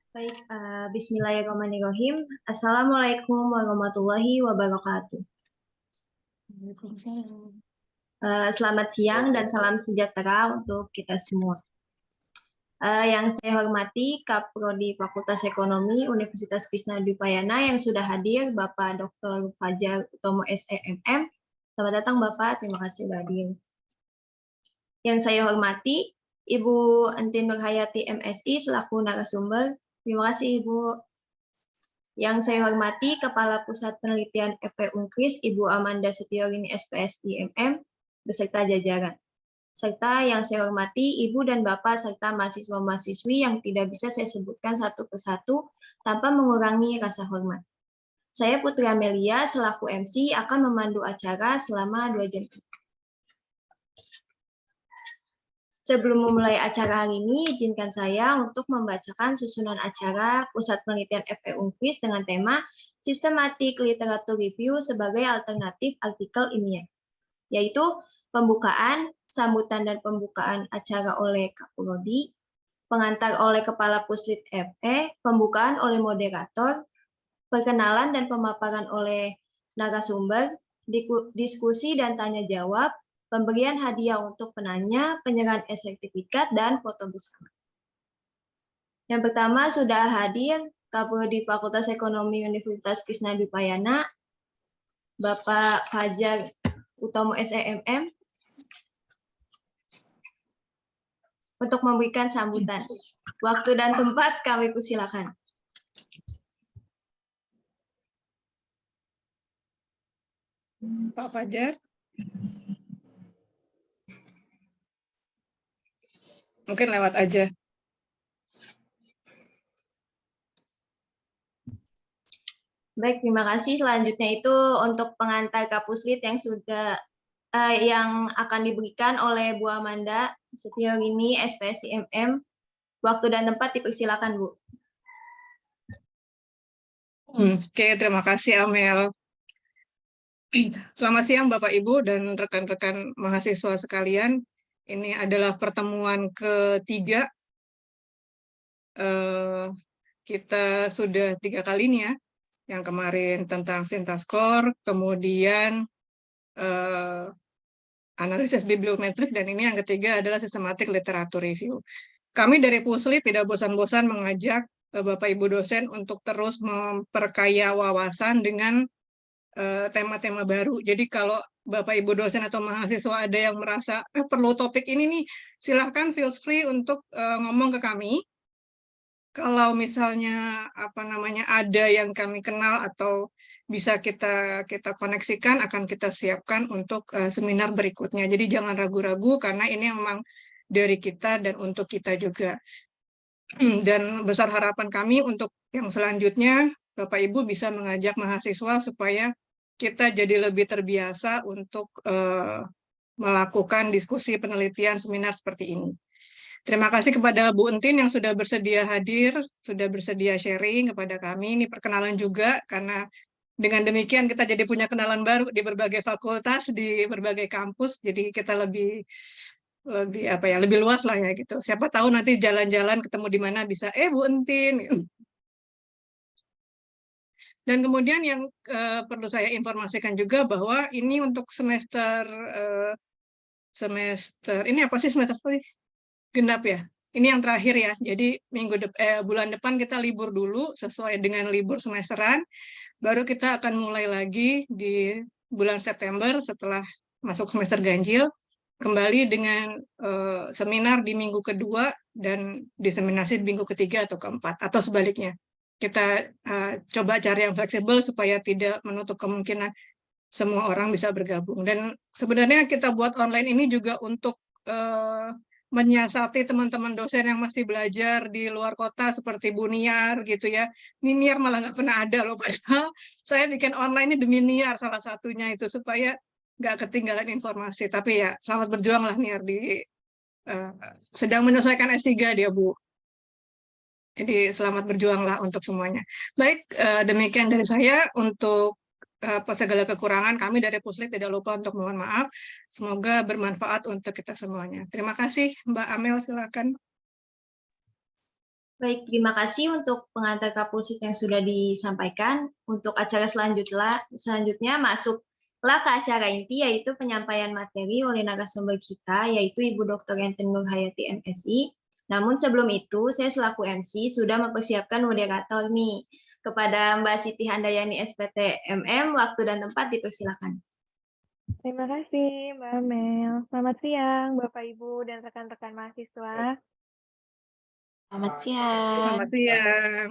Baik, Bismillahirrahmanirrahim. Assalamualaikum warahmatullahi wabarakatuh. Waalaikumsalam. Selamat siang dan salam sejahtera untuk kita semua. Yang saya hormati Kaprodi Fakultas Ekonomi Universitas Krisnadipayana yang sudah hadir, Bapak Dr. Fajar Utomo SEMM. Selamat datang Bapak, terima kasih sudah hadir. Yang saya hormati Ibu Entin Nurhayati MSI selaku narasumber. Terima kasih Ibu. Yang saya hormati Kepala Pusat Penelitian FP Unkris, Ibu Amanda Setiorini SPSI MM, beserta jajaran. Serta yang saya hormati Ibu dan Bapak serta mahasiswa-mahasiswi yang tidak bisa saya sebutkan satu persatu tanpa mengurangi rasa hormat. Saya Putri Amelia selaku MC akan memandu acara selama 2 jam. Sebelum memulai acara hari ini, izinkan saya untuk membacakan susunan acara Pusat Penelitian FP Unkris dengan tema Sistematik Literatur Review sebagai alternatif artikel ilmiah, yaitu pembukaan, sambutan dan pembukaan acara oleh Kaprodi, pengantar oleh Kepala Puslit FE, pembukaan oleh moderator, perkenalan dan pemaparan oleh narasumber, diskusi dan tanya jawab, pemberian hadiah untuk penanya, penyerahan sertifikat, dan foto bersama. Yang pertama sudah hadir Kaprodi Fakultas Ekonomi Universitas Krisnadipayana, Bapak Fajar Utomo SEMM, untuk memberikan sambutan. Waktu dan tempat kami persilakan. Pak Fajar. Mungkin lewat aja. Baik, terima kasih. Selanjutnya itu untuk pengantar Kapuslit yang sudah yang akan diberikan oleh Bu Amanda Setiorini SPSI MM. Waktu dan tempat dipersilakan, Bu. Oke, terima kasih Amel. Selamat siang Bapak Ibu dan rekan-rekan mahasiswa sekalian. Ini adalah pertemuan ketiga. Kita sudah 3 kali nih ya. Yang kemarin tentang Sintaskor, kemudian analisis bibliometrik, dan ini yang ketiga adalah sistematik literatur review. Kami dari Puslit tidak bosan-bosan mengajak Bapak Ibu dosen untuk terus memperkaya wawasan dengan tema-tema baru. Jadi kalau Bapak Ibu dosen atau mahasiswa ada yang merasa perlu topik ini nih, silahkan feel free untuk ngomong ke kami. Kalau misalnya ada yang kami kenal atau bisa kita koneksikan, akan kita siapkan untuk seminar berikutnya. Jadi jangan ragu-ragu karena ini memang dari kita dan untuk kita juga. Dan besar harapan kami untuk yang selanjutnya, Bapak Ibu bisa mengajak mahasiswa supaya kita jadi lebih terbiasa untuk melakukan diskusi penelitian seminar seperti ini. Terima kasih kepada Bu Entin yang sudah bersedia hadir, sudah bersedia sharing kepada kami. Ini perkenalan juga, karena dengan demikian kita jadi punya kenalan baru di berbagai fakultas, di berbagai kampus, jadi kita lebih luas lah ya gitu. Siapa tahu nanti jalan-jalan ketemu di mana bisa, Bu Entin. Dan kemudian yang perlu saya informasikan juga bahwa ini untuk semester ini apa sih semester genap ya? Ini yang terakhir ya. Jadi bulan depan kita libur dulu sesuai dengan libur semesteran. Baru kita akan mulai lagi di bulan September setelah masuk semester ganjil, kembali dengan seminar di minggu kedua dan diseminasi di minggu ketiga atau keempat, atau sebaliknya. Kita coba cari yang fleksibel supaya tidak menutup kemungkinan semua orang bisa bergabung. Dan sebenarnya kita buat online ini juga untuk menyiasati teman-teman dosen yang masih belajar di luar kota seperti Bu Niar gitu ya. Ini Niar malah nggak pernah ada loh, padahal saya bikin online ini demi Niar salah satunya itu, supaya nggak ketinggalan informasi. Tapi ya selamat berjuang lah Niar, sedang menyelesaikan S3 dia Bu. Jadi selamat berjuanglah untuk semuanya. Baik, demikian dari saya. Untuk segala kekurangan kami dari Puslit tidak lupa untuk mohon maaf. Semoga bermanfaat untuk kita semuanya. Terima kasih Mbak Amel, silakan. Baik, terima kasih untuk pengantar Kapulsit yang sudah disampaikan. Untuk acara selanjutnya masuklah ke acara inti, yaitu penyampaian materi oleh narasumber kita, yaitu Ibu Dr. Enten Nurhayati MSI. Namun sebelum itu, saya selaku MC sudah mempersiapkan moderator nih. Kepada Mbak Siti Handayani SPT MM, waktu dan tempat dipersilakan. Terima kasih Mbak Amel. Selamat siang Bapak Ibu dan rekan-rekan mahasiswa. Selamat siang. Selamat siang.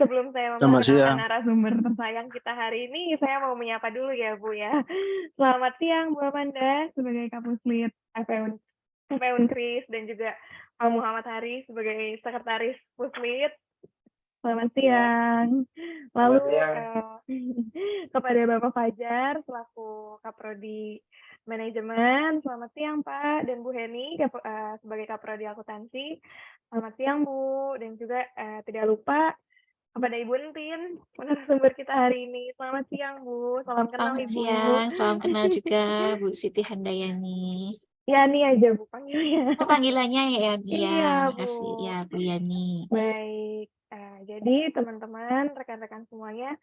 Sebelum saya memperkenalkan narasumber tersayang kita hari ini, saya mau menyapa dulu ya Bu ya. Selamat siang Bu Amanda sebagai Kapuslit FP Unkris dan juga Pak Muhammad Hari sebagai Sekretaris Puslit. Selamat siang. Lalu kepada Bapak Fajar selaku Kaprodi Manajemen, selamat siang Pak, dan Bu Heni sebagai Kaprodi Akuntansi. Selamat siang Bu, dan juga tidak lupa kepada Ibu Entin, narasumber kita hari ini. Selamat siang Bu, salam kenal Selamat Ibu. siang, salam kenal juga Bu Siti Handayani. Yani aja Bu panggilnya. Oh, panggilannya ya, Iya, makasih Bu. ya Bu Yani. Baik, jadi teman-teman, rekan-rekan semuanya,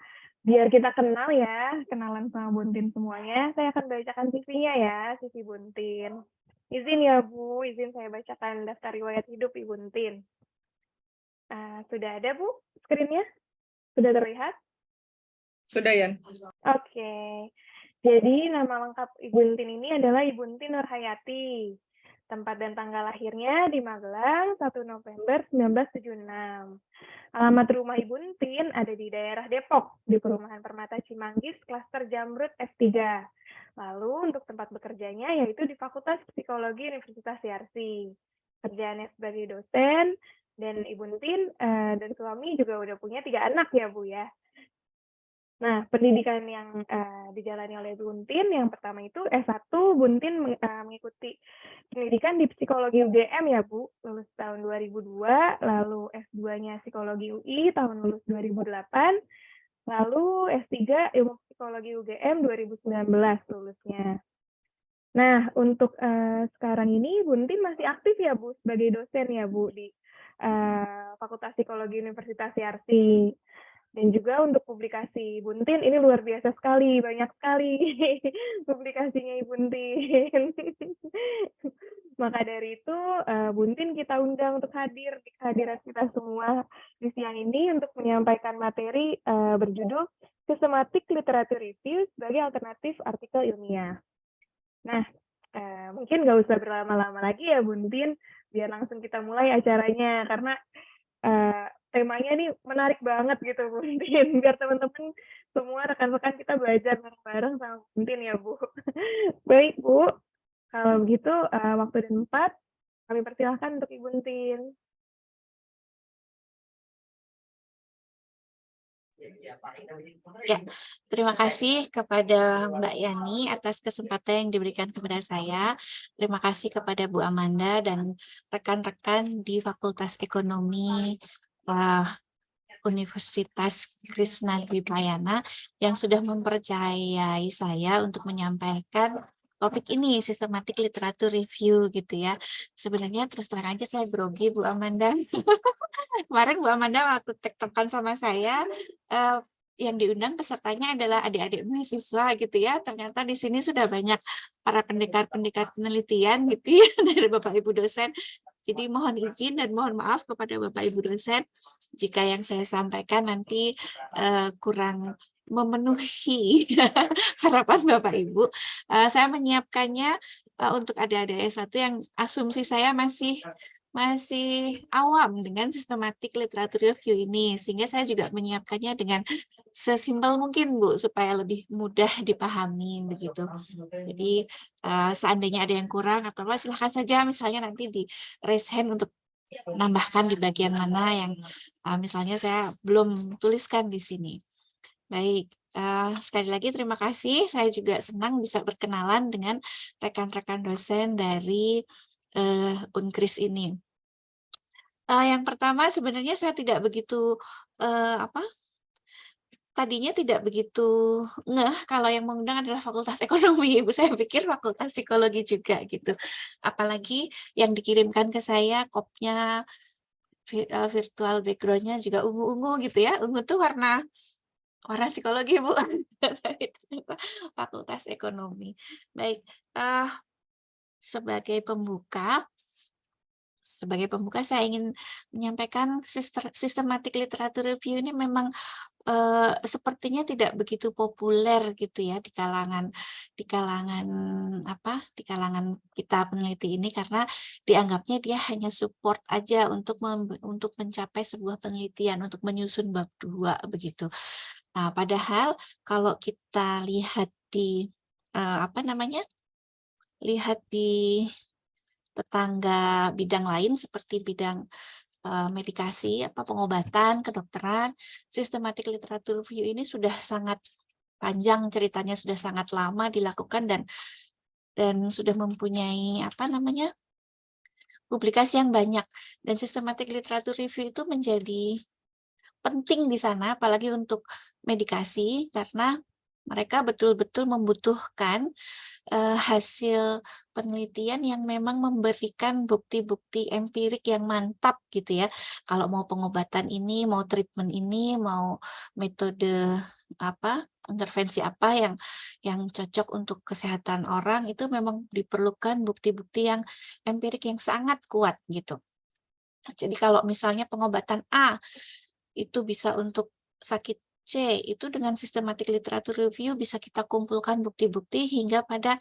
biar kita kenal ya, kenalan sama Buntin semuanya, saya akan bacakan CV-nya ya, CV Buntin. Izin ya Bu, izin saya bacakan daftar riwayat hidup Ibu Buntin. Sudah ada Bu screen-nya? Sudah terlihat? Sudah, Yan. Oke. Jadi nama lengkap Ibu Buntin ini adalah Ibu Buntin Nurhayati. Tempat dan tanggal lahirnya di Magelang, 1 November 1976. Alamat rumah Ibu Buntin ada di daerah Depok, di Perumahan Permata Cimanggis, klaster Jamrut F3. Lalu untuk tempat bekerjanya yaitu di Fakultas Psikologi Universitas Yarsi. Kerjaannya sebagai dosen, dan Ibu Buntin dan suami juga udah punya 3 anak ya Bu ya. Nah, pendidikan yang dijalani oleh Buntin, yang pertama itu S1, Buntin mengikuti pendidikan di Psikologi UGM ya Bu, lulus tahun 2002, lalu S2-nya Psikologi UI tahun lulus 2008, lalu S3 Ilmu Psikologi UGM 2019 lulusnya. Nah, untuk sekarang ini Buntin masih aktif ya Bu, sebagai dosen ya Bu, di Fakultas Psikologi Universitas Yarsi. Dan juga untuk publikasi Buntin, ini luar biasa sekali, banyak sekali publikasinya Ibu Buntin. Maka dari itu, Buntin kita undang untuk hadir di kehadiran kita semua di siang ini untuk menyampaikan materi berjudul Systematic Literature Review sebagai alternatif artikel ilmiah. Nah, mungkin nggak usah berlama-lama lagi ya Buntin, biar langsung kita mulai acaranya, karena temanya nih menarik banget gitu Buntin, biar teman-teman semua rekan-rekan kita belajar bareng-bareng sama Buntin ya Bu. Baik Bu, kalau begitu waktu dan tempat kami persilahkan untuk Ibu Buntin. Ya, terima kasih kepada Mbak Yani atas kesempatan yang diberikan kepada saya. Terima kasih kepada Bu Amanda dan rekan-rekan di Fakultas Ekonomi Universitas Krishna Dwi-Payana yang sudah mempercayai saya untuk menyampaikan topik ini, Systematic Literature Review gitu ya. Sebenarnya terus terang aja saya grogi Bu Amanda. Kemarin Bu Amanda waktu tektokan sama saya, yang diundang pesertanya adalah adik-adik mahasiswa gitu ya. Ternyata di sini sudah banyak para pendekar-pendekar penelitian gitu ya dari Bapak Ibu dosen. Jadi mohon izin dan mohon maaf kepada Bapak Ibu dosen jika yang saya sampaikan nanti kurang memenuhi harapan Bapak Ibu. Saya menyiapkannya untuk adik-adik S1 yang asumsi saya masih awam dengan sistematik literatur review ini, sehingga saya juga menyiapkannya dengan sesimpel mungkin Bu, supaya lebih mudah dipahami begitu. Jadi seandainya ada yang kurang atau apa, silahkan saja misalnya nanti di raise hand untuk nambahkan di bagian mana yang misalnya saya belum tuliskan di sini. Baik, sekali lagi terima kasih. Saya juga senang bisa berkenalan dengan rekan-rekan dosen dari Unkris ini. Yang pertama sebenarnya saya tidak begitu tadinya tidak begitu ngeh kalau yang mengundang adalah Fakultas Ekonomi, Ibu. Saya pikir Fakultas Psikologi juga gitu. Apalagi yang dikirimkan ke saya kopnya virtual background-nya juga ungu-ungu gitu ya. Ungu tuh warna psikologi, Bu. Fakultas Ekonomi. Baik, sebagai pembuka saya ingin menyampaikan systematic literature review ini memang sepertinya tidak begitu populer gitu ya di kalangan kita peneliti ini, karena dianggapnya dia hanya support aja untuk mencapai sebuah penelitian, untuk menyusun bab 2 begitu. Nah, padahal kalau kita lihat di tetangga bidang lain seperti bidang medikasi, pengobatan, kedokteran, systematic literature review ini sudah sangat panjang ceritanya, sudah sangat lama dilakukan dan sudah mempunyai publikasi yang banyak. Dan systematic literature review itu menjadi penting di sana, apalagi untuk medikasi, karena mereka betul-betul membutuhkan hasil penelitian yang memang memberikan bukti-bukti empirik yang mantap gitu ya. Kalau mau pengobatan ini, mau treatment ini, mau metode intervensi apa yang cocok untuk kesehatan orang, itu memang diperlukan bukti-bukti yang empirik yang sangat kuat gitu. Jadi kalau misalnya pengobatan A itu bisa untuk sakit C, itu dengan systematic literature review bisa kita kumpulkan bukti-bukti hingga pada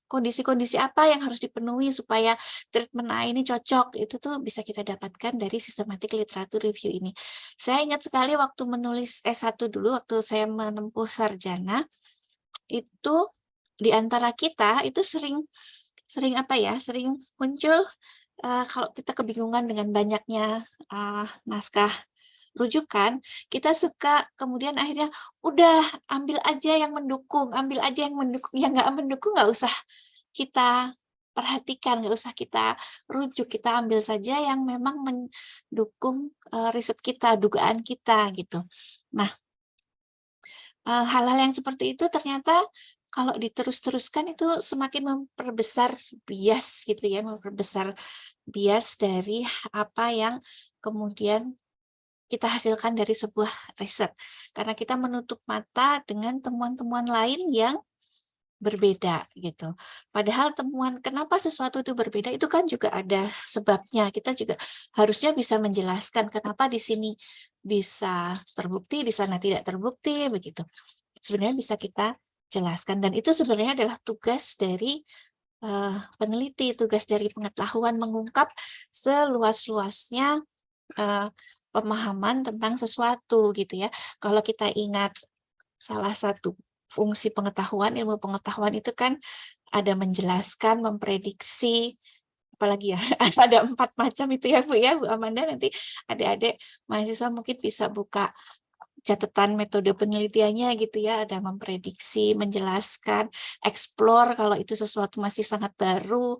kondisi-kondisi apa yang harus dipenuhi supaya treatment A ini cocok, itu tuh bisa kita dapatkan dari systematic literature review ini. Saya ingat sekali waktu menulis S1 dulu, waktu saya menempuh sarjana, itu di antara kita itu sering muncul kalau kita kebingungan dengan banyaknya naskah rujukan, kita suka kemudian akhirnya udah ambil aja yang mendukung, yang nggak mendukung nggak usah kita perhatikan, nggak usah kita rujuk, kita ambil saja yang memang mendukung riset kita, dugaan kita gitu. Nah, hal-hal yang seperti itu ternyata kalau diterus-teruskan itu semakin memperbesar bias gitu ya, memperbesar bias dari apa yang kemudian kita hasilkan dari sebuah riset. Karena kita menutup mata dengan temuan-temuan lain yang berbeda gitu. Padahal kenapa sesuatu itu berbeda itu kan juga ada sebabnya. Kita juga harusnya bisa menjelaskan kenapa di sini bisa terbukti, di sana tidak terbukti begitu. Sebenarnya bisa kita jelaskan, dan itu sebenarnya adalah tugas dari peneliti, tugas dari pengetahuan, mengungkap seluas-luasnya pemahaman tentang sesuatu gitu ya. Kalau kita ingat salah satu fungsi pengetahuan, ilmu pengetahuan itu kan ada menjelaskan, memprediksi, apalagi ya, ada 4 macam itu ya Bu Amanda, nanti adik-adik mahasiswa mungkin bisa buka catatan metode penelitiannya gitu ya, ada memprediksi, menjelaskan, explore kalau itu sesuatu masih sangat baru,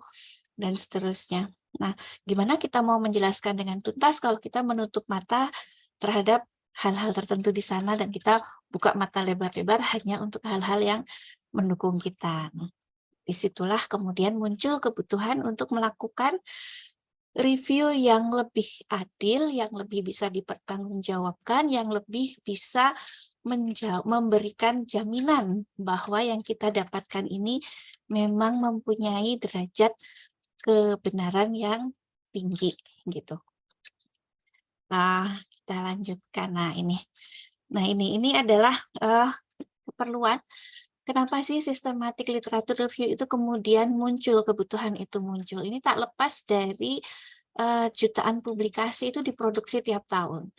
dan seterusnya. Nah, gimana kita mau menjelaskan dengan tuntas kalau kita menutup mata terhadap hal-hal tertentu di sana dan kita buka mata lebar-lebar hanya untuk hal-hal yang mendukung kita. Nah, disitulah kemudian muncul kebutuhan untuk melakukan review yang lebih adil, yang lebih bisa dipertanggungjawabkan, yang lebih bisa memberikan jaminan bahwa yang kita dapatkan ini memang mempunyai derajat kebenaran yang tinggi gitu. Kita lanjutkan. Nah, ini adalah keperluan. Kenapa sih systematic literature review itu kemudian muncul, kebutuhan itu muncul? Ini tak lepas dari jutaan publikasi itu diproduksi tiap tahun.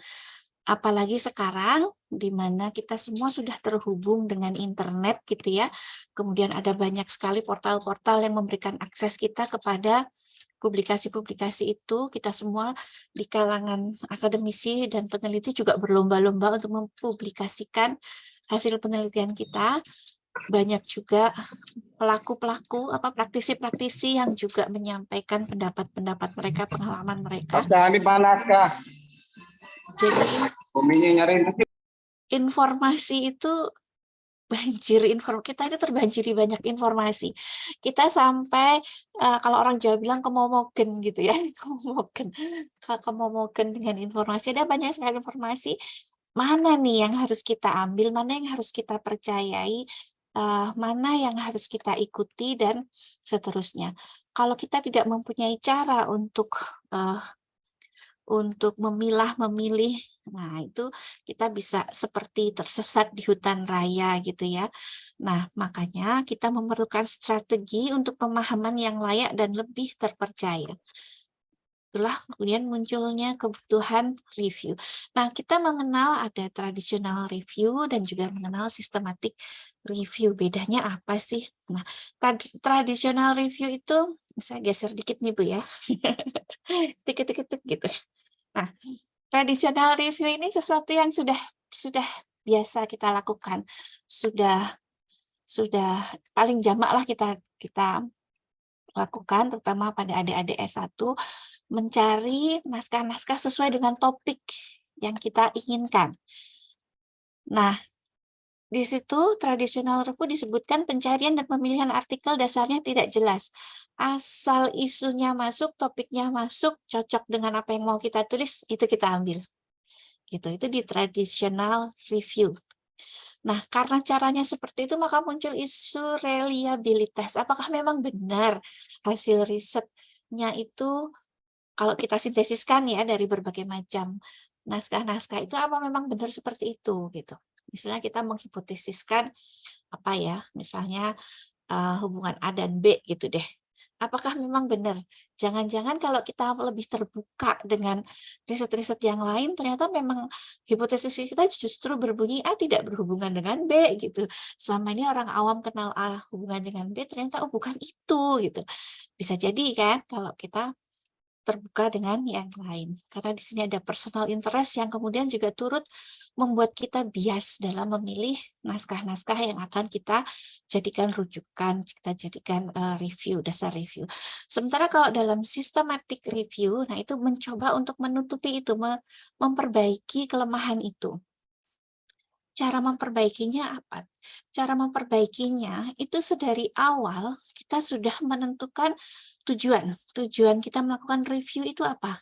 Apalagi sekarang, di mana kita semua sudah terhubung dengan internet gitu ya. Kemudian ada banyak sekali portal-portal yang memberikan akses kita kepada publikasi-publikasi itu. Kita semua di kalangan akademisi dan peneliti juga berlomba-lomba untuk mempublikasikan hasil penelitian kita. Banyak juga pelaku-pelaku, praktisi-praktisi yang juga menyampaikan pendapat-pendapat mereka, pengalaman mereka. Jadi informasi itu banjir kita itu terbanjiri banyak informasi. Kita sampai kalau orang Jawa bilang kemomogen gitu ya, kemomogen dengan informasi. Ada banyak sekali informasi. Mana nih yang harus kita ambil, mana yang harus kita percayai, mana yang harus kita ikuti dan seterusnya. Kalau kita tidak mempunyai cara untuk memilih, nah itu kita bisa seperti tersesat di hutan raya gitu ya. Nah, makanya kita memerlukan strategi untuk pemahaman yang layak dan lebih terpercaya. Itulah kemudian munculnya kebutuhan review. Nah, kita mengenal ada traditional review dan juga mengenal systematic review. Bedanya apa sih? Nah, traditional review itu, saya geser dikit nih Bu ya. Tik-tik-tik gitu. Nah, traditional review ini sesuatu yang sudah biasa kita lakukan, sudah paling jamak lah kita lakukan, terutama pada adik-adik S1, mencari naskah-naskah sesuai dengan topik yang kita inginkan. Nah, di situ traditional review disebutkan pencarian dan pemilihan artikel dasarnya tidak jelas. Asal isunya masuk, topiknya masuk, cocok dengan apa yang mau kita tulis, itu kita ambil. Gitu, itu di traditional review. Nah, karena caranya seperti itu, maka muncul isu reliabilitas. Apakah memang benar hasil risetnya itu, kalau kita sintesiskan ya dari berbagai macam naskah-naskah itu, apa memang benar seperti itu gitu. Misalnya kita menghipotesiskan apa ya, misalnya hubungan A dan B gitu deh. Apakah memang benar? Jangan-jangan kalau kita lebih terbuka dengan riset-riset yang lain, ternyata memang hipotesis kita justru berbunyi A tidak berhubungan dengan B gitu. Selama ini orang awam kenal A hubungan dengan B, ternyata oh bukan itu gitu. Bisa jadi kan kalau kita terbuka dengan yang lain. Karena di sini ada personal interest yang kemudian juga turut membuat kita bias dalam memilih naskah-naskah yang akan kita jadikan rujukan, kita jadikan review, dasar review. Sementara kalau dalam systematic review, nah itu mencoba untuk menutupi itu, memperbaiki kelemahan itu. Cara memperbaikinya apa? Cara memperbaikinya itu sedari awal kita sudah menentukan tujuan. Tujuan kita melakukan review itu apa?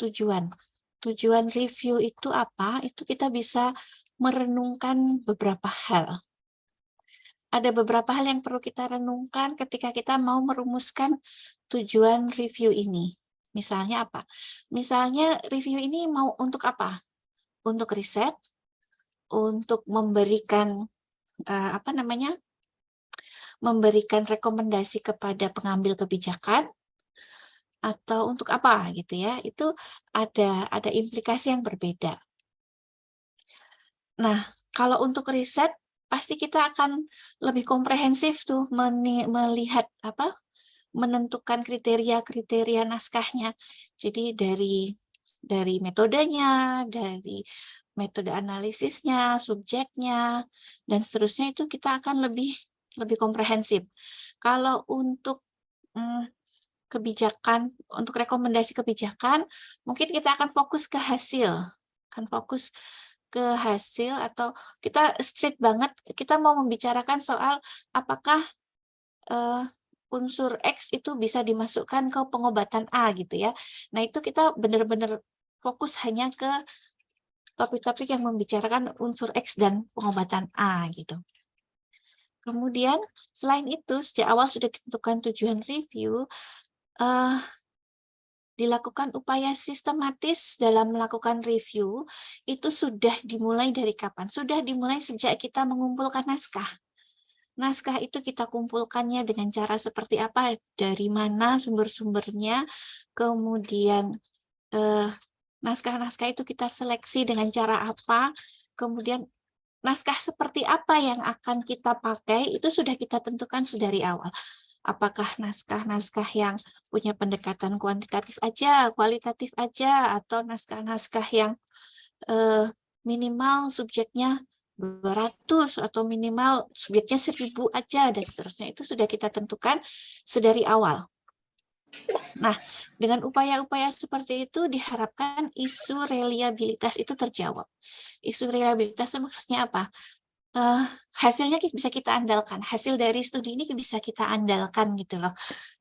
Tujuan. Tujuan review itu apa? Itu kita bisa merenungkan beberapa hal. Ada beberapa hal yang perlu kita renungkan ketika kita mau merumuskan tujuan review ini. Misalnya apa? Misalnya review ini mau untuk apa? Untuk riset, untuk memberikan memberikan rekomendasi kepada pengambil kebijakan, atau untuk apa gitu ya, itu ada implikasi yang berbeda. Nah, kalau untuk riset pasti kita akan lebih komprehensif tuh melihat menentukan kriteria-kriteria naskahnya. Jadi dari metodenya, dari metode analisisnya, subjeknya, dan seterusnya itu kita akan lebih komprehensif. Kalau untuk kebijakan, untuk rekomendasi kebijakan, mungkin kita akan fokus ke hasil, atau kita straight banget, kita mau membicarakan soal apakah unsur X itu bisa dimasukkan ke pengobatan A gitu ya. Nah itu kita benar-benar fokus hanya ke topik-topik yang membicarakan unsur X dan pengobatan A gitu. Kemudian selain itu sejak awal sudah ditentukan tujuan review, dilakukan upaya sistematis dalam melakukan review itu sudah dimulai dari kapan? Sudah dimulai sejak kita mengumpulkan naskah. Naskah itu kita kumpulkannya dengan cara seperti apa? Dari mana sumber-sumbernya? Kemudian naskah-naskah itu kita seleksi dengan cara apa? Kemudian naskah seperti apa yang akan kita pakai itu sudah kita tentukan sedari awal. Apakah naskah-naskah yang punya pendekatan kuantitatif aja, kualitatif aja, atau naskah-naskah yang minimal subjeknya 200 atau minimal subjeknya 1000 aja dan seterusnya, itu sudah kita tentukan sedari awal. Nah, dengan upaya-upaya seperti itu diharapkan isu reliabilitas itu terjawab. Isu reliabilitas itu maksudnya apa? hasilnya bisa kita andalkan, hasil dari studi ini bisa kita andalkan gitu loh.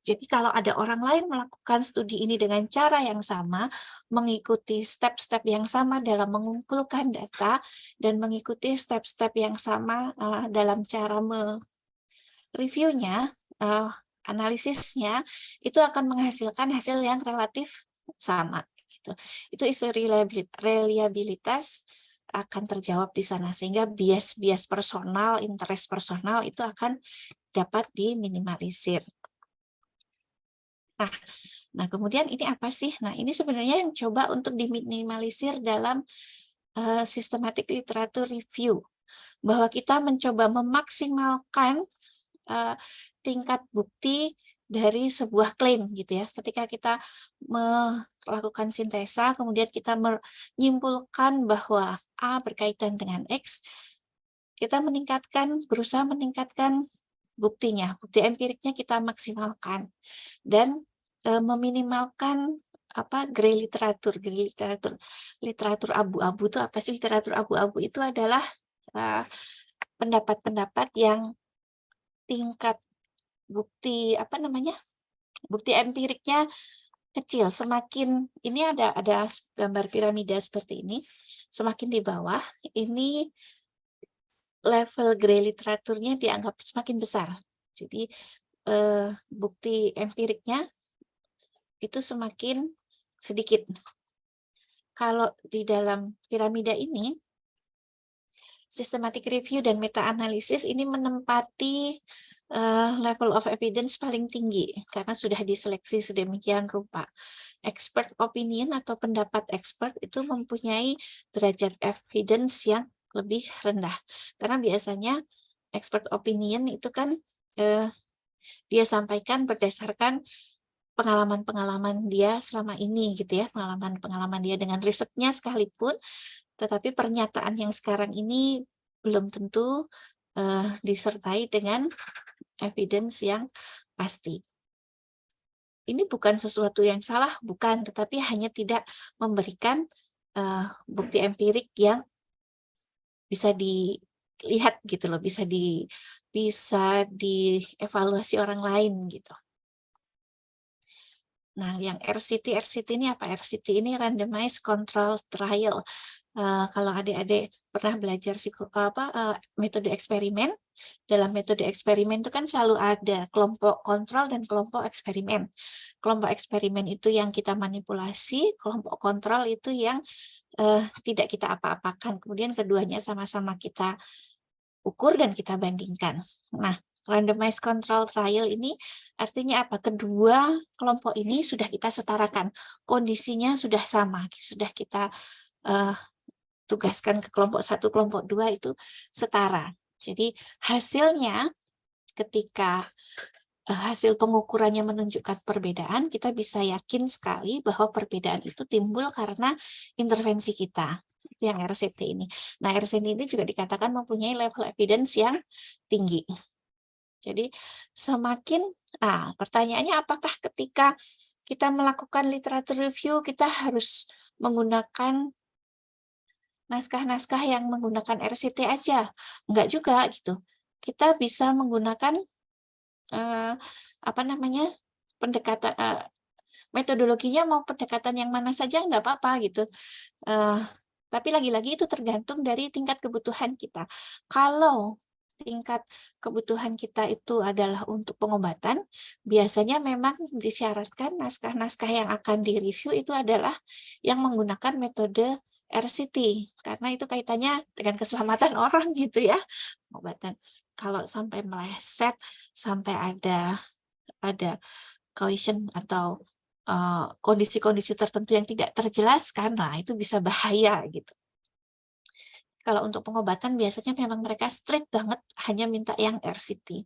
Jadi kalau ada orang lain melakukan studi ini dengan cara yang sama, mengikuti step-step yang sama dalam mengumpulkan data, dan mengikuti step-step yang sama dalam cara reviewnya, analisisnya, itu akan menghasilkan hasil yang relatif sama. Gitu. Itu isu reliabilitas akan terjawab di sana, sehingga bias-bias personal, interest personal itu akan dapat diminimalisir. Nah, kemudian ini apa sih? Nah, ini sebenarnya yang coba untuk diminimalisir dalam systematic literature review, bahwa kita mencoba memaksimalkan tingkat bukti dari sebuah klaim gitu ya. Ketika kita melakukan sintesa, kemudian kita menyimpulkan bahwa A berkaitan dengan X, kita berusaha meningkatkan buktinya, bukti empiriknya kita maksimalkan, dan meminimalkan gray literatur. Literatur abu-abu itu apa sih? Literatur abu-abu itu adalah pendapat-pendapat yang tingkat bukti bukti empiriknya kecil. Semakin ini ada gambar piramida seperti ini, semakin di bawah ini level gray literaturnya dianggap semakin besar. Jadi bukti empiriknya itu semakin sedikit. Kalau di dalam piramida ini, systematic review dan meta-analisis ini menempati level of evidence paling tinggi karena sudah diseleksi sedemikian rupa. Expert opinion atau pendapat expert itu mempunyai derajat evidence yang lebih rendah. Karena biasanya expert opinion itu kan dia sampaikan berdasarkan pengalaman-pengalaman dia selama ini gitu ya, pengalaman-pengalaman dia dengan risetnya sekalipun, tetapi pernyataan yang sekarang ini belum tentu disertai dengan evidence yang pasti. Ini bukan sesuatu yang salah, bukan, tetapi hanya tidak memberikan bukti empirik yang bisa dilihat gitu loh, bisa dievaluasi orang lain gitu. Nah, yang RCT ini apa? RCT ini randomized control trial. Kalau adik-adik pernah belajar metode eksperimen, dalam metode eksperimen itu kan selalu ada kelompok kontrol dan kelompok eksperimen. Kelompok eksperimen itu yang kita manipulasi, kelompok kontrol itu yang tidak kita apa-apakan. Kemudian keduanya sama-sama kita ukur dan kita bandingkan. Nah, randomized control trial ini artinya apa? Kedua kelompok ini sudah kita setarakan, kondisinya sudah sama, sudah kita tugaskan ke kelompok 1, kelompok 2 itu setara. Jadi hasilnya ketika hasil pengukurannya menunjukkan perbedaan, kita bisa yakin sekali bahwa perbedaan itu timbul karena intervensi kita. Itu yang RCT ini. Nah, RCT ini juga dikatakan mempunyai level evidence yang tinggi. Jadi semakin, pertanyaannya apakah ketika kita melakukan literatur review, kita harus menggunakan naskah-naskah yang menggunakan RCT aja? Enggak juga gitu. Kita bisa menggunakan pendekatan metodologinya mau pendekatan yang mana saja nggak apa-apa gitu. Tapi lagi-lagi itu tergantung dari tingkat kebutuhan kita. Kalau tingkat kebutuhan kita itu adalah untuk pengobatan, biasanya memang disyaratkan naskah-naskah yang akan direview itu adalah yang menggunakan metode RCT, karena itu kaitannya dengan keselamatan orang gitu ya, pengobatan. Kalau sampai meleset, sampai ada caution atau kondisi-kondisi tertentu yang tidak terjelaskan, nah itu bisa bahaya gitu. Kalau untuk pengobatan biasanya memang mereka strict banget, hanya minta yang RCT.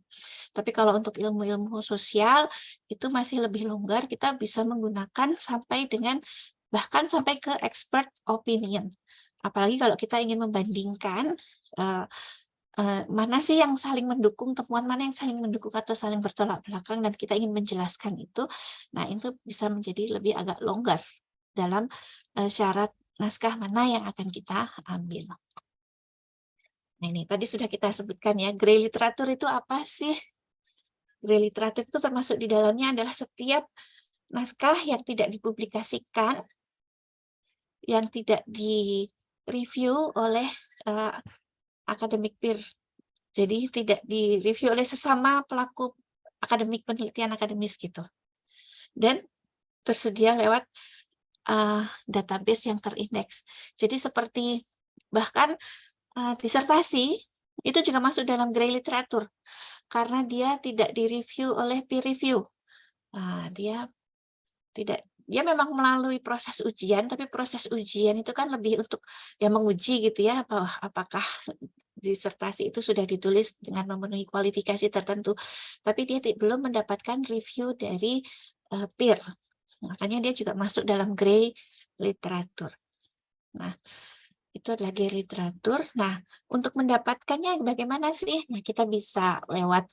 Tapi kalau untuk ilmu-ilmu sosial itu masih lebih longgar, kita bisa menggunakan bahkan sampai ke expert opinion. Apalagi kalau kita ingin membandingkan mana sih yang saling mendukung, temuan mana yang saling mendukung atau saling bertolak belakang, dan kita ingin menjelaskan itu, nah itu bisa menjadi lebih agak longgar dalam syarat naskah mana yang akan kita ambil. Nah, ini tadi sudah kita sebutkan ya, gray literatur itu apa sih? Gray literatur itu termasuk di dalamnya adalah setiap naskah yang tidak dipublikasikan, yang tidak di-review oleh akademik peer. Jadi tidak di-review oleh sesama pelaku akademik, penelitian akademis gitu. Dan tersedia lewat database yang terindeks. Jadi seperti bahkan disertasi itu juga masuk dalam gray literatur karena dia tidak direview oleh peer review. Dia memang melalui proses ujian, tapi proses ujian itu kan lebih untuk menguji gitu ya, apakah disertasi itu sudah ditulis dengan memenuhi kualifikasi tertentu, tapi dia belum mendapatkan review dari peer. Makanya dia juga masuk dalam gray literatur. Nah, itu adalah gray literatur. Nah, untuk mendapatkannya bagaimana sih? Nah, kita bisa lewat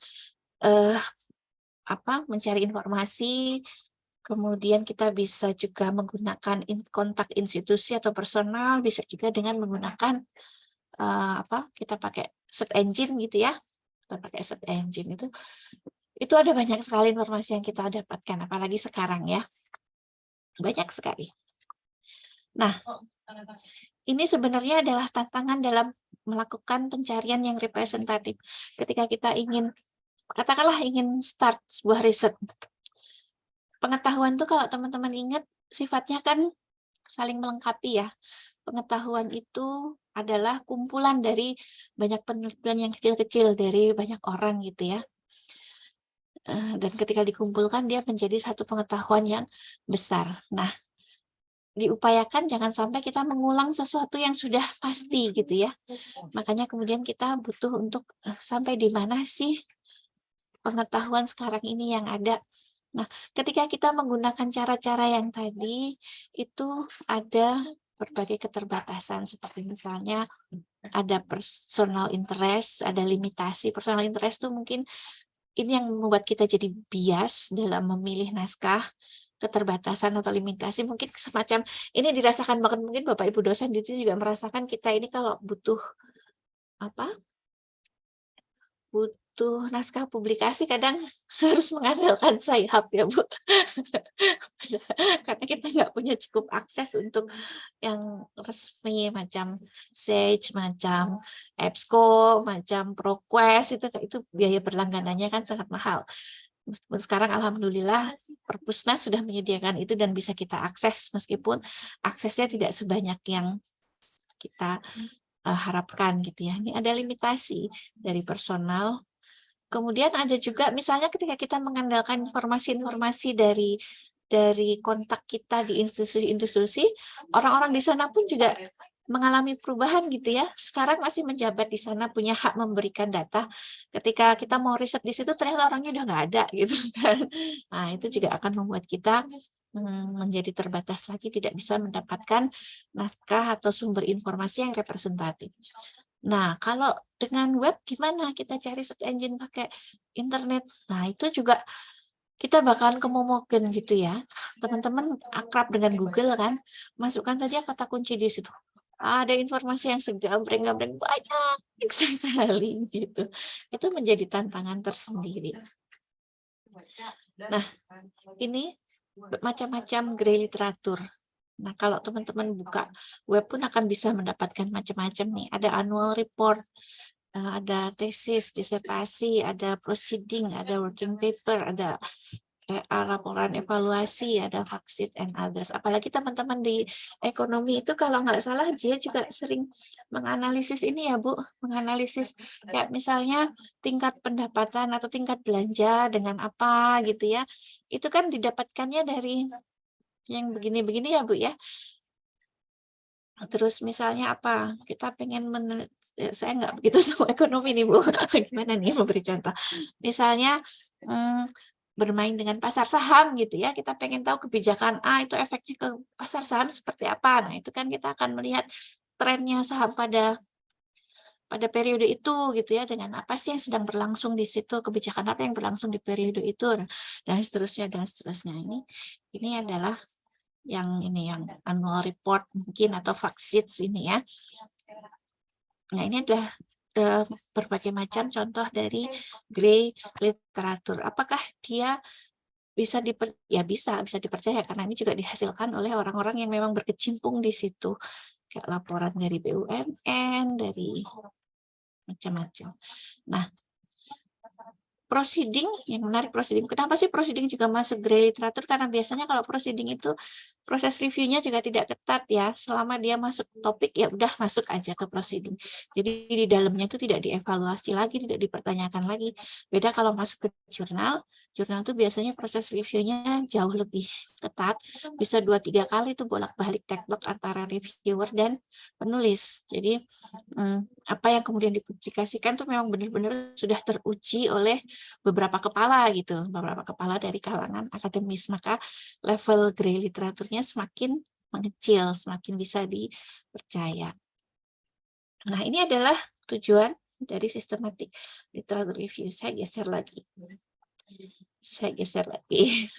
mencari informasi, kemudian kita bisa juga menggunakan kontak institusi atau personal, bisa juga dengan menggunakan kita pakai search engine gitu ya. Kita pakai search engine itu ada banyak sekali informasi yang kita dapatkan, apalagi sekarang ya. Banyak sekali. Nah, ini sebenarnya adalah tantangan dalam melakukan pencarian yang representatif. Ketika kita katakanlah ingin start sebuah riset. Pengetahuan itu kalau teman-teman ingat, sifatnya kan saling melengkapi ya. Pengetahuan itu adalah kumpulan dari banyak penelitian yang kecil-kecil dari banyak orang gitu ya. Dan ketika dikumpulkan dia menjadi satu pengetahuan yang besar. Nah, diupayakan jangan sampai kita mengulang sesuatu yang sudah pasti gitu ya. Makanya kemudian kita butuh untuk sampai di mana sih pengetahuan sekarang ini yang ada. Nah, ketika kita menggunakan cara-cara yang tadi, itu ada berbagai keterbatasan, seperti misalnya ada personal interest, ada limitasi. Personal interest itu mungkin ini yang membuat kita jadi bias dalam memilih naskah, keterbatasan atau limitasi mungkin semacam ini dirasakan banget, mungkin Bapak Ibu dosen di sini juga merasakan kita ini kalau butuh naskah publikasi kadang harus mengandalkan Sci-Hub ya Bu. Karena kita nggak punya cukup akses untuk yang resmi macam Sage, macam EBSCO, macam ProQuest, itu biaya berlangganannya kan sangat mahal. Meskipun sekarang alhamdulillah Perpusnas sudah menyediakan itu dan bisa kita akses, meskipun aksesnya tidak sebanyak yang kita harapkan gitu ya. Ini ada limitasi dari personal. Kemudian ada juga misalnya ketika kita mengandalkan informasi-informasi dari kontak kita di institusi-institusi, orang-orang di sana pun juga mengalami perubahan gitu ya. Sekarang masih menjabat di sana, punya hak memberikan data. Ketika kita mau riset di situ ternyata orangnya udah nggak ada gitu kan. Nah, itu juga akan membuat kita menjadi terbatas lagi, tidak bisa mendapatkan naskah atau sumber informasi yang representatif. Nah, kalau dengan web gimana? Kita cari search engine pakai internet. Nah, itu juga kita bakalan kemomogen gitu ya. Teman-teman akrab dengan Google kan? Masukkan saja kata kunci di situ. Ada informasi yang segambreng-gambreng banyak sekali gitu. Itu menjadi tantangan tersendiri. Nah, ini macam-macam gray literatur. Nah, kalau teman-teman buka web pun akan bisa mendapatkan macam-macam nih. Ada annual report, ada tesis, disertasi, ada proceeding, ada working paper, ada laporan evaluasi, ada fact and others. Apalagi teman-teman di ekonomi itu kalau nggak salah dia juga sering menganalisis ini ya Bu, menganalisis kayak misalnya tingkat pendapatan atau tingkat belanja dengan apa gitu ya. Itu kan didapatkannya dari yang begini-begini ya Bu ya. Terus misalnya apa? Kita pengen saya nggak begitu tahu ekonomi nih Bu. Gimana nih memberi contoh? Misalnya bermain dengan pasar saham gitu ya. Kita pengen tahu kebijakan A itu efeknya ke pasar saham seperti apa. Nah, itu kan kita akan melihat trennya saham pada periode itu gitu ya, dengan apa sih yang sedang berlangsung di situ, kebijakan apa yang berlangsung di periode itu, dan seterusnya dan seterusnya. Ini adalah yang annual report mungkin atau fact sheets ini ya. Nah, ini adalah berbagai macam contoh dari grey literatur. Apakah dia bisa bisa dipercaya karena ini juga dihasilkan oleh orang-orang yang memang berkecimpung di situ. Kayak laporan dari BUMN, dari macam-macam. Nah, proceeding, yang menarik proceeding. Kenapa sih proceeding juga masuk grey literatur? Karena biasanya kalau proceeding itu proses reviewnya juga tidak ketat ya. Selama dia masuk topik ya udah masuk aja ke proceeding. Jadi di dalamnya itu tidak dievaluasi lagi, tidak dipertanyakan lagi. Beda kalau masuk ke jurnal, jurnal itu biasanya proses reviewnya jauh lebih ketat. Bisa 2-3 kali itu bolak-balik tektok antara reviewer dan penulis. Jadi apa yang kemudian dipublikasikan itu memang benar-benar sudah teruji oleh beberapa kepala gitu, beberapa kepala dari kalangan akademis, maka level grey literaturnya semakin mengecil, semakin bisa dipercaya. Nah, ini adalah tujuan dari systematic literature review. Saya geser lagi.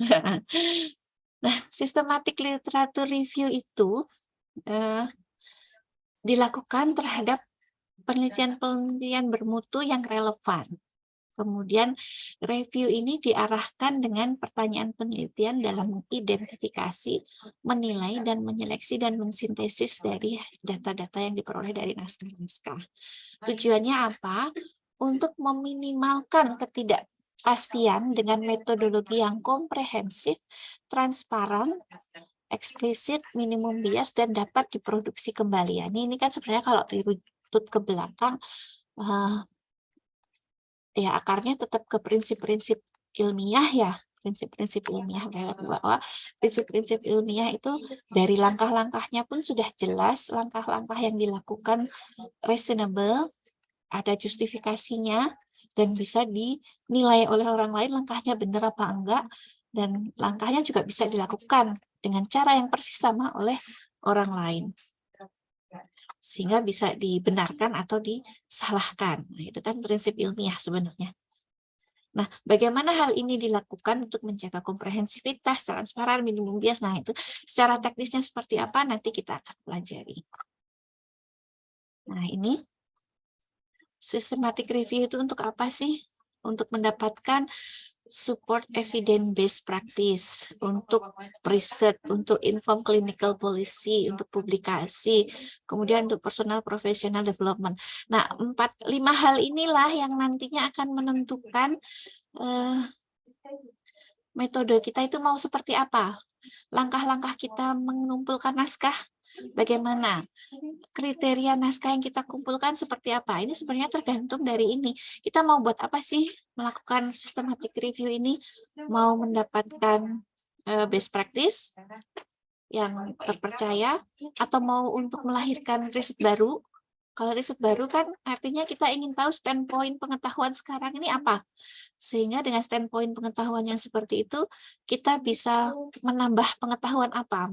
Nah, systematic literature review itu dilakukan terhadap penelitian-penelitian bermutu yang relevan. Kemudian review ini diarahkan dengan pertanyaan penelitian dalam mengidentifikasi, menilai, dan menyeleksi dan mensintesis dari data-data yang diperoleh dari naskah-naskah. Tujuannya apa? Untuk meminimalkan ketidakpastian dengan metodologi yang komprehensif, transparan, eksplisit, minimum bias, dan dapat diproduksi kembali. Ini kan sebenarnya kalau dirutut ke belakang, ya akarnya tetap ke prinsip-prinsip ilmiah ya, prinsip-prinsip ilmiah, bahwa prinsip-prinsip ilmiah itu dari langkah-langkahnya pun sudah jelas, langkah-langkah yang dilakukan reasonable, ada justifikasinya, dan bisa dinilai oleh orang lain langkahnya benar apa enggak, dan langkahnya juga bisa dilakukan dengan cara yang persis sama oleh orang lain, sehingga bisa dibenarkan atau disalahkan. Nah, itu kan prinsip ilmiah sebenarnya. Nah, bagaimana hal ini dilakukan untuk menjaga komprehensivitas, transparan, minimum bias? Nah, itu secara teknisnya seperti apa nanti kita akan pelajari. Nah, ini systematic review itu untuk apa sih? Untuk mendapatkan support evidence-based practice, untuk riset, untuk inform clinical policy, untuk publikasi, kemudian untuk personal professional development. Nah, 4-5 hal inilah yang nantinya akan menentukan metode kita itu mau seperti apa. Langkah-langkah kita mengumpulkan naskah, bagaimana? Kriteria naskah yang kita kumpulkan seperti apa? Ini sebenarnya tergantung dari ini. Kita mau buat apa sih melakukan systematic review ini? Mau mendapatkan best practice yang terpercaya, atau mau untuk melahirkan riset baru? Kalau riset baru kan artinya kita ingin tahu standpoint pengetahuan sekarang ini apa. Sehingga dengan standpoint pengetahuan yang seperti itu, kita bisa menambah pengetahuan apa.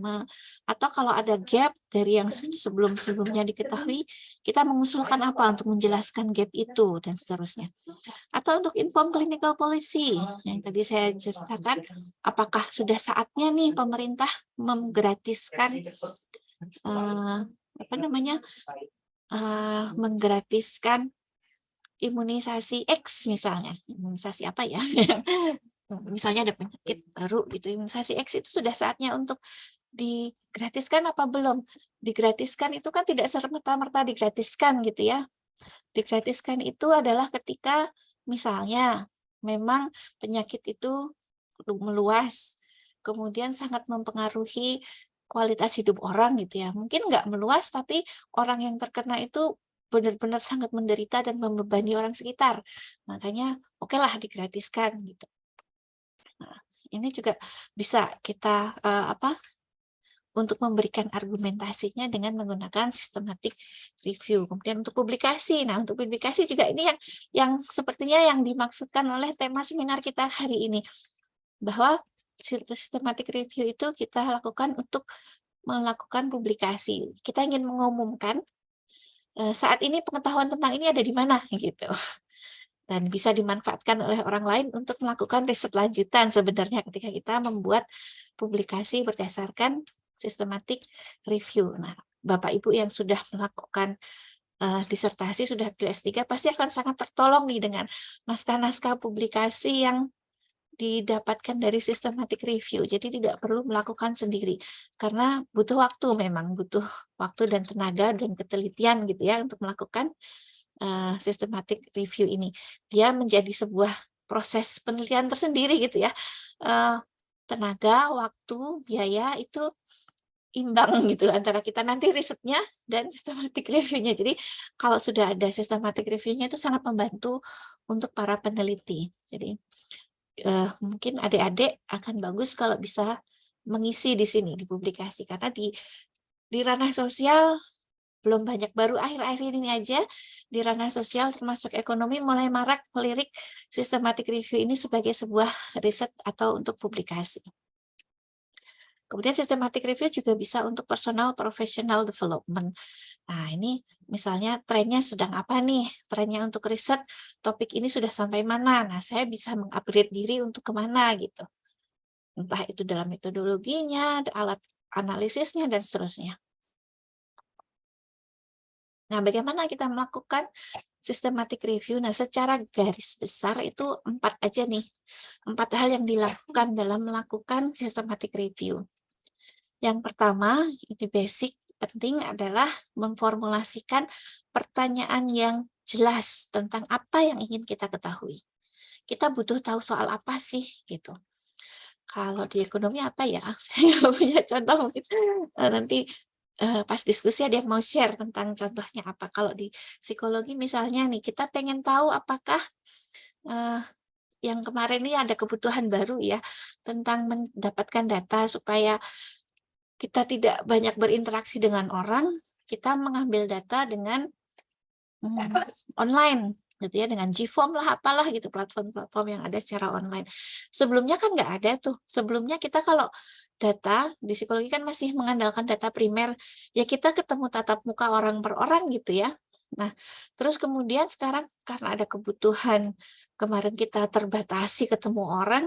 Atau kalau ada gap dari yang sebelum-sebelumnya diketahui, kita mengusulkan apa untuk menjelaskan gap itu, dan seterusnya. Atau untuk inform clinical policy, yang tadi saya ceritakan, apakah sudah saatnya nih pemerintah menggratiskan menggratiskan imunisasi X misalnya, imunisasi apa ya? Misalnya ada penyakit baru gitu, imunisasi X itu sudah saatnya untuk digratiskan apa belum? Digratiskan itu kan tidak serta-merta digratiskan gitu ya. Digratiskan itu adalah ketika misalnya memang penyakit itu meluas, kemudian sangat mempengaruhi kualitas hidup orang gitu ya. Mungkin nggak meluas, tapi orang yang terkena itu benar-benar sangat menderita dan membebani orang sekitar. Makanya okelah digratiskan gitu. Nah, ini juga bisa kita untuk memberikan argumentasinya dengan menggunakan systematic review. Kemudian untuk publikasi. Nah, untuk publikasi juga ini yang sepertinya yang dimaksudkan oleh tema seminar kita hari ini. Bahwa systematic review itu kita lakukan untuk melakukan publikasi. Kita ingin mengumumkan saat ini pengetahuan tentang ini ada di mana gitu. Dan bisa dimanfaatkan oleh orang lain untuk melakukan riset lanjutan sebenarnya ketika kita membuat publikasi berdasarkan systematic review. Nah, Bapak Ibu yang sudah melakukan disertasi, sudah S3, pasti akan sangat tertolong nih dengan naskah-naskah publikasi yang didapatkan dari systematic review. Jadi tidak perlu melakukan sendiri, karena butuh waktu, memang butuh waktu dan tenaga dan ketelitian gitu ya untuk melakukan systematic review ini. Dia menjadi sebuah proses penelitian tersendiri gitu ya. Tenaga, waktu, biaya itu imbang gitu antara kita nanti risetnya dan systematic review-nya. Jadi kalau sudah ada systematic review-nya itu sangat membantu untuk para peneliti. Jadi mungkin adik-adik akan bagus kalau bisa mengisi di sini, di publikasi, karena di ranah sosial belum banyak, baru akhir-akhir ini aja di ranah sosial termasuk ekonomi mulai marak melirik systematic review ini sebagai sebuah riset atau untuk publikasi. Kemudian systematic review juga bisa untuk personal professional development. Nah, ini misalnya trennya sedang apa nih? Trennya untuk riset, topik ini sudah sampai mana? Nah, saya bisa mengupgrade diri untuk kemana gitu. Entah itu dalam metodologinya, alat analisisnya, dan seterusnya. Nah, bagaimana kita melakukan systematic review? Nah, secara garis besar itu 4 aja nih. 4 hal yang dilakukan dalam melakukan systematic review. Yang pertama, ini basic, penting adalah memformulasikan pertanyaan yang jelas tentang apa yang ingin kita ketahui. Kita butuh tahu soal apa sih gitu. Kalau di ekonomi apa ya? Saya nggak punya contoh, mungkin nanti pas diskusi ada yang mau share tentang contohnya apa. Kalau di psikologi misalnya nih, kita pengen tahu apakah yang kemarin ini ada kebutuhan baru ya tentang mendapatkan data supaya kita tidak banyak berinteraksi dengan orang, kita mengambil data dengan online gitu ya, dengan Gform lah apalah gitu, platform-platform yang ada secara online. Sebelumnya kan nggak ada tuh. Sebelumnya kita kalau data di psikologi kan masih mengandalkan data primer, ya kita ketemu tatap muka orang per orang gitu ya. Nah, terus kemudian sekarang karena ada kebutuhan, kemarin kita terbatasi ketemu orang,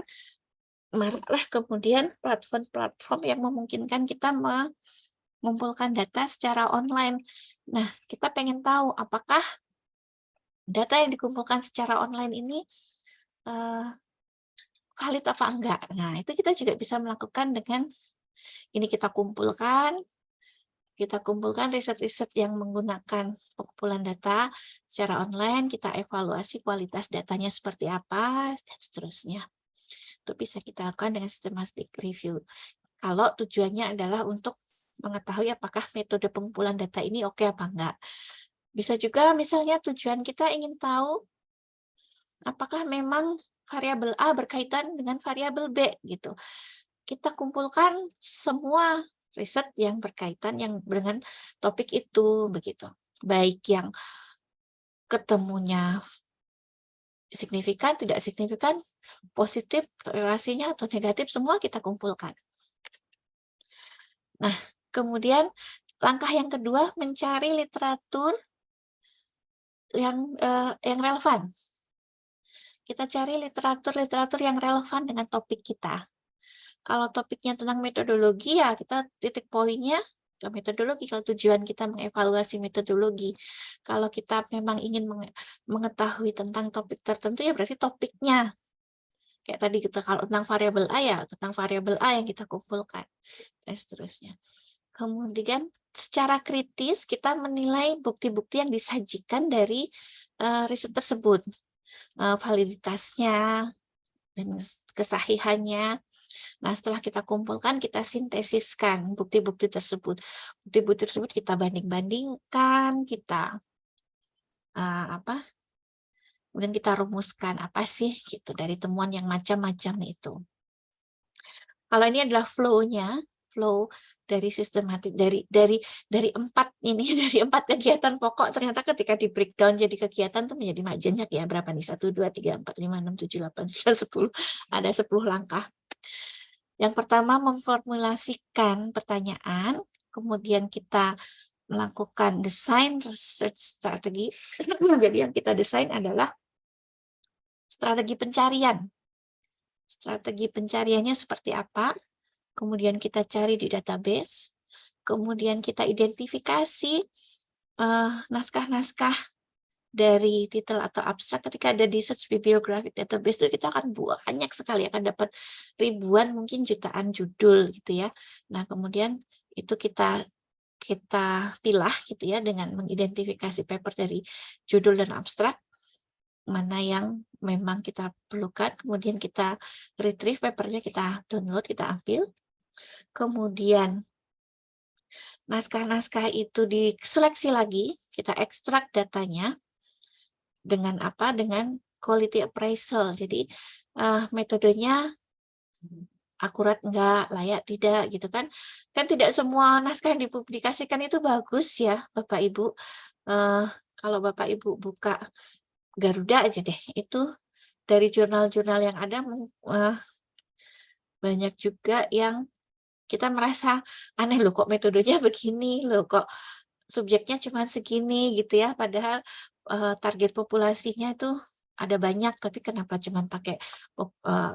maraklah kemudian platform-platform yang memungkinkan kita mengumpulkan data secara online. Nah, kita pengen tahu apakah data yang dikumpulkan secara online ini valid apa enggak. Nah, itu kita juga bisa melakukan dengan ini, kita kumpulkan riset-riset yang menggunakan pengumpulan data secara online, kita evaluasi kualitas datanya seperti apa, dan seterusnya. Itu bisa kita lakukan dengan systematic review. Kalau tujuannya adalah untuk mengetahui apakah metode pengumpulan data ini oke apa enggak. Bisa juga misalnya tujuan kita ingin tahu apakah memang variabel A berkaitan dengan variabel B gitu. Kita kumpulkan semua riset yang berkaitan yang dengan topik itu begitu. Baik yang ketemunya signifikan, tidak signifikan, positif relasinya atau negatif, semua kita kumpulkan. Nah, kemudian langkah yang kedua, mencari literatur yang relevan. Kita cari literatur yang relevan dengan topik kita. Kalau topiknya tentang metodologi, ya kita titik poinnya ke metodologi. Kalau tujuan kita mengevaluasi metodologi. Kalau kita memang ingin mengetahui tentang topik tertentu, ya berarti topiknya. Kayak tadi kita kalau tentang variabel A, ya tentang variabel A yang kita kumpulkan. Dan seterusnya. Kemudian secara kritis kita menilai bukti-bukti yang disajikan dari riset tersebut. Validitasnya dan kesahihannya. Nah, setelah kita kumpulkan, kita sintesiskan bukti-bukti tersebut. Bukti-bukti tersebut kita banding-bandingkan, kita kemudian kita rumuskan apa sih gitu dari temuan yang macam-macam itu. Kalau ini adalah flow dari sistematik dari 4 ini, dari 4 kegiatan pokok, ternyata ketika di breakdown jadi kegiatan tuh menjadi banyak ya, berapa nih, 1, 2, 3, 4, 5, 6, 7, 8, 9, 10, ada 10 langkah. Yang pertama, memformulasikan pertanyaan, kemudian kita melakukan desain research strategi. Jadi yang kita desain adalah strategi pencarian. Strategi pencariannya seperti apa? Kemudian kita cari di database, kemudian kita identifikasi naskah-naskah dari titel atau abstrak ketika ada di search bibliographic database itu kita akan banyak sekali, akan dapat ribuan mungkin jutaan judul gitu ya. Nah, kemudian itu kita pilah gitu ya dengan mengidentifikasi paper dari judul dan abstrak, mana yang memang kita perlukan, kemudian kita retrieve papernya, kita download, kita ambil. Kemudian naskah-naskah itu diseleksi lagi, kita ekstrak datanya dengan apa? Dengan quality appraisal. Jadi metodenya akurat enggak, layak tidak gitu kan. Kan tidak semua naskah yang dipublikasikan itu bagus ya, Bapak Ibu. Kalau Bapak Ibu buka Garuda aja deh, itu dari jurnal-jurnal yang ada banyak juga yang kita merasa aneh loh, kok metodenya begini loh, kok subjeknya cuma segini gitu ya, padahal target populasinya itu ada banyak, tapi kenapa cuma pakai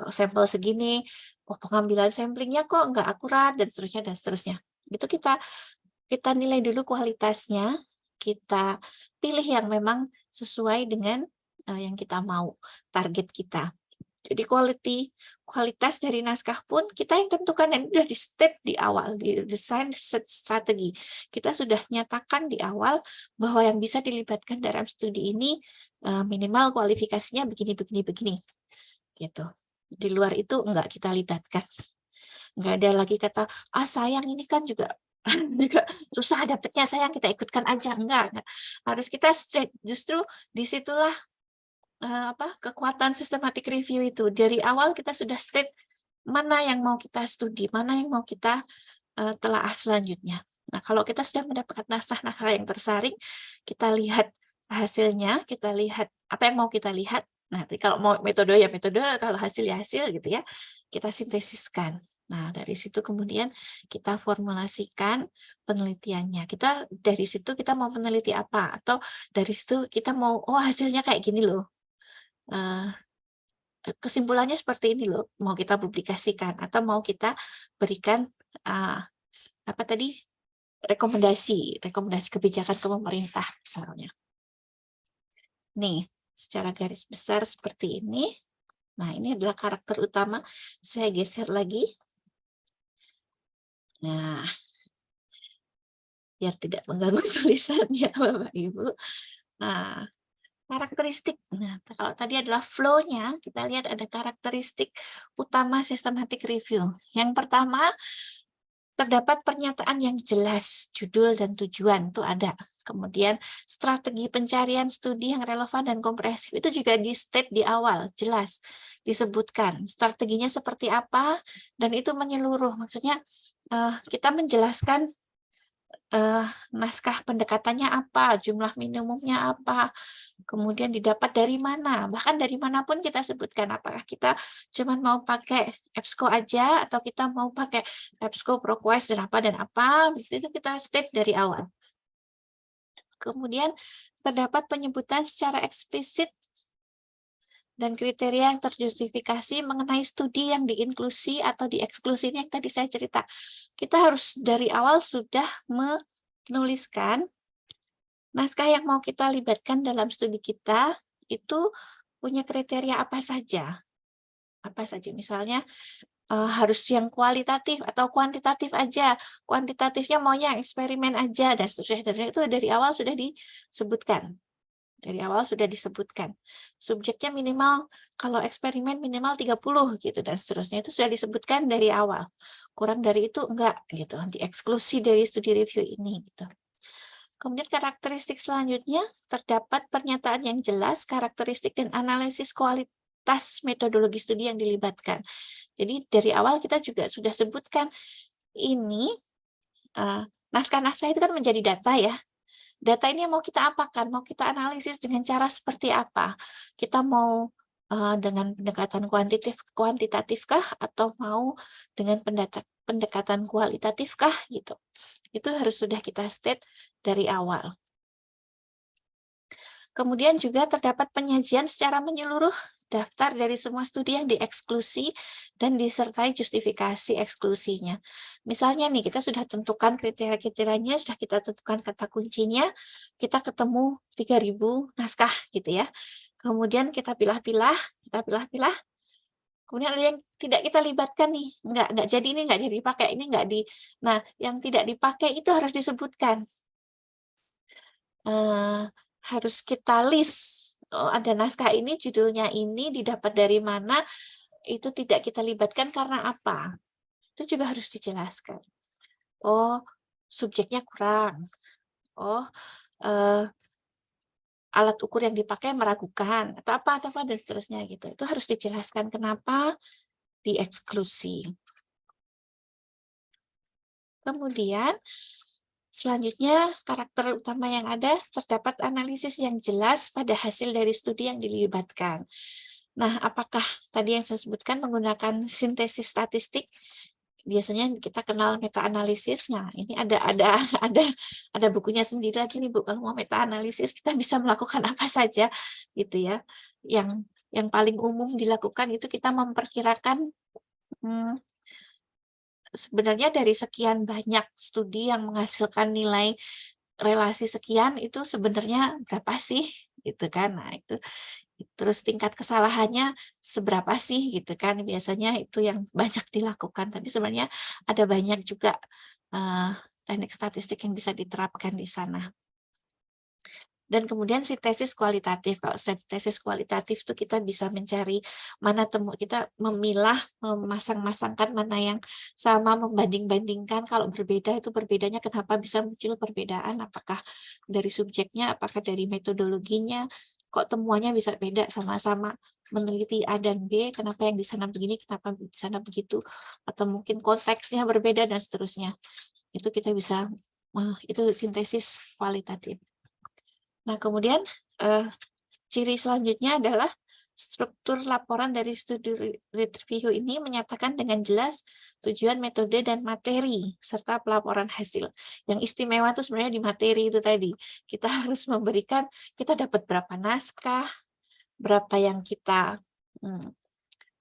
sampel segini, pengambilan samplingnya kok nggak akurat, dan seterusnya, dan seterusnya. Itu kita nilai dulu kualitasnya, kita pilih yang memang sesuai dengan yang kita mau, target kita. Jadi kualitas dari naskah pun kita yang tentukan, dan sudah di step di awal, di desain strategi. Kita sudah nyatakan di awal bahwa yang bisa dilibatkan dalam studi ini minimal kualifikasinya begini, begini, begini. Gitu. Di luar itu enggak kita libatkan. Enggak ada lagi kata, sayang ini kan juga juga susah dapetnya, sayang kita ikutkan aja. Enggak. Harus kita straight. Justru disitulah kekuatan systematic review itu. Dari awal kita sudah state mana yang mau kita studi, mana yang mau kita telaah selanjutnya. Nah, kalau kita sudah mendapatkan naskah-naskah yang tersaring, kita lihat hasilnya, kita lihat apa yang mau kita lihat. Nah, kalau mau metode ya metode, kalau hasil ya hasil gitu ya. Kita sintesiskan. Nah, dari situ kemudian kita formulasikan penelitiannya. Dari situ kita mau meneliti apa, atau dari situ kita mau, hasilnya kayak gini loh. Kesimpulannya seperti ini loh, mau kita publikasikan atau mau kita berikan rekomendasi kebijakan ke pemerintah misalnya. Nih, secara garis besar seperti ini. Nah, ini adalah karakter utama. Saya geser lagi. Nah, biar tidak mengganggu tulisannya Bapak Ibu. Nah, karakteristik. Nah, kalau tadi adalah flow-nya, kita lihat ada karakteristik utama systematic review. Yang pertama, terdapat pernyataan yang jelas, judul dan tujuan itu ada. Kemudian strategi pencarian studi yang relevan dan komprehensif itu juga di-state di awal, jelas disebutkan strateginya seperti apa, dan itu menyeluruh. Maksudnya kita menjelaskan naskah pendekatannya apa, jumlah minimumnya apa, kemudian didapat dari mana, bahkan dari manapun kita sebutkan, apakah kita cuma mau pakai EBSCO aja, atau kita mau pakai EBSCO, ProQuest, dan apa, itu kita state dari awal. Kemudian terdapat penyebutan secara eksplisit dan kriteria yang terjustifikasi mengenai studi yang diinklusi atau dieksklusi, yang tadi saya cerita. Kita harus dari awal sudah menuliskan naskah yang mau kita libatkan dalam studi kita itu punya kriteria apa saja. Misalnya harus yang kualitatif atau kuantitatif aja. Kuantitatifnya maunya yang eksperimen aja, dan seterusnya. Dan itu dari awal sudah disebutkan. Subjeknya minimal, kalau eksperimen minimal 30 gitu, dan seterusnya. Itu sudah disebutkan dari awal. Kurang dari itu enggak gitu, dieksklusi dari studi review ini gitu. Kemudian karakteristik selanjutnya, terdapat pernyataan yang jelas, karakteristik dan analisis kualitas metodologi studi yang dilibatkan. Jadi dari awal kita juga sudah sebutkan ini, naskah-naskah itu kan menjadi data ya. Data ini mau kita apakan? Mau kita analisis dengan cara seperti apa? Kita mau dengan pendekatan kuantitatifkah, atau mau dengan pendekatan kualitatifkah gitu. Itu harus sudah kita state dari awal. Kemudian juga terdapat penyajian secara menyeluruh daftar dari semua studi yang dieksklusi dan disertai justifikasi eksklusinya. Misalnya nih, kita sudah tentukan kriteria-kriterianya, sudah kita tentukan kata kuncinya, kita ketemu 3.000 naskah gitu ya. Kemudian kita pilah-pilah, kemudian ada yang tidak kita libatkan nih, nggak jadi ini, nggak jadi dipakai, ini nggak di. Nah, yang tidak dipakai itu harus disebutkan. Harus kita list. Oh, ada naskah ini, judulnya ini, didapat dari mana, itu tidak kita libatkan karena apa? Itu juga harus dijelaskan. Oh, subjeknya kurang. Oh, alat ukur yang dipakai meragukan, atau apa, dan seterusnya gitu. Itu harus dijelaskan kenapa dieksklusi. Kemudian, selanjutnya, karakter utama yang ada, terdapat analisis yang jelas pada hasil dari studi yang dilibatkan. Nah, apakah tadi yang saya sebutkan menggunakan sintesis statistik? Biasanya kita kenal meta-analisis. Nah, ini ada bukunya sendiri lagi nih, Bu. Kalau mau meta-analisis, kita bisa melakukan apa saja, gitu ya. Yang paling umum dilakukan itu kita memperkirakan sebenarnya dari sekian banyak studi yang menghasilkan nilai relasi sekian, itu sebenarnya berapa sih, gitu kan. Nah, itu terus tingkat kesalahannya seberapa sih, gitu kan. Biasanya itu yang banyak dilakukan, tapi sebenarnya ada banyak juga teknik statistik yang bisa diterapkan di sana. Dan kemudian sintesis kualitatif. Kalau sintesis kualitatif itu kita bisa mencari mana kita memilah, memasang-masangkan mana yang sama, membanding-bandingkan. Kalau berbeda itu berbedanya kenapa bisa muncul perbedaan, apakah dari subjeknya, apakah dari metodologinya, kok temuannya bisa beda, sama-sama meneliti A dan B, kenapa yang di sana begini, kenapa di sana begitu, atau mungkin konteksnya berbeda dan seterusnya. Itu kita bisa, itu sintesis kualitatif. Nah, kemudian ciri selanjutnya adalah struktur laporan dari studi review ini menyatakan dengan jelas tujuan, metode, dan materi, serta pelaporan hasil. Yang istimewa itu sebenarnya di materi itu tadi. Kita harus memberikan, kita dapat berapa naskah, berapa yang kita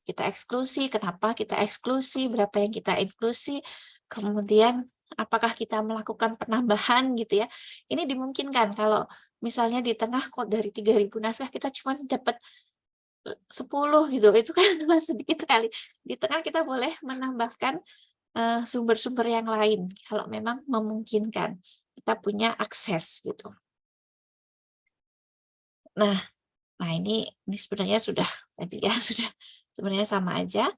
eksklusi, kenapa kita eksklusi, berapa yang kita inklusi, kemudian apakah kita melakukan penambahan gitu ya. Ini dimungkinkan kalau misalnya di tengah kok dari 3.000 naskah kita cuma dapat 10 gitu, itu kan masih sedikit sekali. Di tengah kita boleh menambahkan sumber-sumber yang lain kalau memang memungkinkan, kita punya akses gitu. Nah ini sebenarnya sudah tadi ya, sudah sebenarnya sama aja.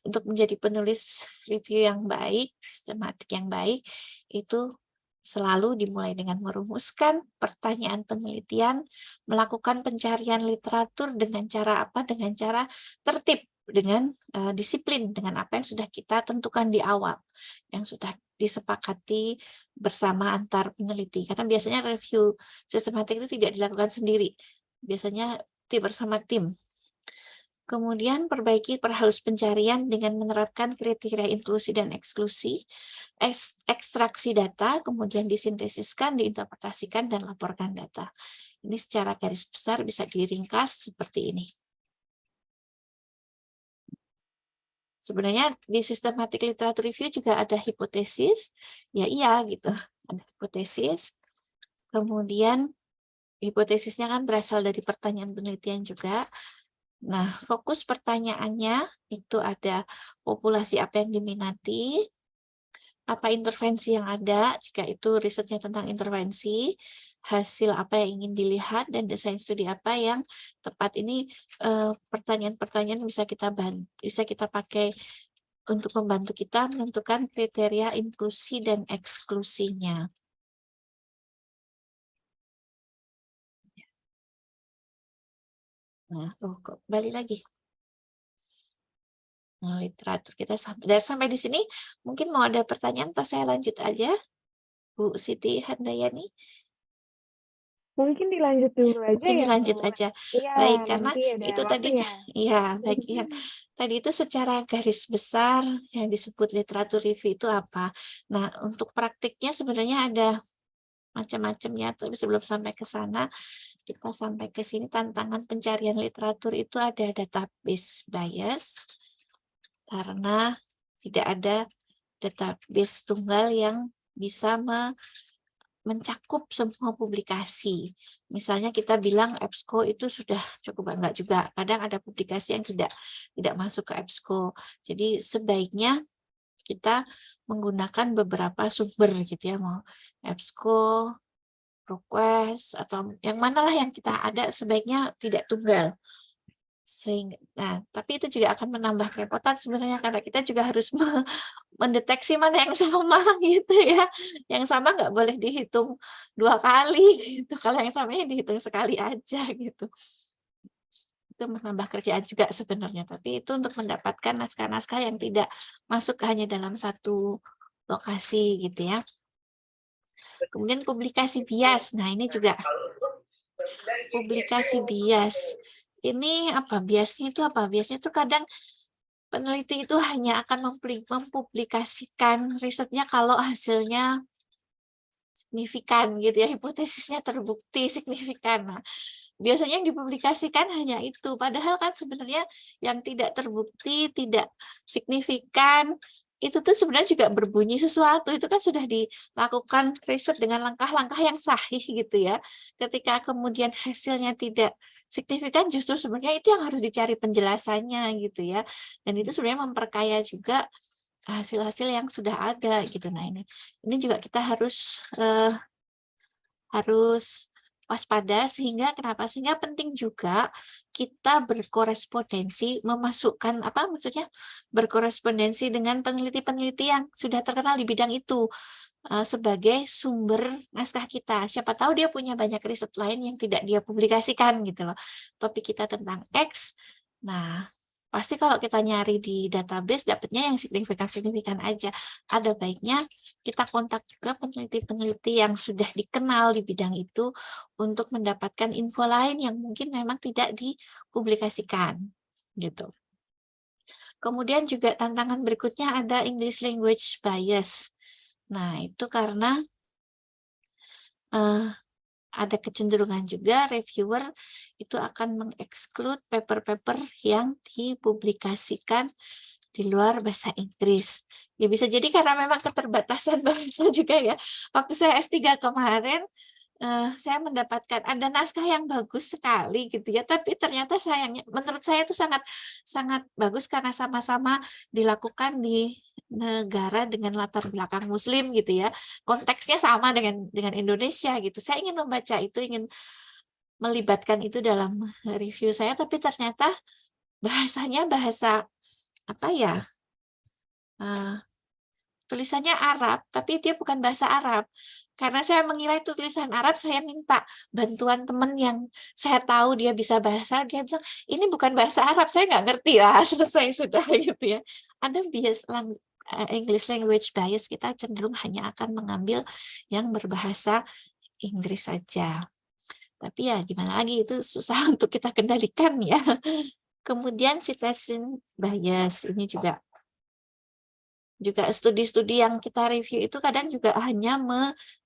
Untuk menjadi penulis review yang baik, sistematik yang baik, itu selalu dimulai dengan merumuskan pertanyaan penelitian, melakukan pencarian literatur dengan cara apa? Dengan cara tertib, dengan disiplin, dengan apa yang sudah kita tentukan di awal, yang sudah disepakati bersama antar peneliti. Karena biasanya review sistematik itu tidak dilakukan sendiri, biasanya bersama tim. Kemudian perbaiki perhalus pencarian dengan menerapkan kriteria inklusi dan eksklusi, ekstraksi data, kemudian disintesiskan, diinterpretasikan, dan laporkan data. Ini secara garis besar bisa diringkas seperti ini. Sebenarnya di systematic literature review juga ada hipotesis, ya iya gitu, ada hipotesis. Kemudian hipotesisnya kan berasal dari pertanyaan penelitian juga. Nah, fokus pertanyaannya itu ada populasi apa yang diminati, apa intervensi yang ada, jika itu risetnya tentang intervensi, hasil apa yang ingin dilihat, dan desain studi apa yang tepat. Ini pertanyaan-pertanyaan bisa kita pakai untuk membantu kita menentukan kriteria inklusi dan eksklusinya. Nah, kembali lagi. Nah, literatur kita sampai di sini. Mungkin mau ada pertanyaan atau saya lanjut aja, Bu Siti Handayani? Mungkin dilanjut dulu aja Ini ya, lanjut Bu. aja. Iya, Baik, karena nanti ada itu tadi, waktunya. ya baik ya. Tadi itu secara garis besar yang disebut literatur review itu apa. Nah, untuk praktiknya sebenarnya ada macam-macam ya. Tapi sebelum sampai ke sana, kita sampai ke sini tantangan pencarian literatur itu ada database bias karena tidak ada database tunggal yang bisa mencakup semua publikasi. Misalnya kita bilang EBSCO itu sudah cukup, enggak juga. Kadang ada publikasi yang tidak masuk ke EBSCO. Jadi sebaiknya kita menggunakan beberapa sumber gitu ya, mau EBSCO, ProQuest, atau yang manalah yang kita ada, sebaiknya tidak tunggal. Nah, tapi itu juga akan menambah kerepotan sebenarnya karena kita juga harus mendeteksi mana yang sama gitu ya. Yang sama nggak boleh dihitung 2 kali gitu. Kalau yang samanya dihitung sekali aja gitu. Itu menambah kerjaan juga sebenarnya. Tapi itu untuk mendapatkan naskah-naskah yang tidak masuk hanya dalam satu lokasi gitu ya. Kemudian publikasi bias. Nah, ini juga publikasi bias. Ini apa? Biasnya itu apa? Biasnya itu kadang peneliti itu hanya akan mempublikasikan risetnya kalau hasilnya signifikan gitu ya, hipotesisnya terbukti signifikan. Nah, biasanya yang dipublikasikan hanya itu, padahal kan sebenarnya yang tidak terbukti, tidak signifikan, itu tuh sebenarnya juga berbunyi sesuatu, itu kan sudah dilakukan riset dengan langkah-langkah yang sahih gitu ya. Ketika kemudian hasilnya tidak signifikan, justru sebenarnya itu yang harus dicari penjelasannya gitu ya. Dan itu sebenarnya memperkaya juga hasil-hasil yang sudah ada gitu. Nah, ini juga kita harus waspada sehingga kenapa? Sehingga penting juga kita berkorespondensi, memasukkan apa maksudnya berkorespondensi dengan peneliti-peneliti yang sudah terkenal di bidang itu sebagai sumber naskah kita. Siapa tahu dia punya banyak riset lain yang tidak dia publikasikan gitu loh. Topik kita tentang X. Nah, pasti kalau kita nyari di database dapatnya yang signifikan-signifikan aja. Ada baiknya kita kontak juga peneliti-peneliti yang sudah dikenal di bidang itu untuk mendapatkan info lain yang mungkin memang tidak dipublikasikan gitu. Kemudian juga tantangan berikutnya ada English language bias. Nah, itu karena ada kecenderungan juga reviewer itu akan mengeksklud paper-paper yang dipublikasikan di luar bahasa Inggris. Ya bisa jadi karena memang keterbatasan bahasa juga ya. Waktu saya S3 kemarin, saya mendapatkan ada naskah yang bagus sekali gitu ya, tapi ternyata sayangnya menurut saya itu sangat sangat bagus karena sama-sama dilakukan di negara dengan latar belakang muslim gitu ya. Konteksnya sama dengan Indonesia gitu. Saya ingin membaca itu, ingin melibatkan itu dalam review saya, tapi ternyata bahasanya bahasa apa ya? Tulisannya Arab, tapi dia bukan bahasa Arab. Karena saya mengira itu tulisan Arab, saya minta bantuan teman yang saya tahu dia bisa bahasa, dia bilang, ini bukan bahasa Arab, saya nggak ngerti lah, selesai sudah gitu ya. Ada bias English language bias, kita cenderung hanya akan mengambil yang berbahasa Inggris saja. Tapi ya gimana lagi, itu susah untuk kita kendalikan ya. Kemudian citation bias, ini juga studi-studi yang kita review itu kadang juga hanya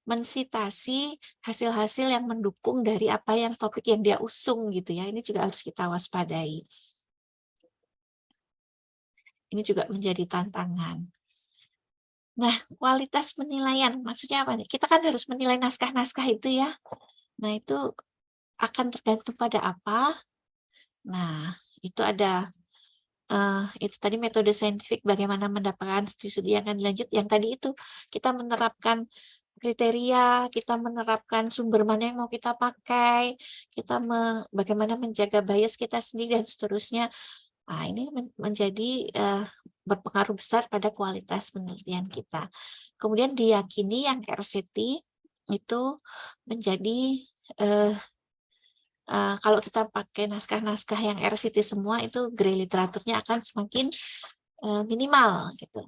mensitasi hasil-hasil yang mendukung dari apa yang topik yang dia usung gitu ya. Ini juga harus kita waspadai. Ini juga menjadi tantangan. Nah, kualitas penilaian maksudnya apa nih? Kita kan harus menilai naskah-naskah itu ya. Nah, itu akan tergantung pada apa. Nah, itu ada itu tadi metode saintifik bagaimana mendapatkan studi-studi yang akan dilanjut, yang tadi itu kita menerapkan kriteria, kita menerapkan sumber mana yang mau kita pakai, kita bagaimana menjaga bias kita sendiri dan seterusnya. Nah, ini menjadi berpengaruh besar pada kualitas penelitian kita. Kemudian diyakini yang RCT itu menjadi kalau kita pakai naskah-naskah yang RCT semua, itu grade literaturnya akan semakin minimal gitu.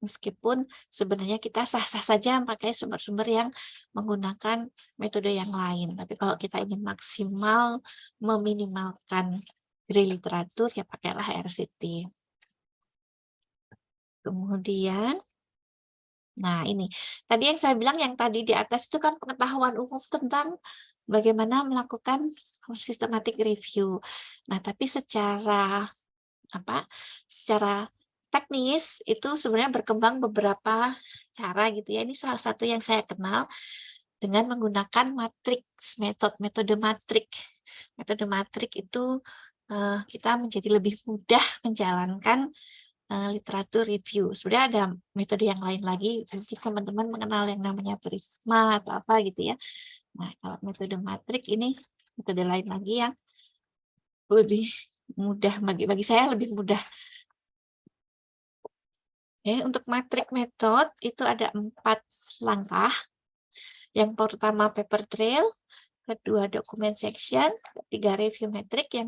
Meskipun sebenarnya kita sah-sah saja pakai sumber-sumber yang menggunakan metode yang lain. Tapi kalau kita ingin maksimal meminimalkan grade literatur, ya pakailah RCT. Kemudian Nah, ini tadi yang saya bilang yang tadi di atas itu kan pengetahuan umum tentang bagaimana melakukan systematic review. Nah, tapi secara secara teknis itu sebenarnya berkembang beberapa cara gitu ya. Ini salah satu yang saya kenal dengan menggunakan matriks, metode matrik. Metode matrik itu kita menjadi lebih mudah menjalankan literatur review. Sebenarnya ada metode yang lain lagi, mungkin teman-teman mengenal yang namanya Prisma atau apa gitu ya. Nah, kalau metode matrik ini metode lain lagi yang lebih mudah, bagi saya lebih mudah. Untuk matrik metode itu ada 4 langkah. Yang pertama paper trail, kedua dokumen section, ketiga review metrik, yang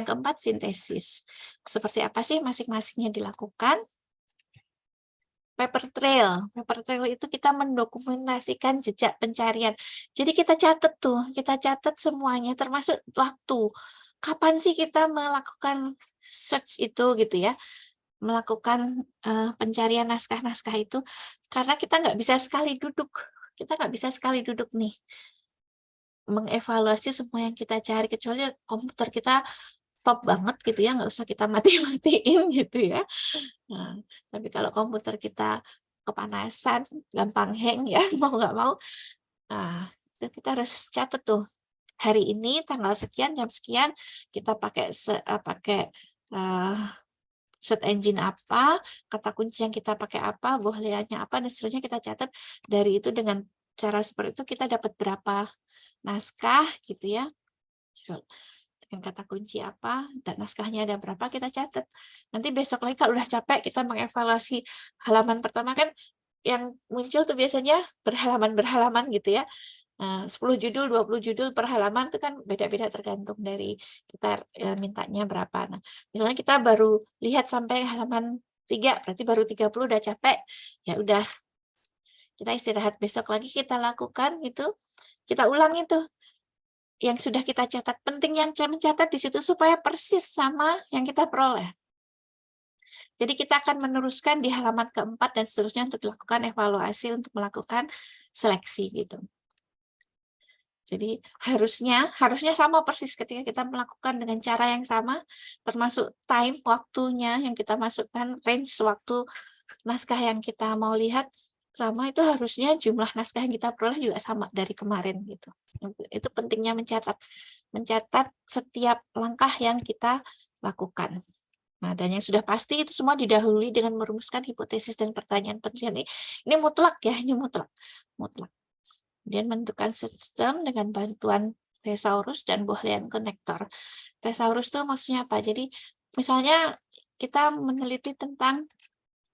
keempat sintesis. Seperti apa sih masing-masingnya dilakukan? Paper trail. Paper trail itu kita mendokumentasikan jejak pencarian. Jadi kita catat semuanya termasuk waktu. Kapan sih kita melakukan search itu gitu ya? Melakukan pencarian naskah-naskah itu, karena kita nggak bisa sekali duduk nih mengevaluasi semua yang kita cari, kecuali komputer kita top banget gitu ya, nggak usah kita mati-matiin gitu ya. Nah, tapi kalau komputer kita kepanasan, gampang hang ya, mau nggak mau, nah, itu kita harus catat tuh, hari ini tanggal sekian, jam sekian, kita pakai search engine apa, kata kunci yang kita pakai apa, bohleannya apa, dan seterusnya kita catat. Dari itu dengan cara seperti itu kita dapat berapa naskah gitu ya. Dengan kata kunci apa, dan naskahnya ada berapa, kita catat. Nanti besok lagi kalau udah capek, kita mengevaluasi halaman pertama kan yang muncul tuh biasanya berhalaman-berhalaman gitu ya. 10 judul, 20 judul per halaman itu kan beda-beda tergantung dari kita mintanya berapa. Nah, misalnya kita baru lihat sampai halaman 3, berarti baru 30 udah capek. Ya udah, kita istirahat, besok lagi kita lakukan itu, kita ulang itu yang sudah kita catat. Penting yang mencatat di situ supaya persis sama yang kita peroleh. Jadi kita akan meneruskan di halaman keempat dan seterusnya untuk dilakukan evaluasi untuk melakukan seleksi gitu. Jadi harusnya sama persis ketika kita melakukan dengan cara yang sama, termasuk time waktunya yang kita masukkan, range waktu naskah yang kita mau lihat sama, itu harusnya jumlah naskah yang kita peroleh juga sama dari kemarin gitu. Itu pentingnya mencatat setiap langkah yang kita lakukan. Nah, dan yang sudah pasti itu semua didahului dengan merumuskan hipotesis dan pertanyaan penelitian. Ini mutlak ya, ini mutlak. Kemudian menentukan sistem dengan bantuan thesaurus dan Boolean connector. Thesaurus itu maksudnya apa? Jadi misalnya kita meneliti tentang,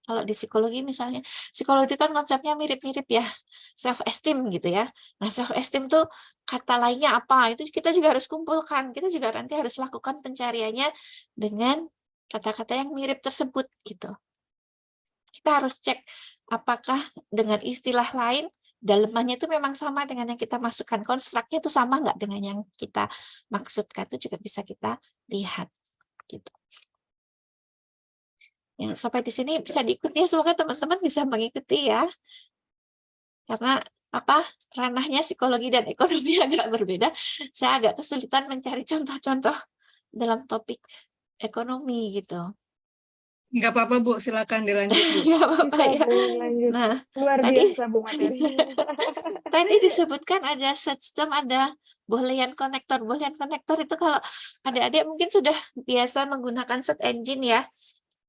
kalau di psikologi misalnya, psikologi kan konsepnya mirip-mirip ya, self-esteem gitu ya. Nah, self-esteem tuh kata lainnya apa? Itu kita juga harus kumpulkan. Kita juga nanti harus lakukan pencariannya dengan kata-kata yang mirip tersebut gitu. Kita harus cek apakah dengan istilah lain dalemannya itu memang sama dengan yang kita masukkan, konstruknya itu sama nggak dengan yang kita maksudkan, itu juga bisa kita lihat gitu. Sampai di sini bisa diikuti ya, semoga teman-teman bisa mengikuti ya, karena ranahnya psikologi dan ekonomi agak berbeda. Saya agak kesulitan mencari contoh-contoh dalam topik ekonomi gitu. Nggak apa-apa, Bu. Silakan dilanjut, Bu. Nggak apa-apa Bisa, ya. Bu, lanjut. Nah, Luar biasa, Bu, materinya. tadi disebutkan ada sistem, ada Boolean connector. Boolean connector itu kalau adik-adik mungkin sudah biasa menggunakan search engine ya.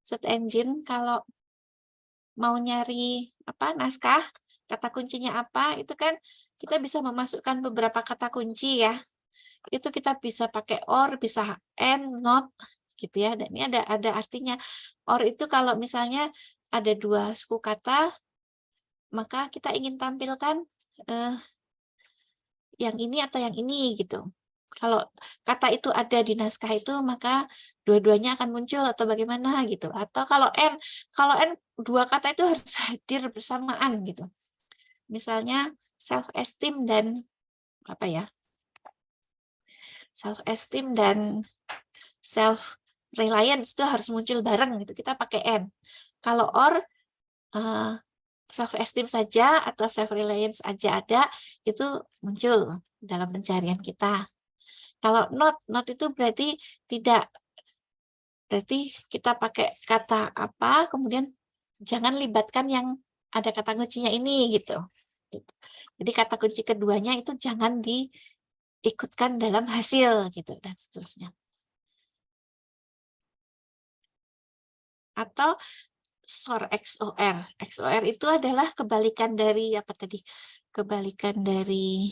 Search engine kalau mau nyari naskah, kata kuncinya apa, itu kan kita bisa memasukkan beberapa kata kunci ya. Itu kita bisa pakai OR, bisa AND, NOT gitu ya. Dan ini ada artinya. OR itu kalau misalnya ada 2 suku kata, maka kita ingin tampilkan yang ini atau yang ini gitu. Kalau kata itu ada di naskah itu, maka dua-duanya akan muncul atau bagaimana gitu. Atau kalau N 2 kata itu harus hadir bersamaan gitu. Misalnya self-esteem dan self-esteem dan self-reliance itu harus muncul bareng gitu. Kita pakai N. Kalau OR self esteem saja atau self reliance aja ada, itu muncul dalam pencarian kita. Kalau not itu berarti tidak. Berarti kita pakai kata apa, kemudian jangan libatkan yang ada kata kuncinya ini gitu. Jadi kata kunci keduanya itu jangan diikutkan dalam hasil gitu dan seterusnya. Atau SOR XOR. XOR itu adalah kebalikan dari apa tadi? Kebalikan dari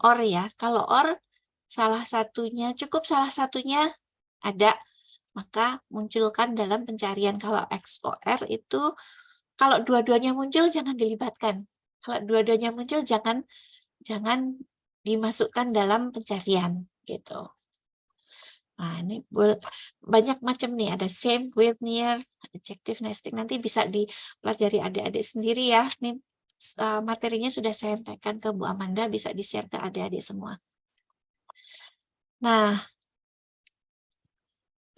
OR ya. Kalau OR salah satunya, cukup salah satunya ada, maka munculkan dalam pencarian. Kalau XOR itu, kalau dua-duanya muncul jangan dilibatkan. Kalau dua-duanya muncul jangan dimasukkan dalam pencarian gitu. Nah, ini banyak macam nih, ada same, with, near, adjective, nesting. Nanti bisa dipelajari adik-adik sendiri ya. Ini materinya sudah saya sampaikan ke Bu Amanda, bisa di-share ke adik-adik semua. Nah,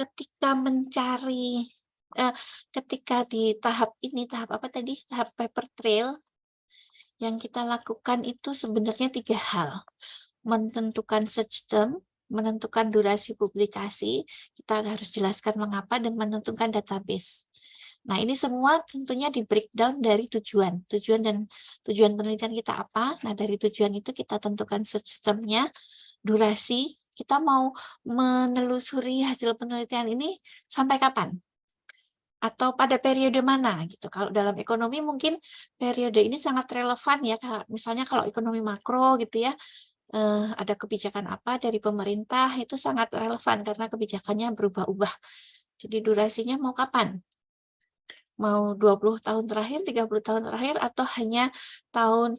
ketika mencari, ketika di tahap ini, tahap apa tadi? Tahap paper trail, yang kita lakukan itu sebenarnya 3 hal. Menentukan search term, menentukan durasi publikasi, kita harus jelaskan mengapa, dan menentukan database. Nah, ini semua tentunya di breakdown dari tujuan dan tujuan penelitian kita apa. Nah, dari tujuan itu kita tentukan search term-nya, durasi, kita mau menelusuri hasil penelitian ini sampai kapan? Atau pada periode mana gitu. Kalau dalam ekonomi mungkin periode ini sangat relevan ya, misalnya kalau ekonomi makro gitu ya, ada kebijakan apa dari pemerintah, itu sangat relevan karena kebijakannya berubah-ubah. Jadi durasinya mau kapan? Mau 20 tahun terakhir, 30 tahun terakhir, atau hanya tahun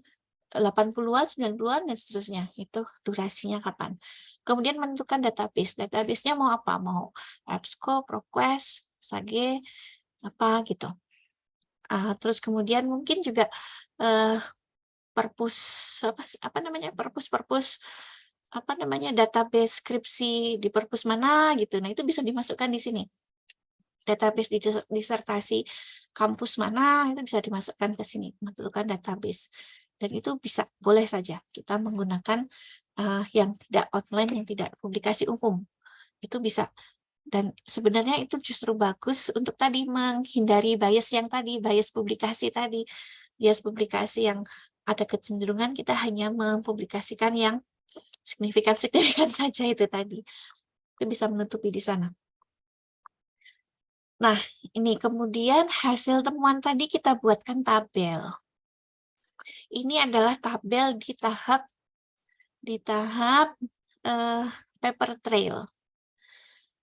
80-an, 90-an, dan seterusnya. Itu durasinya kapan. Kemudian menentukan database. Database-nya mau apa? Mau EBSCO, ProQuest, SAGE, apa gitu. Terus kemudian mungkin juga database skripsi di perpus mana gitu. Nah, itu bisa dimasukkan di sini. Database disertasi kampus mana itu bisa dimasukkan ke sini, menentukan database. Dan itu bisa, boleh saja kita menggunakan yang tidak online, yang tidak publikasi umum. Itu bisa. Dan sebenarnya itu justru bagus untuk tadi menghindari bias yang tadi, bias publikasi tadi. Bias publikasi yang ada kecenderungan kita hanya mempublikasikan yang signifikan saja itu tadi. Itu bisa menutupi di sana. Nah, ini kemudian hasil temuan tadi kita buatkan tabel. Ini adalah tabel di tahap paper trail.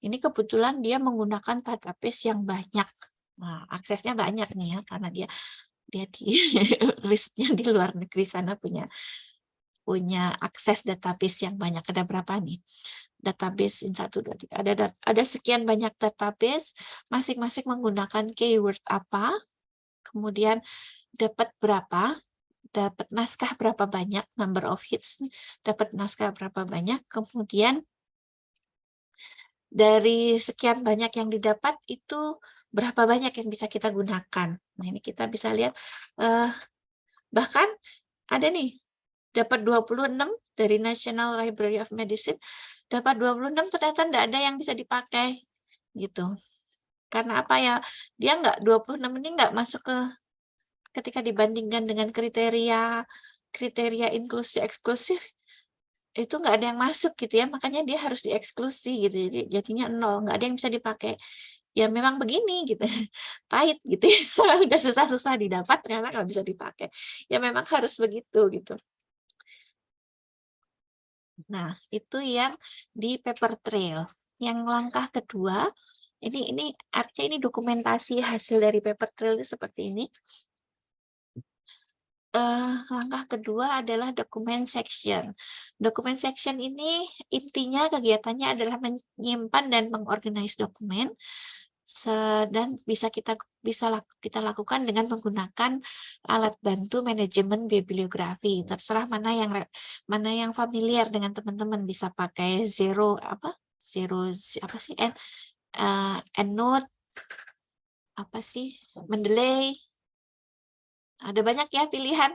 Ini kebetulan dia menggunakan database yang banyak. Nah, aksesnya banyak nih ya, karena dia di listnya di luar negeri sana punya akses database yang banyak. Ada berapa nih? Database 1, 2, 3. Ada sekian banyak database, masing-masing menggunakan keyword apa, kemudian dapat berapa, dapat naskah berapa banyak, number of hits, dapat naskah berapa banyak, kemudian dari sekian banyak yang didapat itu berapa banyak yang bisa kita gunakan. Nah, ini kita bisa lihat, bahkan ada nih, dapat 26 dari National Library of Medicine, dapat 26 ternyata tidak ada yang bisa dipakai gitu. Karena apa ya? Dia 26 ini nggak masuk ketika dibandingkan dengan kriteria inklusi eksklusif, itu nggak ada yang masuk gitu ya, makanya dia harus dieksklusi gitu. Jadi jadinya 0, nggak ada yang bisa dipakai. Ya memang begini gitu, pahit gitu ya. Udah susah-susah didapat ternyata nggak bisa dipakai. Ya memang harus begitu gitu. Nah, itu yang di paper trail. Yang langkah kedua, ini artinya ini dokumentasi hasil dari paper trail seperti ini. Langkah kedua adalah dokumen section. Dokumen section ini intinya kegiatannya adalah menyimpan dan mengorganize dokumen, dan bisa kita lakukan dengan menggunakan alat bantu manajemen bibliografi. Terserah mana yang familiar dengan teman-teman, bisa pakai EndNote, apa sih, Mendeley. Ada banyak ya pilihan.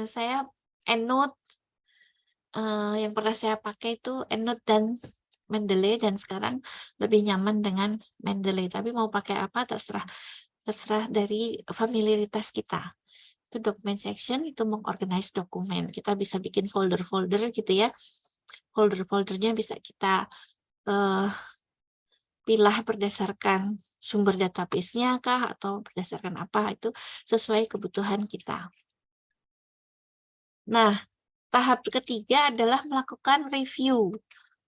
Saya EndNote, yang pernah saya pakai itu EndNote dan Mendeley, dan sekarang lebih nyaman dengan Mendeley. Tapi mau pakai apa terserah dari familiaritas kita. Itu document section, itu mengorganize dokumen. Kita bisa bikin folder-folder gitu ya. Folder-foldernya bisa kita pilah berdasarkan sumber database-nya kah, atau berdasarkan apa, itu sesuai kebutuhan kita. Nah, tahap ketiga adalah melakukan review.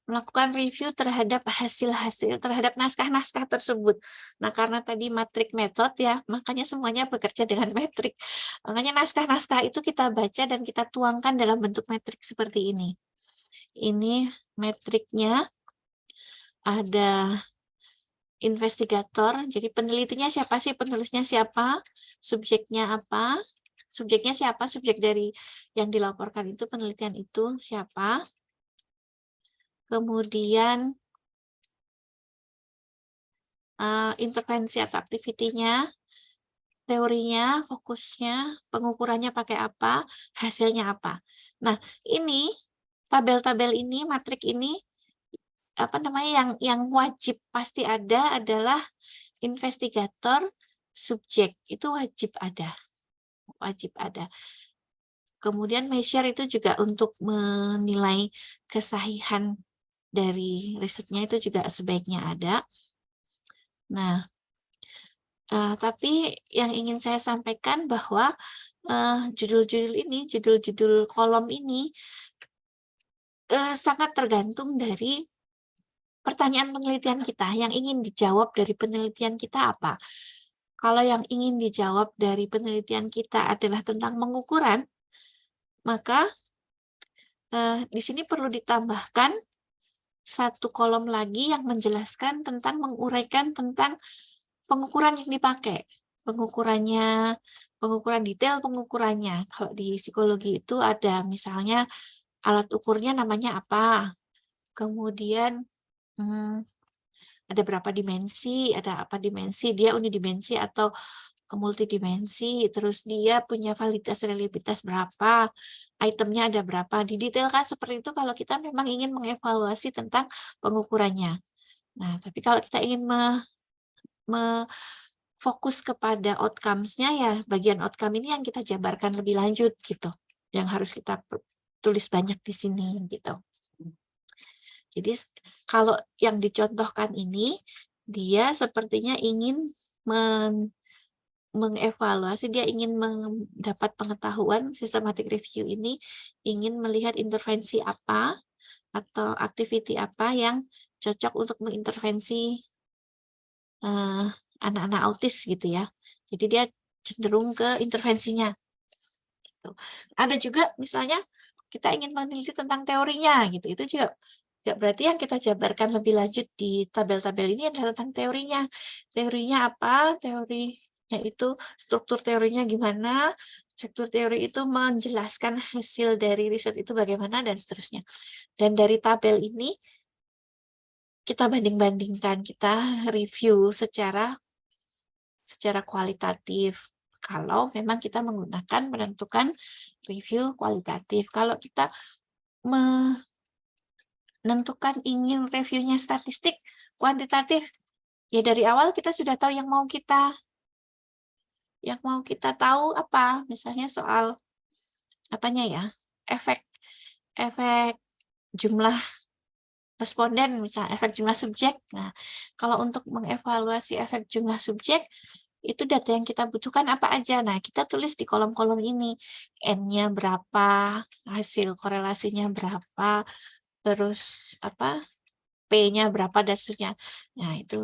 Melakukan review terhadap hasil-hasil, terhadap naskah-naskah tersebut. Nah, karena tadi metrik method ya, makanya semuanya bekerja dengan metrik. Makanya naskah-naskah itu kita baca dan kita tuangkan dalam bentuk metrik seperti ini. Ini metriknya, ada investigator, jadi penelitinya siapa sih, penulisnya siapa, subjeknya apa, subjeknya siapa, subjek dari yang dilaporkan itu, penelitian itu siapa, kemudian intervensi atau aktivitinya, teorinya, fokusnya, pengukurannya pakai apa, hasilnya apa. Nah, ini tabel-tabel ini, matrik ini, apa namanya, yang wajib pasti ada adalah investigator, subjek, itu wajib ada. Wajib ada. Kemudian measure itu juga untuk menilai kesahihan dari risetnya, itu juga sebaiknya ada. Nah, tapi yang ingin saya sampaikan bahwa judul-judul ini, judul-judul kolom ini sangat tergantung dari pertanyaan penelitian kita. Yang ingin dijawab dari penelitian kita apa? Kalau yang ingin dijawab dari penelitian kita adalah tentang pengukuran, maka di sini perlu ditambahkan satu kolom lagi yang menjelaskan tentang, menguraikan tentang pengukuran yang dipakai. Pengukurannya, pengukuran detail pengukurannya. Kalau di psikologi itu ada misalnya alat ukurnya namanya apa, kemudian ada berapa dimensi, ada apa dimensi, dia unidimensi atau multidimensi, terus dia punya validitas reliabilitas berapa, itemnya ada berapa, didetailkan seperti itu kalau kita memang ingin mengevaluasi tentang pengukurannya. Nah, tapi kalau kita ingin fokus kepada outcomes-nya, ya bagian outcome ini yang kita jabarkan lebih lanjut gitu, yang harus kita tulis banyak di sini gitu. Jadi kalau yang dicontohkan ini, dia sepertinya ingin mengevaluasi, dia ingin mendapat pengetahuan, systematic review ini ingin melihat intervensi apa atau activity apa yang cocok untuk mengintervensi anak-anak autis gitu ya. Jadi dia cenderung ke intervensinya. Gitu. Ada juga misalnya kita ingin meneliti tentang teorinya gitu. Itu juga berarti yang kita jabarkan lebih lanjut di tabel-tabel ini adalah tentang teorinya. Teorinya apa? Teorinya itu, struktur teorinya gimana? Struktur teori itu menjelaskan hasil dari riset itu bagaimana, dan seterusnya. Dan dari tabel ini kita banding-bandingkan, kita review secara kualitatif. Kalau memang kita menentukan review kualitatif. Kalau kita menentukan ingin reviewnya statistik, kuantitatif, ya dari awal kita sudah tahu yang mau kita tahu apa. Misalnya soal apanya ya, efek jumlah responden, misalnya efek jumlah subjek. Nah, kalau untuk mengevaluasi efek jumlah subjek, itu data yang kita butuhkan apa aja. Nah, kita tulis di kolom-kolom ini. N-nya berapa, hasil korelasinya berapa, terus apa, P-nya berapa, dan seterusnya. Nah, itu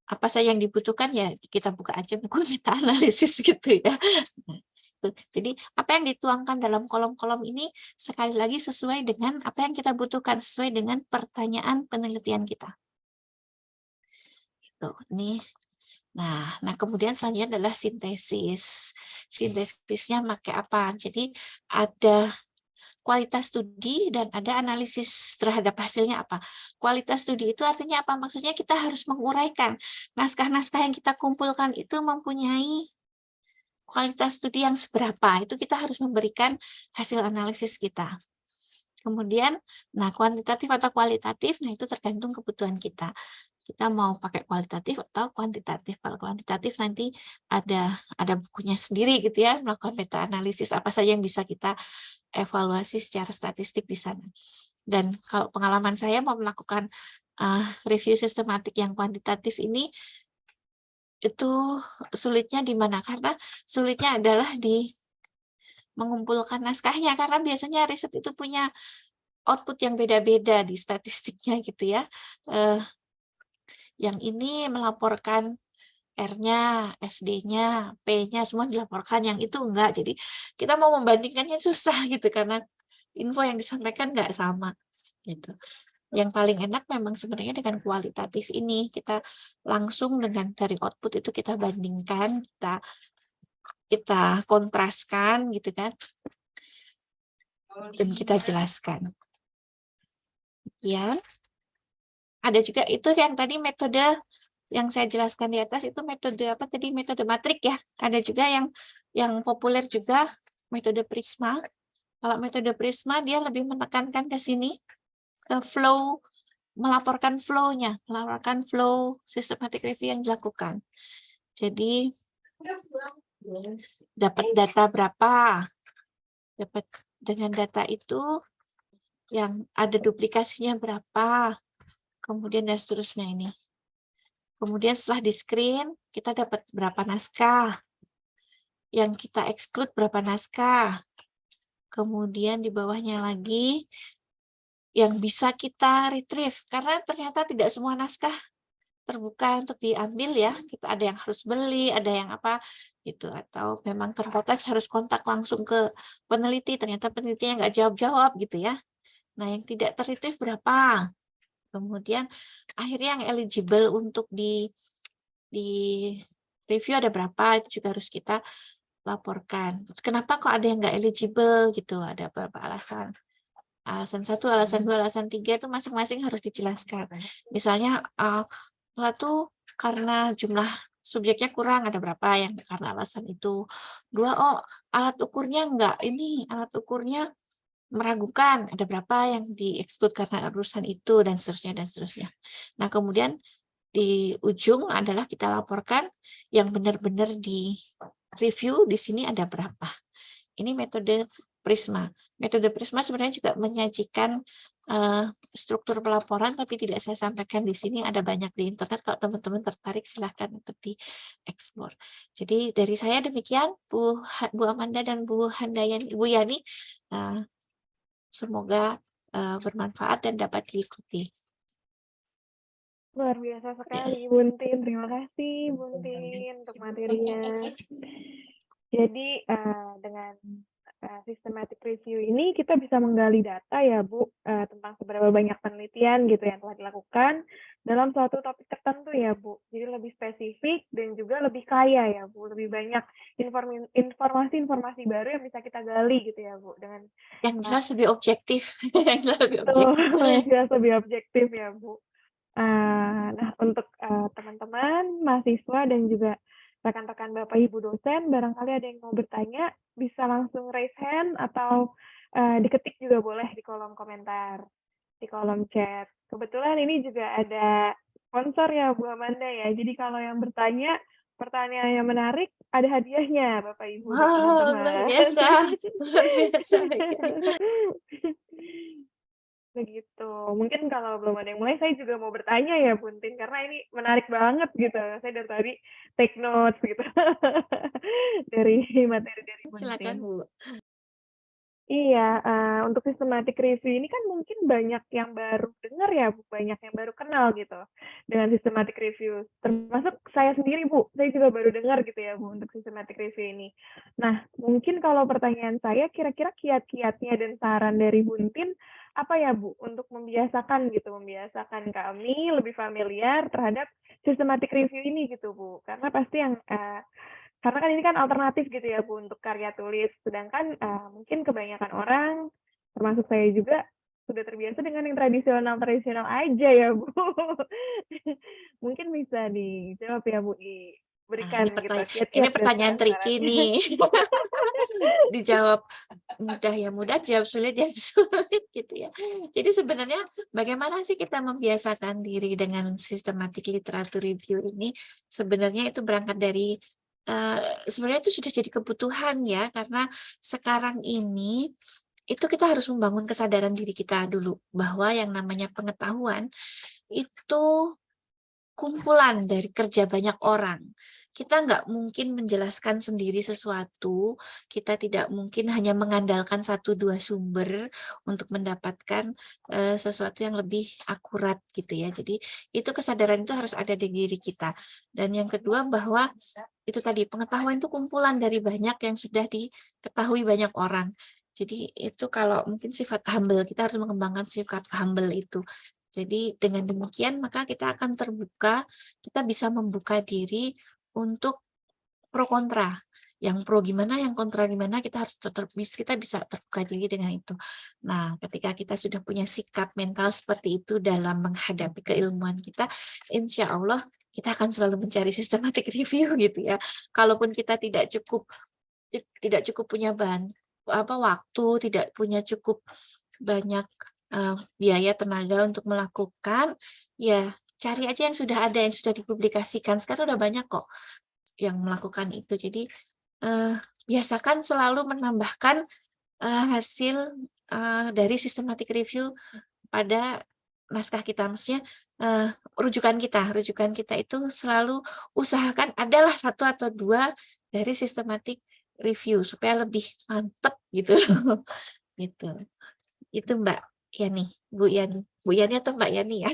apa saja yang dibutuhkan, ya kita buka aja buku meta analisis gitu ya. Jadi apa yang dituangkan dalam kolom-kolom ini sekali lagi sesuai dengan apa yang kita butuhkan, sesuai dengan pertanyaan penelitian kita. Gitu. Nah, kemudian selanjutnya adalah sintesis. Sintesisnya pakai apa? Jadi ada kualitas studi dan ada analisis terhadap hasilnya apa. Kualitas studi itu artinya apa? Maksudnya kita harus menguraikan naskah-naskah yang kita kumpulkan itu mempunyai kualitas studi yang seberapa. Itu kita harus memberikan hasil analisis kita. Kemudian, nah kuantitatif atau kualitatif, nah itu tergantung kebutuhan kita. Kita mau pakai kualitatif atau kuantitatif. Kalau kuantitatif nanti ada bukunya sendiri gitu ya, melakukan meta analisis apa saja yang bisa kita evaluasi secara statistik di sana. Dan kalau pengalaman saya mau melakukan review sistematik yang kuantitatif ini, itu sulitnya di mana? Karena sulitnya adalah di mengumpulkan naskahnya, karena biasanya riset itu punya output yang beda-beda di statistiknya gitu ya. Yang ini melaporkan R-nya, SD-nya, P-nya semua dilaporkan, yang itu enggak. Jadi kita mau membandingkannya susah gitu karena info yang disampaikan enggak sama gitu. Yang paling enak memang sebenarnya dengan kualitatif ini, kita langsung dengan dari output itu kita bandingkan, kita kontraskan gitu kan, dan kita jelaskan. Ya, ada juga itu yang tadi metode yang saya jelaskan di atas itu metode apa tadi, metode matrik ya. Ada juga yang populer juga metode Prisma. Kalau metode Prisma dia lebih menekankan ke sini, ke flow, melaporkan flow-nya, melaporkan flow systematic review yang dilakukan. Jadi dapat data berapa, dapat dengan data itu yang ada duplikasinya berapa, kemudian dan seterusnya ini. Kemudian setelah di screen, kita dapat berapa naskah. Yang kita exclude berapa naskah. Kemudian di bawahnya lagi, yang bisa kita retrieve. Karena ternyata tidak semua naskah terbuka untuk diambil ya. Kita ada yang harus beli, ada yang apa gitu. Atau memang terbatas harus kontak langsung ke peneliti. Ternyata penelitinya nggak jawab-jawab gitu ya. Nah, yang tidak terretrieve berapa. Kemudian akhirnya yang eligible untuk di review ada berapa, itu juga harus kita laporkan. Kenapa kok ada yang nggak eligible gitu, ada beberapa alasan. Alasan 1, alasan 2, alasan 3 itu masing-masing harus dijelaskan. Misalnya satu karena jumlah subjeknya kurang, ada berapa yang karena alasan itu. 2, alat ukurnya enggak, ini alat ukurnya meragukan, ada berapa yang di-exclude karena urusan itu, dan seterusnya, dan seterusnya. Nah, kemudian di ujung adalah kita laporkan yang benar-benar di review di sini ada berapa. Ini metode Prisma. Metode Prisma sebenarnya juga menyajikan struktur pelaporan, tapi tidak saya sampaikan di sini, ada banyak di internet. Kalau teman-teman tertarik silahkan untuk di-explore. Jadi dari saya demikian, Bu Amanda dan Bu Yani. Semoga bermanfaat dan dapat diikuti. Luar biasa sekali, Buntin. Terima kasih, Buntin, untuk materinya. Jadi, dengan systematic review ini kita bisa menggali data ya, Bu, tentang seberapa banyak penelitian gitu yang telah dilakukan dalam suatu topik tertentu ya, Bu. Jadi lebih spesifik dan juga lebih kaya ya, Bu. Lebih banyak informasi-informasi baru yang bisa kita gali gitu ya, Bu. Dengan yang jelas lebih objektif. Yang jelas lebih jelas lebih objektif ya, Bu. Nah, untuk teman-teman, mahasiswa, dan juga rekan-rekan Bapak Ibu dosen, barangkali ada yang mau bertanya, bisa langsung raise hand atau diketik juga boleh di kolom komentar, di kolom chat. Kebetulan ini juga ada sponsor ya, Bu Amanda ya. Jadi kalau yang bertanya, pertanyaan yang menarik, ada hadiahnya, Bapak Ibu dan teman-teman. Luar biasa. Luar biasa. Begitu. Mungkin kalau belum ada yang mulai, saya juga mau bertanya ya, Buntin, karena ini menarik banget gitu. Saya dari tadi take notes gitu dari materi dari Buntin. Silakan, Bu. Iya, untuk systematic review ini kan mungkin banyak yang baru dengar ya, Bu, banyak yang baru kenal gitu dengan systematic review. Termasuk saya sendiri, Bu, saya juga baru dengar gitu ya, Bu, untuk systematic review ini. Nah, mungkin kalau pertanyaan saya, kira-kira kiat-kiatnya dan saran dari Buntin apa ya, Bu, untuk membiasakan membiasakan kami lebih familiar terhadap systematic review ini gitu, Bu. Karena pasti yang karena kan ini kan alternatif gitu ya, Bu, untuk karya tulis. Sedangkan mungkin kebanyakan orang termasuk saya juga sudah terbiasa dengan yang tradisional-tradisional aja ya, Bu. Mungkin bisa dijawab ya, Bu, Nah, diberikan gitu ini kiat-kiat dan pertanyaan tricky saran-sarannya. nih. Dijawab mudah ya mudah, jawab sulit ya sulit gitu ya. Jadi sebenarnya bagaimana sih kita membiasakan diri dengan systematic literature review ini? Sebenarnya itu berangkat dari sebenarnya itu sudah jadi kebutuhan ya, karena sekarang ini itu kita harus membangun kesadaran diri kita dulu bahwa yang namanya pengetahuan itu kumpulan dari kerja banyak orang. Kita nggak mungkin menjelaskan sendiri sesuatu, kita tidak mungkin hanya mengandalkan 1-2 sumber untuk mendapatkan sesuatu yang lebih akurat gitu ya. Jadi itu kesadaran itu harus ada di diri kita. Dan yang kedua bahwa itu tadi pengetahuan itu kumpulan dari banyak yang sudah diketahui banyak orang. Jadi itu kalau mungkin sifat humble, kita harus mengembangkan sifat humble itu. Jadi dengan demikian maka kita akan terbuka, kita bisa membuka diri untuk pro kontra. Yang pro gimana, yang kontra gimana, kita harus kita bisa terbuka diri dengan itu. Nah, ketika kita sudah punya sikap mental seperti itu dalam menghadapi keilmuan kita, insya Allah kita akan selalu mencari systematic review gitu ya. Kalaupun kita tidak cukup punya waktu, tidak punya cukup banyak biaya tenaga untuk melakukan, ya cari aja yang sudah ada, yang sudah dipublikasikan. Sekarang udah banyak kok yang melakukan itu. Jadi biasakan selalu menambahkan hasil dari systematic review pada naskah kita. Maksudnya rujukan kita itu selalu usahakan adalah 1 atau 2 dari systematic review supaya lebih mantep gitu. Gitu. Itu Mbak Yani, Bu Yani atau Mbak Yani ya?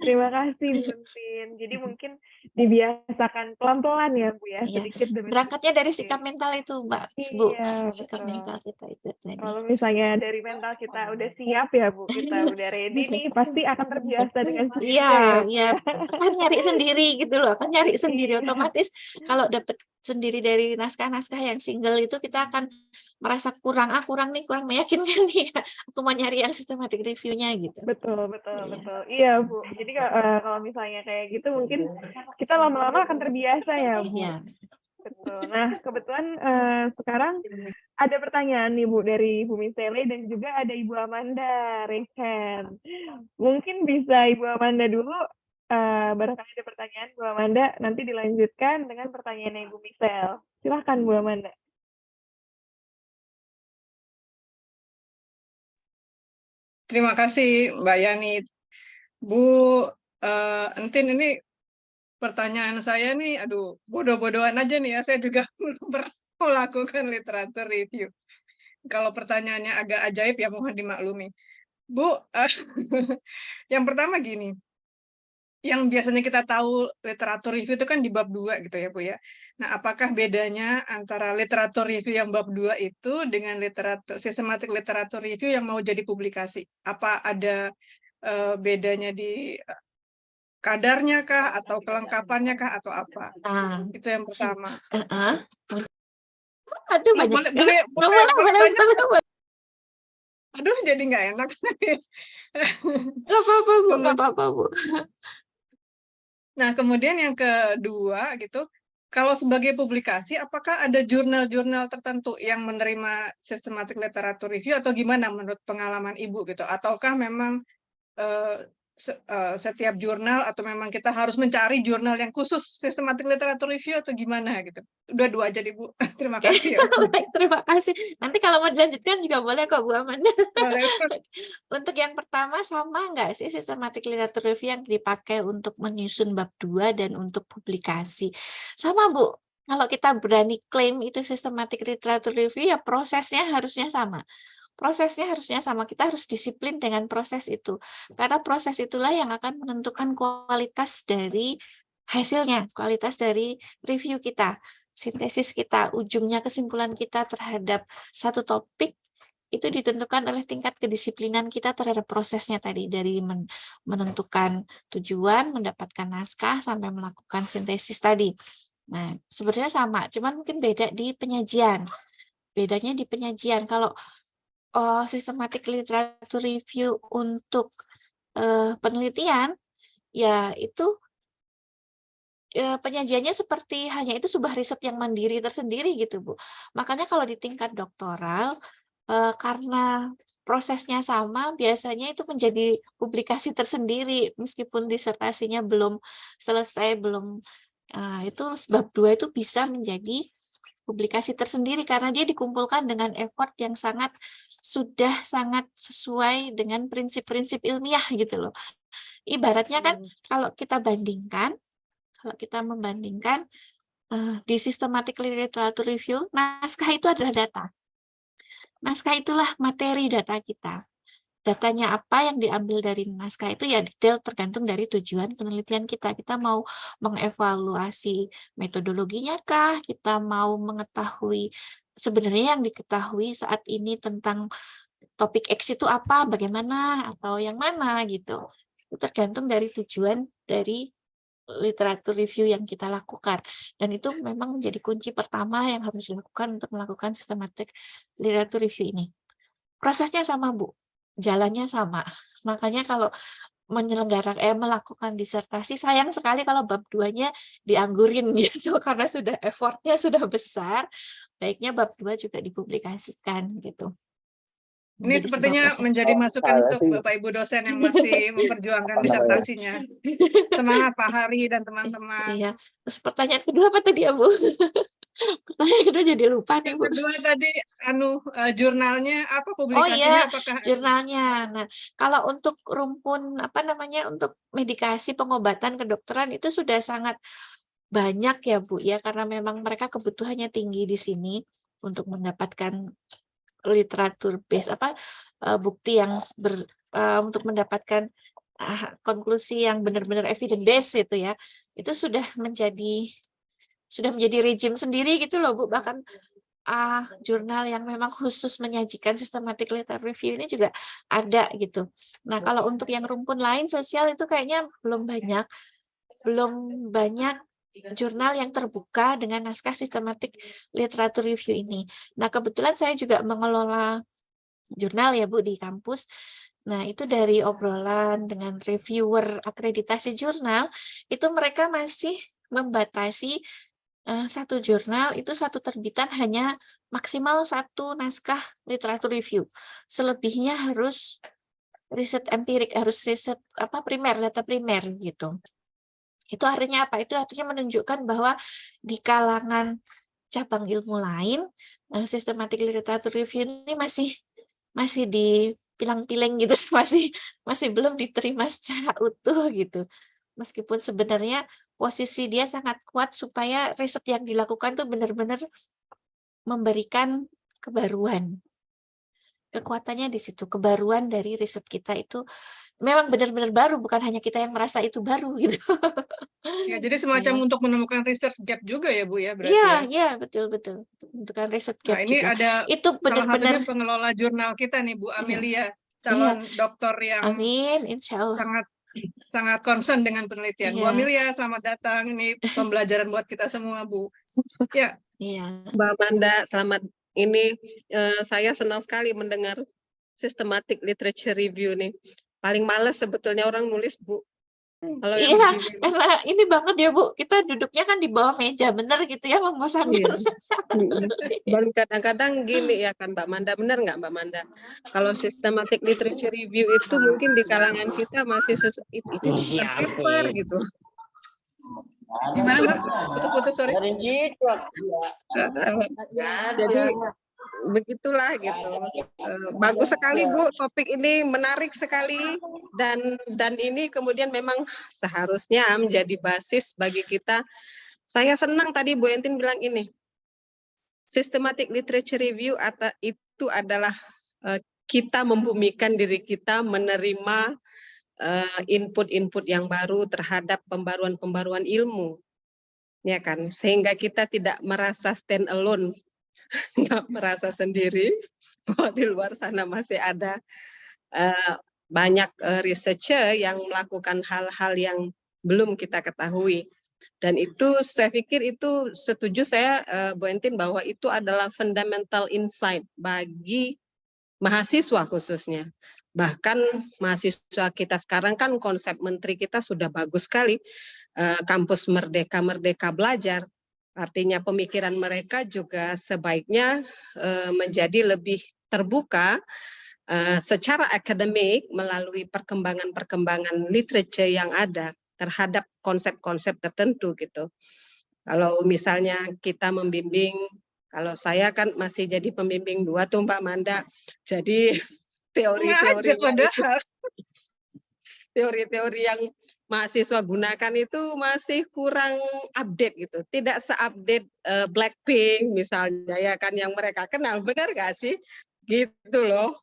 Terima kasih, Bu Entin. Jadi mungkin dibiasakan pelan-pelan ya, Bu, ya, Iya, sedikit demi berangkatnya dari sikap sedikit. mental itu Mbak, Bu, Iya, sikap betul. mental kita itu tadi. Kalau misalnya dari mental kita udah siap ya, Bu, kita udah ready nih, pasti akan terbiasa dengan Iya, sendirinya ya, Bu, iya, ya. akan nyari sendiri gitu loh, akan nyari sendiri. Iya. Otomatis kalau dapat sendiri dari naskah-naskah yang single itu kita akan merasa kurang nih, kurang meyakinkan nih, aku mau nyari yang systematic review-nya gitu. Betul, betul, Iya. betul. Iya, Bu. Jadi kalau misalnya kayak gitu mungkin kita lama-lama akan terbiasa ya, Bu. Iya. Betul. Nah, kebetulan sekarang ada pertanyaan nih, Bu, dari Ibu Misele dan juga ada Ibu Amanda Rehen. Mungkin bisa Ibu Amanda dulu, barangkali ada pertanyaan Bu Amanda, nanti dilanjutkan dengan pertanyaannya Ibu Misel. Silahkan Bu Amanda. Terima kasih Mbak Yani. Bu Entin, ini pertanyaan saya nih, aduh, bodoh-bodohan aja nih ya, saya juga belum pernah melakukan literatur review. Kalau pertanyaannya agak ajaib ya mohon dimaklumi. Bu, yang pertama gini, yang biasanya kita tahu literatur review itu kan di bab 2 gitu ya Bu ya. Nah, apakah bedanya antara literatur review yang bab 2 itu dengan systematic literatur review yang mau jadi publikasi? Apa ada bedanya di kadarnya kah, atau kelengkapannya kah, atau apa? Nah, Itu yang pertama. aduh Boleh, banyak sekali. boleh, Boleh banyak. boleh. Aduh, jadi nggak enak. Nggak apa-apa Bu, nggak apa-apa Bu. Nah, kemudian yang kedua gitu, kalau sebagai publikasi, apakah ada jurnal-jurnal tertentu yang menerima systematic literature review atau gimana menurut pengalaman Ibu gitu? Ataukah memang setiap jurnal atau memang kita harus mencari jurnal yang khusus systematic literature review atau gimana gitu? Udah 2 aja deh Bu. Terima kasih ya. Baik, terima kasih. Nanti kalau mau dilanjutkan juga boleh kok Bu Amanda. Boleh. Untuk yang pertama sama nggak sih systematic literature review yang dipakai untuk menyusun bab 2 dan untuk publikasi? Sama Bu. Kalau kita berani klaim itu systematic literature review ya prosesnya harusnya sama. Prosesnya harusnya sama, kita harus disiplin dengan proses itu. Karena proses itulah yang akan menentukan kualitas dari hasilnya, kualitas dari review kita, sintesis kita, ujungnya kesimpulan kita terhadap satu topik, itu ditentukan oleh tingkat kedisiplinan kita terhadap prosesnya tadi, dari menentukan tujuan, mendapatkan naskah, sampai melakukan sintesis tadi. Nah, sebenarnya sama, cuman mungkin beda di penyajian. Bedanya di penyajian, kalau systematic literature review untuk penelitian, ya itu penyajiannya seperti hanya itu sebuah riset yang mandiri tersendiri gitu, Bu. Makanya kalau di tingkat doktoral, karena prosesnya sama, biasanya itu menjadi publikasi tersendiri meskipun disertasinya belum selesai, belum itu bab 2 itu bisa menjadi publikasi tersendiri karena dia dikumpulkan dengan effort yang sudah sangat sesuai dengan prinsip-prinsip ilmiah gitu loh. Ibaratnya kan kalau kita membandingkan di systematic literature review, naskah itu adalah data. Naskah itulah materi data kita. Datanya apa yang diambil dari naskah itu ya detail tergantung dari tujuan penelitian kita. Kita mau mengevaluasi metodologinya kah? Kita mau mengetahui sebenarnya yang diketahui saat ini tentang topik X itu apa, bagaimana, atau yang mana gitu. Itu tergantung dari tujuan dari literatur review yang kita lakukan. Dan itu memang menjadi kunci pertama yang harus dilakukan untuk melakukan systematic literatur review ini. Prosesnya sama, Bu. Jalannya sama. Makanya kalau melakukan disertasi, sayang sekali kalau bab 2-nya dianggurin gitu, karena effortnya sudah besar, baiknya bab 2 juga dipublikasikan gitu. Ini Menjadi sebuah sepertinya proses. menjadi masukan untuk Bapak Ibu dosen yang masih memperjuangkan disertasinya. Semangat Pak Hari dan teman-teman. Iya. Terus pertanyaan kedua apa tadi ya, Bu? Pertanyaan kedua jadi lupa nih, Yang Bu. kedua tadi jurnalnya apa, Oh publikasinya iya, apakah jurnalnya. Nah, kalau untuk rumpun untuk medikasi pengobatan kedokteran itu sudah sangat banyak ya, Bu, ya, karena memang mereka kebutuhannya tinggi di sini untuk mendapatkan literatur base bukti yang untuk mendapatkan konklusi yang benar-benar evidence base itu ya. Itu sudah menjadi rejim sendiri gitu loh, Bu. Bahkan jurnal yang memang khusus menyajikan systematic literature review ini juga ada gitu. Nah, kalau untuk yang rumpun lain sosial itu kayaknya belum banyak jurnal yang terbuka dengan naskah systematic literature review ini. Nah, kebetulan saya juga mengelola jurnal ya, Bu, di kampus. Nah, itu dari obrolan dengan reviewer akreditasi jurnal, itu mereka masih membatasi satu jurnal itu satu terbitan hanya maksimal satu naskah literatur review. Selebihnya harus riset empirik, harus riset data primer gitu. Itu artinya apa? Itu artinya menunjukkan bahwa di kalangan cabang ilmu lain, systematic literature review ini masih dipilang-piling gitu, masih belum diterima secara utuh gitu. Meskipun sebenarnya posisi dia sangat kuat supaya riset yang dilakukan tuh benar-benar memberikan kebaruan. Kekuatannya di situ, kebaruan dari riset kita itu memang benar-benar baru, bukan hanya kita yang merasa itu baru gitu. Ya, jadi semacam Ya. untuk menemukan research gap juga ya, Bu, ya, berarti Iya, ya? iya, betul. Menentukan riset Nah, gap ini juga. ada Itu salah satunya benar-benar, pengelola jurnal kita nih, Bu iya, Amelia, iya. calon doktor yang Amin, insya Allah. sangat sangat concern dengan penelitian. Bu Iya, Amelia, selamat datang. Ini pembelajaran buat kita semua, Bu. Ya, iya. Mbak Amanda, selamat. Ini saya senang sekali mendengar systematic literature review nih. Paling males sebetulnya orang nulis, Bu. Kalau yang Iya, begini. karena ini banget ya, Bu. Kita duduknya kan di bawah meja, bener gitu ya, membosankan. Dan kadang-kadang gini ya kan Mbak Manda, benar nggak Mbak Manda? Kalau systematic literature review itu mungkin di kalangan kita masih itu bukan paper gitu. gimana Mbak? Putus-putus, sorry. Jadi begitulah gitu. Bagus sekali Bu, topik ini menarik sekali dan ini kemudian memang seharusnya menjadi basis bagi kita. Saya senang tadi Bu Entin bilang ini, systematic literature review itu adalah kita membumikan diri kita menerima input-input yang baru terhadap pembaruan-pembaruan ilmu, ya kan? Sehingga kita tidak merasa stand alone, nggak merasa sendiri bahwa di luar sana masih ada banyak researcher yang melakukan hal-hal yang belum kita ketahui. Dan itu saya pikir itu setuju saya Bu Entin bahwa itu adalah fundamental insight bagi mahasiswa khususnya. Bahkan mahasiswa kita sekarang kan konsep menteri kita sudah bagus sekali, kampus merdeka belajar. Artinya pemikiran mereka juga sebaiknya menjadi lebih terbuka secara akademik melalui perkembangan literature yang ada terhadap konsep-konsep tertentu gitu. Kalau misalnya kita membimbing, kalau saya kan masih jadi pembimbing 2 tuh Mbak Manda, jadi teori-teori yang mahasiswa gunakan itu masih kurang update gitu, tidak seupdate Blackpink misalnya ya kan yang mereka kenal, benar nggak sih? Gitu loh.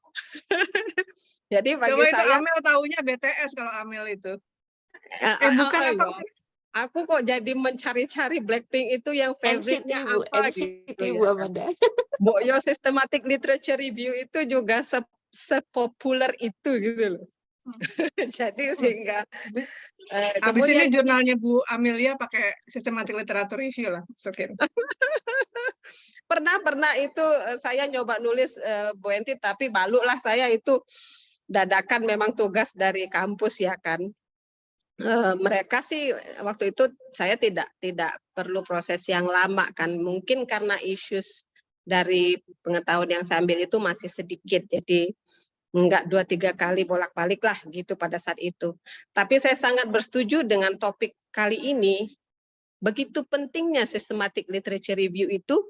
Jadi bagi Coba itu saya, Amel taunya BTS kalau Amel itu. Bukan apa? Aku kok jadi mencari-cari Blackpink itu yang favorite-nya apa NCT gitu Bu ya. Amanda. Boyo Systematic Literature Review itu juga sepopuler itu gitu loh. Jadi sehingga Habis ini kemudian jurnalnya Bu Amelia pakai Systematic Literature Review lah. Masukin. pernah itu saya nyoba nulis Bu Enti, tapi baluklah saya itu dadakan, memang tugas dari kampus ya kan. Mereka sih waktu itu saya tidak perlu proses yang lama kan, mungkin karena issues dari pengetahuan yang saya ambil itu masih sedikit, jadi enggak 2-3 kali bolak-balik lah gitu pada saat itu. Tapi saya sangat bersetuju dengan topik kali ini, begitu pentingnya systematic literature review itu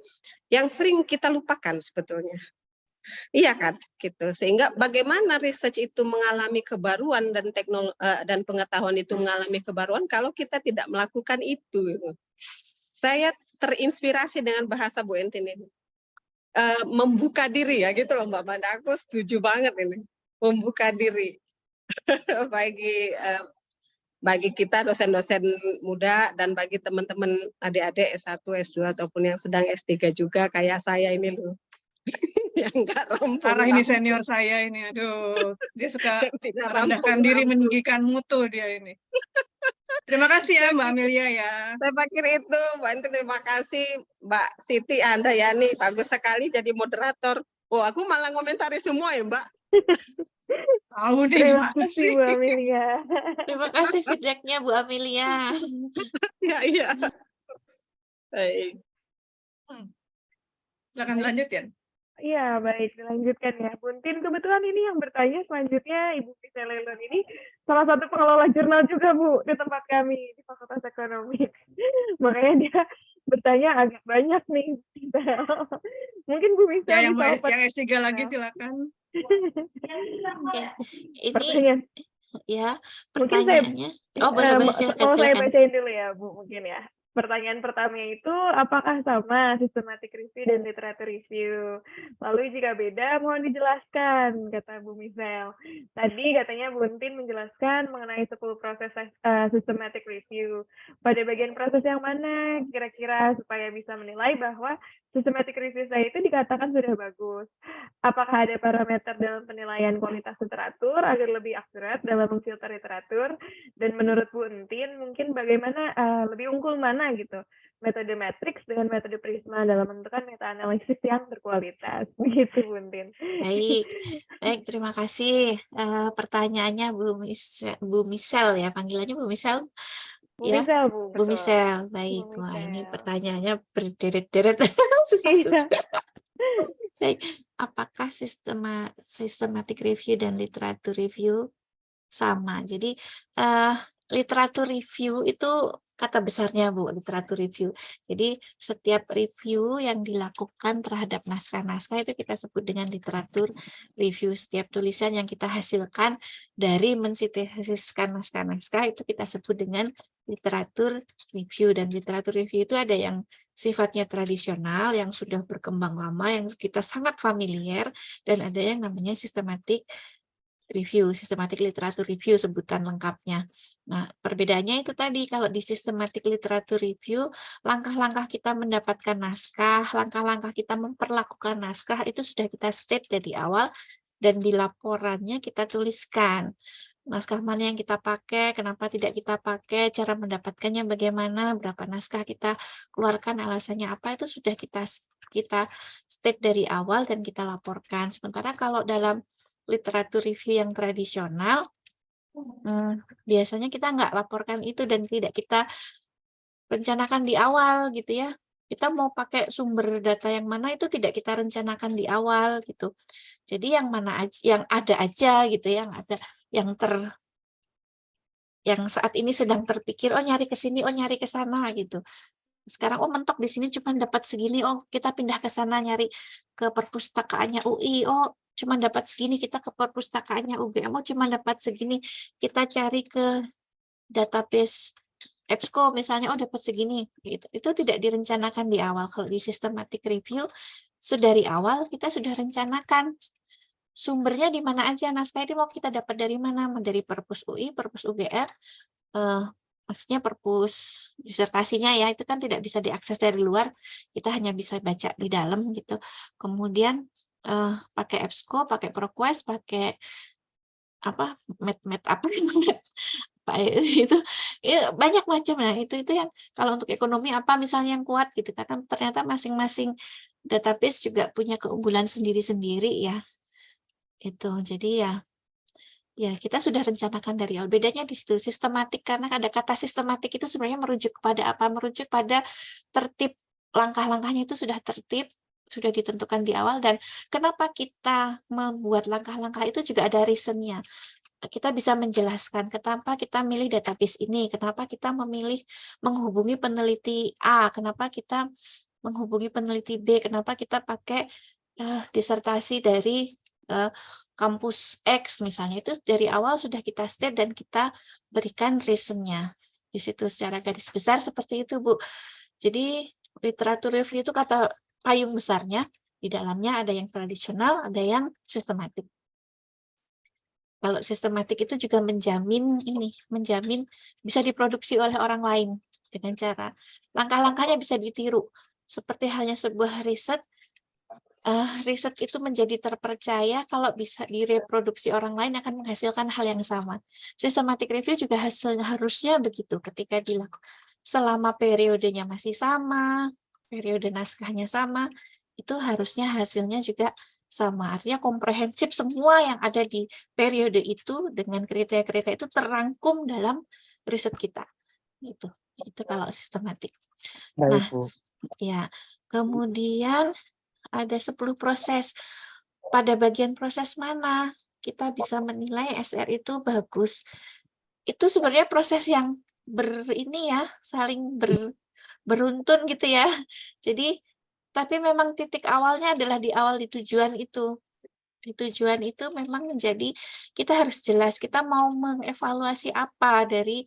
yang sering kita lupakan sebetulnya. Iya kan, gitu. Sehingga bagaimana research itu mengalami kebaruan dan dan pengetahuan itu mengalami kebaruan kalau kita tidak melakukan itu. Gitu. Saya terinspirasi dengan bahasa Bu Entin ini. Membuka diri ya gitu loh Mbak Manda. Aku setuju banget ini. Membuka diri bagi kita dosen-dosen muda dan bagi teman-teman adik-adik S1, S2 ataupun yang sedang S3 juga kayak saya ini loh. Yang enggak rampung. Arah ini senior saya ini, aduh, dia suka merendahkan diri, meninggikan mutu dia ini. Terima kasih ya Mbak Amelia ya. Saya pikir itu, Mbak Enti, terima kasih. Mbak Siti, Anda ya nih, bagus sekali jadi moderator. Oh, aku malah ngomentari semua ya Mbak. Tahu nih Terima gimana kasih sih. Bu Amelia. Terima kasih feedbacknya Bu Amelia. Iya. Baik. Silakan lanjut ya. Iya, baik. Dilanjutkan ya. Buntin, kebetulan ini yang bertanya selanjutnya Ibu Michelle Lelon ini salah satu pengelola jurnal juga, Bu, di tempat kami di Fakultas Ekonomi. Makanya dia bertanya agak banyak nih. Mungkin Bu Michelle Ya, yang bisa S3 lagi silakan. Ini pertanyaan. ya Mungkin saya pertanyaannya. Boleh kalau saya bacain dulu ya Bu, mungkin ya. Pertanyaan pertama itu, apakah sama systematic review dan literature review? Lalu jika beda, mohon dijelaskan, kata Bu Michelle. Tadi katanya Buntin menjelaskan mengenai 10 proses systematic review. Pada bagian proses yang mana kira-kira supaya bisa menilai bahwa systematic review saya itu dikatakan sudah bagus? Apakah ada parameter dalam penilaian kualitas literatur agar lebih akurat dalam memfilter literatur? Dan menurut Bu Entin, mungkin bagaimana lebih unggul mana gitu, metode matrix dengan metode prisma dalam menentukan meta-analisis yang berkualitas, begitu Bu Entin. Baik, terima kasih. Pertanyaannya Bu Michelle ya, panggilannya Bu Michelle. Bu Michelle, Bu. Bu Michelle, baik. Bu Wah, ini Michelle. pertanyaannya berderet-deret. Susah. Baik, apakah systematic review dan literatur review sama? Jadi literatur review itu kata besarnya Bu, literatur review. Jadi setiap review yang dilakukan terhadap naskah-naskah itu kita sebut dengan literatur review. Setiap tulisan yang kita hasilkan dari mensintesiskan naskah-naskah itu kita sebut dengan literatur review. Dan literatur review itu ada yang sifatnya tradisional, yang sudah berkembang lama, yang kita sangat familiar, dan ada yang namanya systematic review, systematic literature review sebutan lengkapnya. Nah, perbedaannya itu tadi, kalau di systematic literature review, langkah-langkah kita mendapatkan naskah, langkah-langkah kita memperlakukan naskah itu sudah kita state dari awal dan di laporannya kita tuliskan. naskah mana yang kita pakai, kenapa tidak kita pakai, cara mendapatkannya bagaimana, berapa naskah kita keluarkan, alasannya apa, itu sudah kita state dari awal dan kita laporkan. Sementara kalau dalam literatur review yang tradisional, biasanya kita nggak laporkan itu dan tidak kita rencanakan di awal gitu ya. Kita mau pakai sumber data yang mana itu tidak kita rencanakan di awal gitu. Jadi yang mana aja, yang ada aja gitu, yang ada, yang saat ini sedang terpikir, oh nyari ke sini, oh nyari ke sana gitu. Sekarang oh mentok di sini cuma dapat segini, oh kita pindah ke sana nyari ke perpustakaannya UI, oh cuma dapat segini kita ke perpustakaannya UGM, oh cuma dapat segini kita cari ke database EBSCO misalnya, oh dapat segini gitu. Itu tidak direncanakan di awal. Kalau di systematic review sedari awal kita sudah rencanakan sumbernya di mana aja, naskah ini mau kita dapat dari mana, dari perpus UI, perpus UGR, maksudnya perpus disertasinya ya, itu kan tidak bisa diakses dari luar, kita hanya bisa baca di dalam gitu. Kemudian pakai EBSCO, pakai ProQuest, pakai apa, med apa itu banyak macam. Nah itu yang kalau untuk ekonomi apa misalnya yang kuat gitu, karena ternyata masing-masing database juga punya keunggulan sendiri-sendiri ya. Itu jadi ya kita sudah rencanakan dari awal. Bedanya di situ sistematik, karena ada kata sistematik itu sebenarnya merujuk kepada apa? Merujuk pada tertib, langkah-langkahnya itu sudah tertib, sudah ditentukan di awal. Dan kenapa kita membuat langkah-langkah itu juga ada reason-nya. Kita bisa menjelaskan kenapa kita milih database ini, kenapa kita memilih menghubungi peneliti A, kenapa kita menghubungi peneliti B, kenapa kita pakai disertasi dari kampus X misalnya. Itu dari awal sudah kita state dan kita berikan reason-nya di situ secara garis besar seperti itu, Bu. Jadi literatur review itu kata payung besarnya, di dalamnya ada yang tradisional, ada yang sistematik. Kalau sistematik itu juga menjamin bisa diproduksi oleh orang lain dengan cara langkah-langkahnya bisa ditiru. Seperti halnya sebuah riset itu menjadi terpercaya kalau bisa direproduksi orang lain akan menghasilkan hal yang sama. Systematic review juga harusnya begitu ketika dilakukan. Selama periodenya masih sama, periode naskahnya sama, itu harusnya hasilnya juga sama. Artinya komprehensif, semua yang ada di periode itu dengan kriteria-kriteria itu terangkum dalam riset kita. Itu kalau sistematik. Nah, ya, kemudian ada 10 proses. Pada bagian proses mana kita bisa menilai SR itu bagus? Itu sebenarnya proses yang saling beruntun gitu ya. Jadi tapi memang titik awalnya adalah di awal di tujuan itu. Di tujuan itu memang menjadi kita harus jelas kita mau mengevaluasi apa dari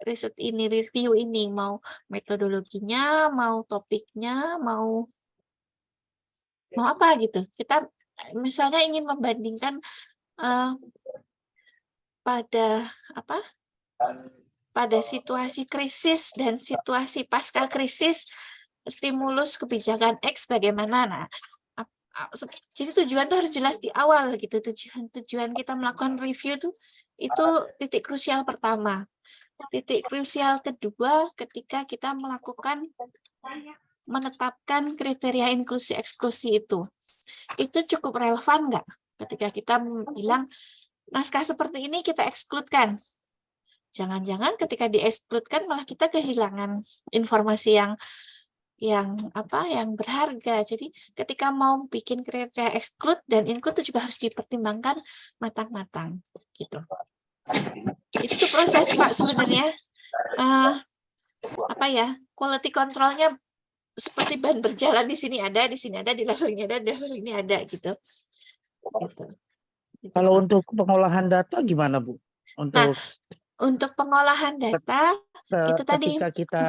riset ini, review ini, mau metodologinya, mau topiknya, mau apa gitu. Kita misalnya ingin membandingkan pada situasi krisis dan situasi pasca krisis, stimulus kebijakan X bagaimana. Nah, jadi tujuan itu harus jelas di awal gitu. Tujuan kita melakukan review itu titik krusial pertama. Titik krusial kedua ketika kita menetapkan kriteria inklusi eksklusi itu cukup relevan nggak? Ketika kita bilang naskah seperti ini kita ekskludkan. Jangan-jangan ketika diekskludkan malah kita kehilangan informasi yang berharga. Jadi ketika mau bikin kriteria exclude dan include itu juga harus dipertimbangkan matang-matang gitu. Itu proses Pak sebenarnya quality control-nya seperti ban berjalan, di sini ada, di level ini ada, di level ini ada gitu. Kalau untuk pengolahan data gimana, Bu? Untuk pengolahan data itu tadi ketika kita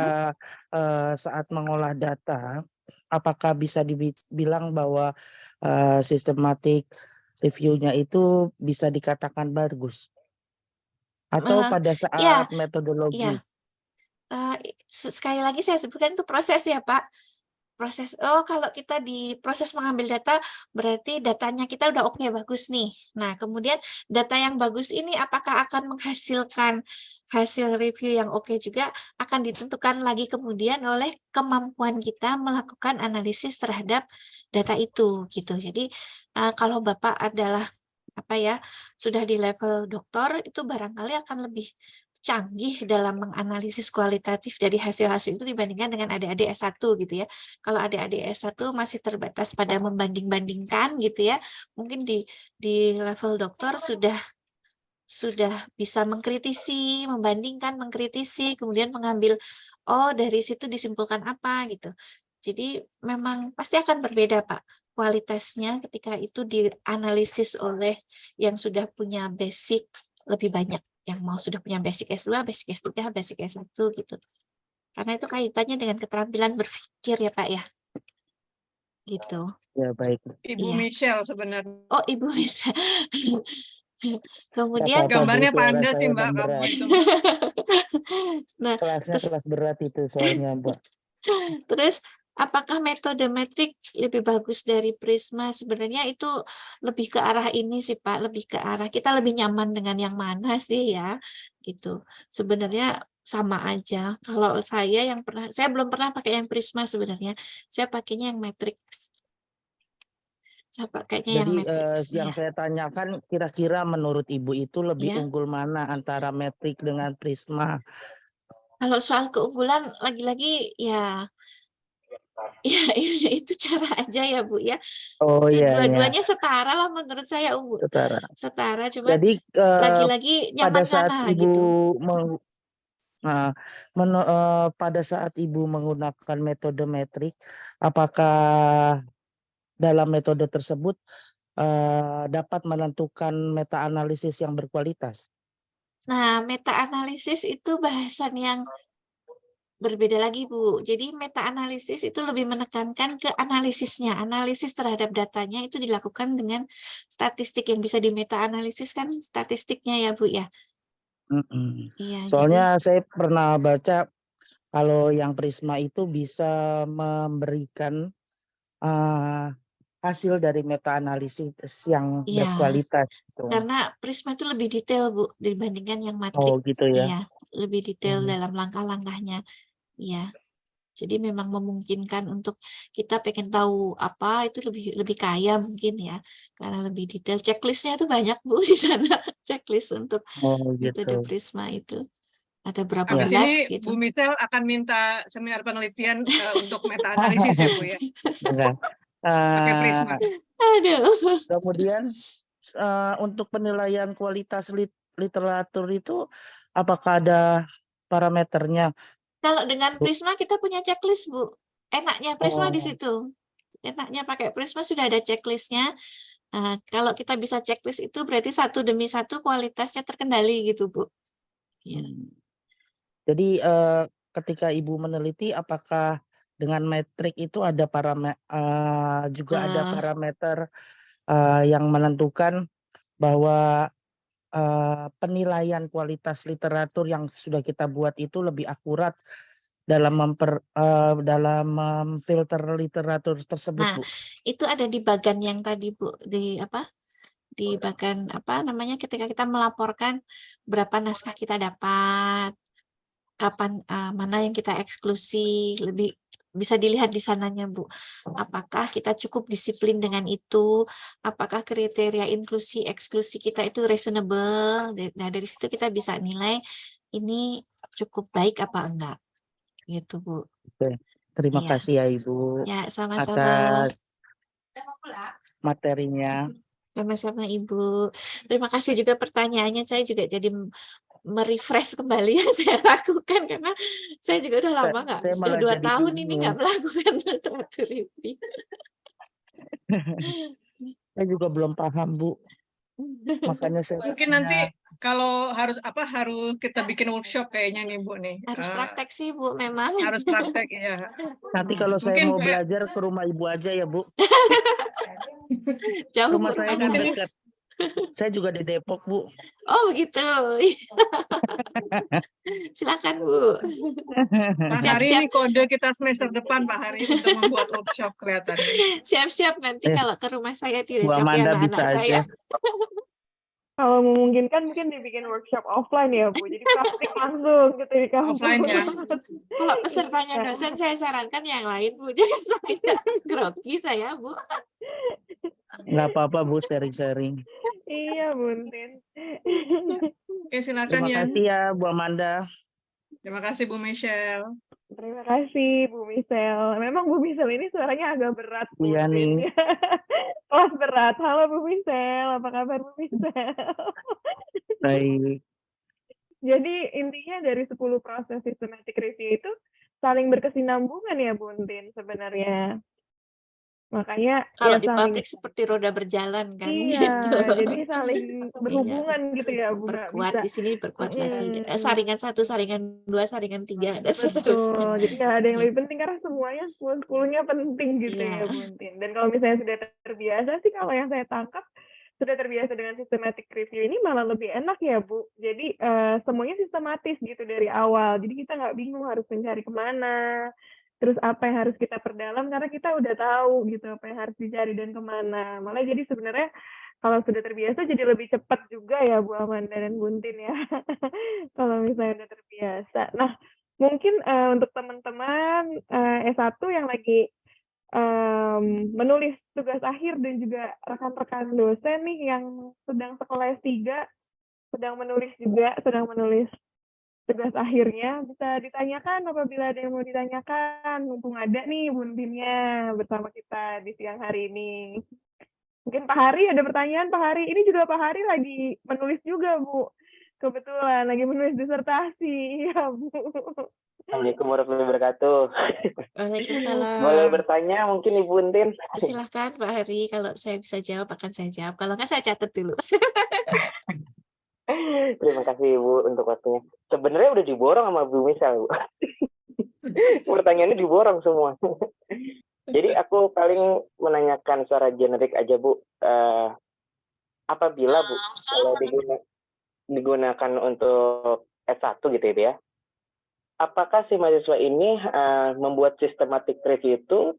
saat mengolah data, apakah bisa dibilang bahwa sistematik review-nya itu bisa dikatakan bagus? Atau pada saat metodologi? sekali lagi saya sebutkan itu proses ya Pak. kalau kita di proses mengambil data berarti datanya kita udah oke, bagus nih. Nah, kemudian data yang bagus ini apakah akan menghasilkan hasil review yang oke juga akan ditentukan lagi kemudian oleh kemampuan kita melakukan analisis terhadap data itu gitu. Jadi kalau Bapak adalah sudah di level doktor, itu barangkali akan lebih canggih dalam menganalisis kualitatif dari hasil-hasil itu dibandingkan dengan adik-adik S1 gitu ya. Kalau adik-adik S1 masih terbatas pada membanding-bandingkan gitu ya. Mungkin di level doktor sudah bisa mengkritisi, membandingkan, mengkritisi, kemudian mengambil, dari situ disimpulkan apa gitu. Jadi memang pasti akan berbeda Pak, kualitasnya ketika itu dianalisis oleh yang sudah punya basic lebih banyak, yang sudah punya basic S2, basic S3, basic S1 gitu. Karena itu kaitannya dengan keterampilan berpikir ya Pak ya, gitu. Ya, baik. Ibu Iya. Michelle sebenarnya. Oh Ibu bisa. Nggak Kemudian apa-apa, Bu, Gambarnya suara Panda saya sih Mbak, emang kamu berat. itu Mbak. Nah, Kelasnya kelas berat itu soalnya, Mbak. terus apakah metode metrik lebih bagus dari Prisma? Sebenarnya itu lebih ke arah ini sih Pak, lebih ke arah kita lebih nyaman dengan yang mana sih ya, gitu. Sebenarnya sama aja. Kalau saya belum pernah pakai yang Prisma sebenarnya. Saya pakainya yang metrik. Saya pakainya yang Jadi metrik. yang Ya. saya tanyakan kira-kira menurut Ibu itu lebih Ya. unggul mana antara metrik dengan Prisma? Kalau soal keunggulan lagi-lagi ya itu cara aja ya Bu ya. Oh iya, ya, Dua-duanya setara lah menurut saya setara. setara, cuman Jadi lagi-lagi pada nyaman saat mana Ibu gitu. pada saat Ibu menggunakan metode metrik, apakah dalam metode tersebut dapat menentukan meta analisis yang berkualitas? Nah, meta analisis itu bahasan yang berbeda lagi Bu. Jadi meta analisis itu lebih menekankan ke analisisnya. Analisis terhadap datanya itu dilakukan dengan statistik, yang bisa di meta analisis kan statistiknya ya Bu ya. Iya, jadi Soalnya saya pernah baca kalau yang Prisma itu bisa memberikan hasil dari meta analisis yang iya, berkualitas gitu. karena Prisma itu lebih detail Bu dibandingkan yang Oh matrik. gitu ya. Iya, lebih detail Hmm. dalam langkah-langkahnya. Iya. Jadi memang memungkinkan untuk kita pengen tahu apa itu lebih kaya mungkin ya, karena lebih detail. Checklist-nya itu banyak Bu di sana, checklist untuk Oh metode gitu. Prisma itu. Ada berapa Ya. Habis belas ini gitu. Bu Michelle akan minta seminar penelitian untuk meta analisis ya Bu ya, Enggak. pakai Prisma. Aduh. Kemudian untuk penilaian kualitas literatur itu apakah ada parameternya? Kalau dengan Bu? Prisma kita punya checklist Bu. Enaknya Prisma di Oh, situ. Enaknya pakai Prisma sudah ada checklist-nya. Kalau kita bisa checklist itu berarti satu demi satu kualitasnya terkendali gitu Bu. Ya. Jadi ketika Ibu meneliti, apakah dengan metrik itu ada juga ada parameter yang menentukan bahwa penilaian kualitas literatur yang sudah kita buat itu lebih akurat dalam memfilter literatur tersebut, Nah, Bu? itu ada di bagan yang tadi Bu, di bagan ketika kita melaporkan berapa naskah kita dapat, kapan mana yang kita eksklusi, lebih bisa dilihat di sananya Bu. Apakah kita cukup disiplin dengan itu? Apakah kriteria inklusi eksklusi kita itu reasonable? Nah, dari situ kita bisa nilai ini cukup baik apa enggak. Gitu Bu. Oke. Terima Iya. kasih ya Ibu Ya, sama-sama. atas materinya. Sama-sama Ibu. Terima kasih juga pertanyaannya. Saya juga jadi merefresh kembali yang saya lakukan karena saya juga udah lama Saya sudah malah 2 jadi tahun ini nggak bingung. melakukan literatur review. Saya juga belum paham, Bu. Makanya saya Mungkin nanti kalau harus kita bikin workshop kayaknya nih Bu nih. Harus praktek sih Bu memang. Harus praktek ya. nanti kalau saya Mungkin mau kayak belajar ke rumah Ibu aja ya, Bu. Jauh Bu Rumah saya kan mungkin dekat. Saya juga di Depok, Bu. Oh begitu. Silakan Bu. Pak Hari Siap-siap. ini kode kita semester depan Pak Hari untuk membuat workshop kelihatannya. Siap-siap nanti Eh, kalau ke rumah saya tidak Bu siap ya Amanda anak-anak bisa saya. aja. Kalau memungkinkan mungkin dibikin workshop offline ya Bu, jadi praktik langsung gitu di kampus. Offline ya. Kalau pesertanya Iya. dosen saya sarankan yang lain Bu. Jangan saya grogi saya Bu. Nggak apa-apa, Bu, sharing-sharing. Iya Buntin. Oke, silakan Terima Yan. kasih ya, Bu Amanda. Terima kasih Bu Michelle. Terima kasih Bu Michelle. Memang Bu Michelle ini suaranya agak berat Iya Buntin. nih. Kelas berat. Halo Bu Michelle, apa kabar Bu Michelle? Baik. Jadi intinya dari 10 proses systematic review itu saling berkesinambungan ya Buntin sebenarnya. Makanya Kalau ya di saling, pabrik seperti roda berjalan kan iya, gitu. jadi saling berhubungan gitu ya Bu, nggak Berkuat bisa. di sini diperkuat lagi. Mm-mm. Saringan 1, saringan 2, saringan 3 dan Betul, seterusnya. jadi nggak ada yang lebih penting karena semuanya 10-10-nya penting gitu Iya. ya Buntin. Dan kalau misalnya sudah terbiasa sih, kalau yang saya tangkap sudah terbiasa dengan systematic review ini malah lebih enak ya Bu. Jadi semuanya sistematis gitu dari awal. Jadi kita nggak bingung harus mencari kemana, terus apa yang harus kita perdalam karena kita udah tahu gitu apa yang harus dicari dan kemana. Malah jadi sebenarnya kalau sudah terbiasa jadi lebih cepat juga ya Bu Amanda dan Buntin ya. Kalau misalnya udah terbiasa. Nah, mungkin untuk teman-teman S1 yang lagi menulis tugas akhir dan juga rekan-rekan dosen nih yang sedang sekolah S3, sedang menulis tugas akhirnya, bisa ditanyakan apabila ada yang mau ditanyakan. Mumpung ada nih Buntinnya bersama kita di siang hari ini. Mungkin Pak Hari ada pertanyaan, Pak Hari. Ini juga Pak Hari lagi menulis juga, Bu. Kebetulan lagi menulis disertasi. Iya, Bu. Assalamualaikum warahmatullahi wabarakatuh. Waalaikumsalam. Boleh bertanya mungkin Ibu Untin? Silahkan Pak Hari, kalau saya bisa jawab akan saya jawab. Kalau nggak saya catat dulu. Terima kasih Ibu untuk waktunya. Sebenarnya udah diborong sama Bu Misal, Bu. Pertanyaannya diborong semua. Jadi aku paling menanyakan secara generik aja Bu. Apabila Bu, kalau digunakan untuk S1 gitu ya, apakah si mahasiswa ini membuat systematic review itu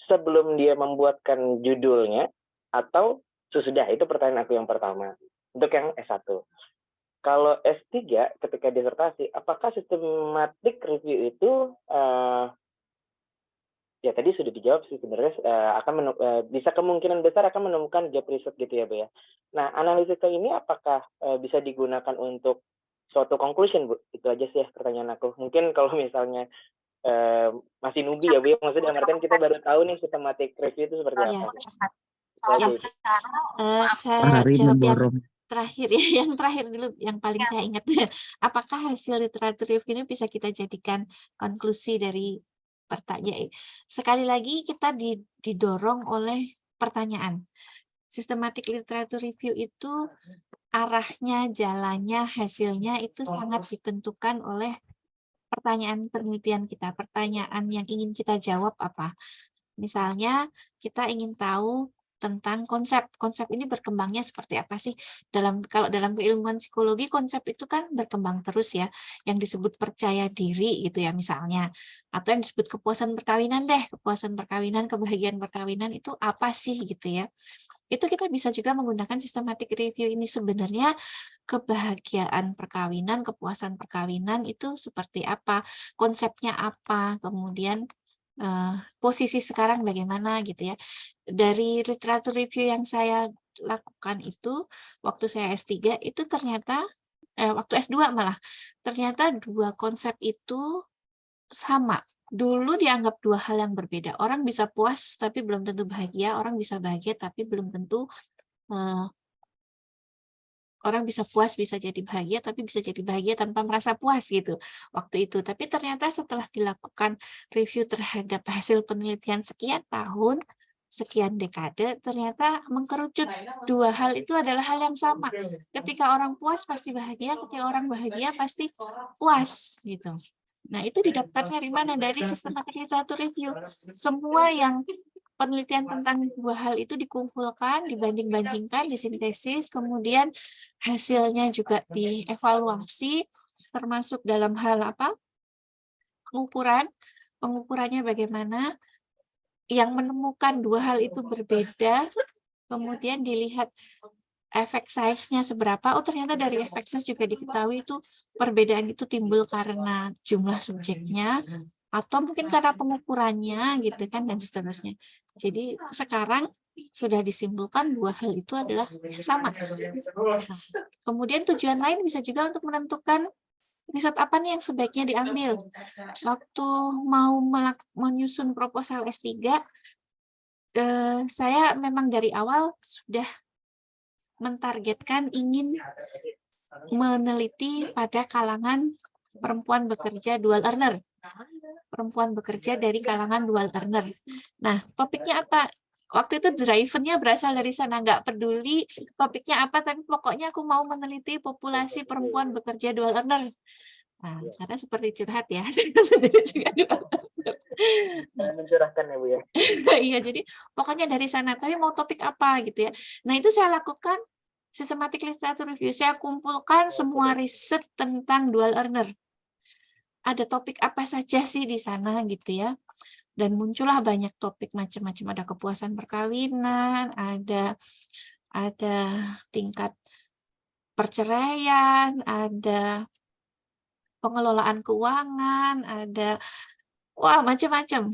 sebelum dia membuatkan judulnya atau sesudah? Itu pertanyaan aku yang pertama. Untuk yang S1. Kalau S3 ketika disertasi, apakah systematic review itu ya tadi sudah dijawab sih sebenarnya akan bisa kemungkinan besar akan menemukan job research gitu ya Bu ya. Nah, analisisnya ini apakah bisa digunakan untuk suatu conclusion Bu? Itu aja sih ya pertanyaan aku. Mungkin kalau misalnya masih newbie ya Bu, maksudnya artian kita baru tahu nih systematic review itu seperti apa. Ya. Saya Hari jawab yang memborong. terakhir ya, yang terakhir dulu, yang paling saya ingat. Apakah hasil literatur review ini bisa kita jadikan konklusi dari pertanyaan? Sekali lagi kita didorong oleh pertanyaan. Systematic literatur review itu arahnya, jalannya, hasilnya itu sangat ditentukan oleh pertanyaan penelitian kita, pertanyaan yang ingin kita jawab apa. Misalnya kita ingin tahu tentang konsep ini berkembangnya seperti apa sih kalau dalam keilmuan psikologi, konsep itu kan berkembang terus ya, yang disebut percaya diri gitu ya misalnya, atau yang disebut kepuasan perkawinan kepuasan perkawinan, kebahagiaan perkawinan itu apa sih gitu ya. Itu kita bisa juga menggunakan systematic review ini. Sebenarnya kebahagiaan perkawinan, kepuasan perkawinan itu seperti apa, konsepnya apa, kemudian posisi sekarang bagaimana gitu ya. Dari literatur review yang saya lakukan itu waktu saya S3 itu ternyata waktu S2 malah ternyata dua konsep itu sama. Dulu dianggap dua hal yang berbeda. Orang bisa puas tapi belum tentu bahagia, orang bisa bahagia tapi belum tentu orang bisa puas, bisa jadi bahagia, tapi bisa jadi bahagia tanpa merasa puas gitu waktu itu. Tapi ternyata setelah dilakukan review terhadap hasil penelitian sekian tahun, sekian dekade, ternyata mengkerucut dua hal itu adalah hal yang sama. Ketika orang puas pasti bahagia, ketika orang bahagia pasti puas gitu. Nah, itu didapatkan dari mana? Dari systematic literatur review. Semua yang penelitian tentang dua hal itu dikumpulkan, dibanding-bandingkan, disintesis, kemudian hasilnya juga dievaluasi, termasuk dalam hal apa? Pengukuran. Pengukurannya bagaimana? Yang menemukan dua hal itu berbeda, kemudian dilihat efek size-nya seberapa. Oh, ternyata dari efek size juga diketahui itu perbedaan itu timbul karena jumlah subjeknya, atau mungkin karena pengukurannya gitu kan, dan seterusnya. Jadi sekarang sudah disimpulkan dua hal itu adalah yang sama. Nah, kemudian tujuan lain bisa juga untuk menentukan riset apa nih yang sebaiknya diambil. Waktu mau menyusun proposal S3, saya memang dari awal sudah mentargetkan ingin meneliti pada kalangan perempuan bekerja dual earner. Perempuan bekerja dari kalangan dual earner. Nah, topiknya apa? Waktu itu driven-nya berasal dari sana, nggak peduli topiknya apa, tapi pokoknya aku mau meneliti populasi perempuan bekerja dual earner. Nah, karena seperti curhat ya, saya sendiri juga dual earner. Mencurahkan ya Bu ya. Iya, jadi pokoknya dari sana, tapi mau topik apa gitu ya. Nah, itu saya lakukan systematic literature review. Saya kumpulkan semua riset tentang dual earner. Ada topik apa saja sih di sana gitu ya. Dan muncullah banyak topik macam-macam, ada kepuasan perkawinan, ada tingkat perceraian, ada pengelolaan keuangan, ada macam-macam.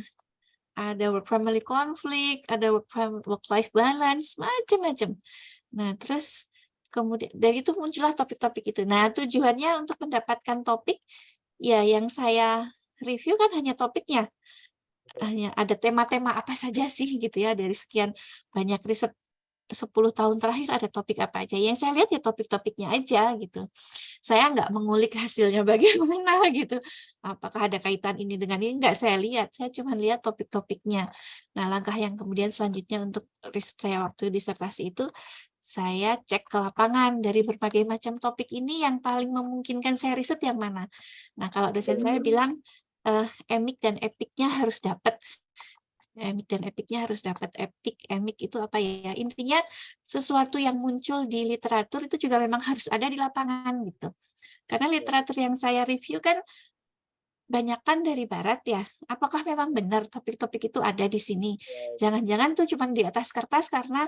Ada work family conflict, ada work life balance, macam-macam. Nah, terus kemudian dari itu muncullah topik-topik itu. Nah, tujuannya untuk mendapatkan topik ya yang saya review kan hanya topiknya. Hanya ada tema-tema apa saja sih gitu ya, dari sekian banyak riset 10 tahun terakhir ada topik apa aja. Yang saya lihat ya topik-topiknya aja gitu. Saya nggak mengulik hasilnya bagaimana gitu. Apakah ada kaitan ini dengan ini? Nggak saya lihat. Saya cuma lihat topik-topiknya. Nah, langkah yang kemudian selanjutnya untuk riset saya waktu disertasi itu, saya cek ke lapangan dari berbagai macam topik ini yang paling memungkinkan saya riset yang mana. Nah, kalau dosen saya bilang emik dan epiknya harus dapat. Emik dan epiknya harus dapat. Emik itu apa ya? Intinya sesuatu yang muncul di literatur itu juga memang harus ada di lapangan gitu. Karena literatur yang saya review kan banyakkan dari barat ya. Apakah memang benar topik-topik itu ada di sini? Jangan-jangan tuh cuma di atas kertas karena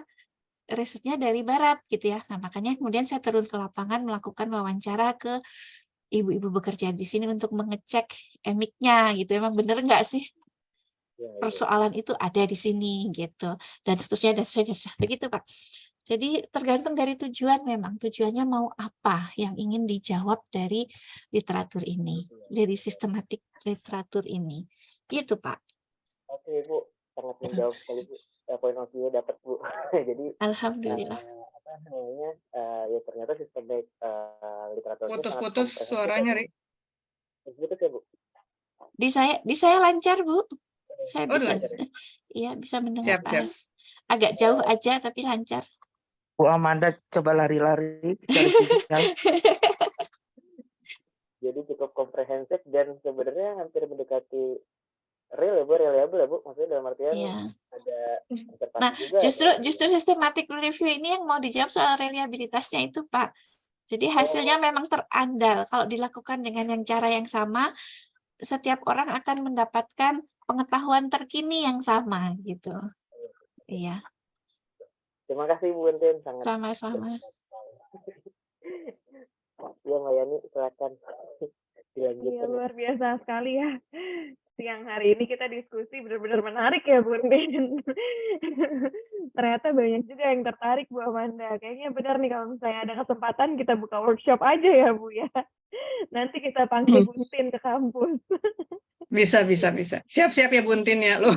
risetnya dari barat gitu ya. Nah, makanya kemudian saya turun ke lapangan melakukan wawancara ke ibu-ibu bekerja di sini untuk mengecek emiknya gitu. Emang benar nggak sih persoalan itu ada di sini gitu, dan seterusnya begitu Pak. Jadi tergantung dari tujuan, memang tujuannya mau apa yang ingin dijawab dari literatur ini, dari sistematik literatur ini, gitu Pak. Oke Bu, sangat menjawab sekali Bu. Poin of view dapat Bu. Jadi Alhamdulillah. apa namanya ya ternyata sistematik literatur itu sangat Putus-putus komprehensif suaranya, ya, Bu. Ri. Putus ya Bu. Di saya lancar Bu. Saya Oh, bisa, lancar ya? iya bisa mendengar Siap, Pak. siap. Agak jauh aja tapi lancar. Bu Amanda coba lari-lari cari sinyal. Jadi cukup komprehensif dan sebenarnya hampir mendekati reliable ya Bu. Maksudnya dalam artian Iya. ada observasi Nah, juga. justru systematic review ini yang mau dijawab soal reliabilitasnya itu, Pak. Jadi hasilnya memang terandal. Kalau dilakukan dengan yang cara yang sama, setiap orang akan mendapatkan pengetahuan terkini yang sama gitu. Iya, Terima kasih Bu Enten, sangat sama-sama. ya Mbak Yani, silakan Iya, dilanjutkan. luar biasa sekali ya. Siang hari ini kita diskusi benar-benar menarik ya Bu Enten. Ternyata banyak juga yang tertarik Bu Amanda. Kayaknya benar nih kalau misalnya ada kesempatan kita buka workshop aja ya Bu ya. Nanti kita panggil Bu Tin ke kampus. Bisa. Siap-siap ya Buntin ya loh.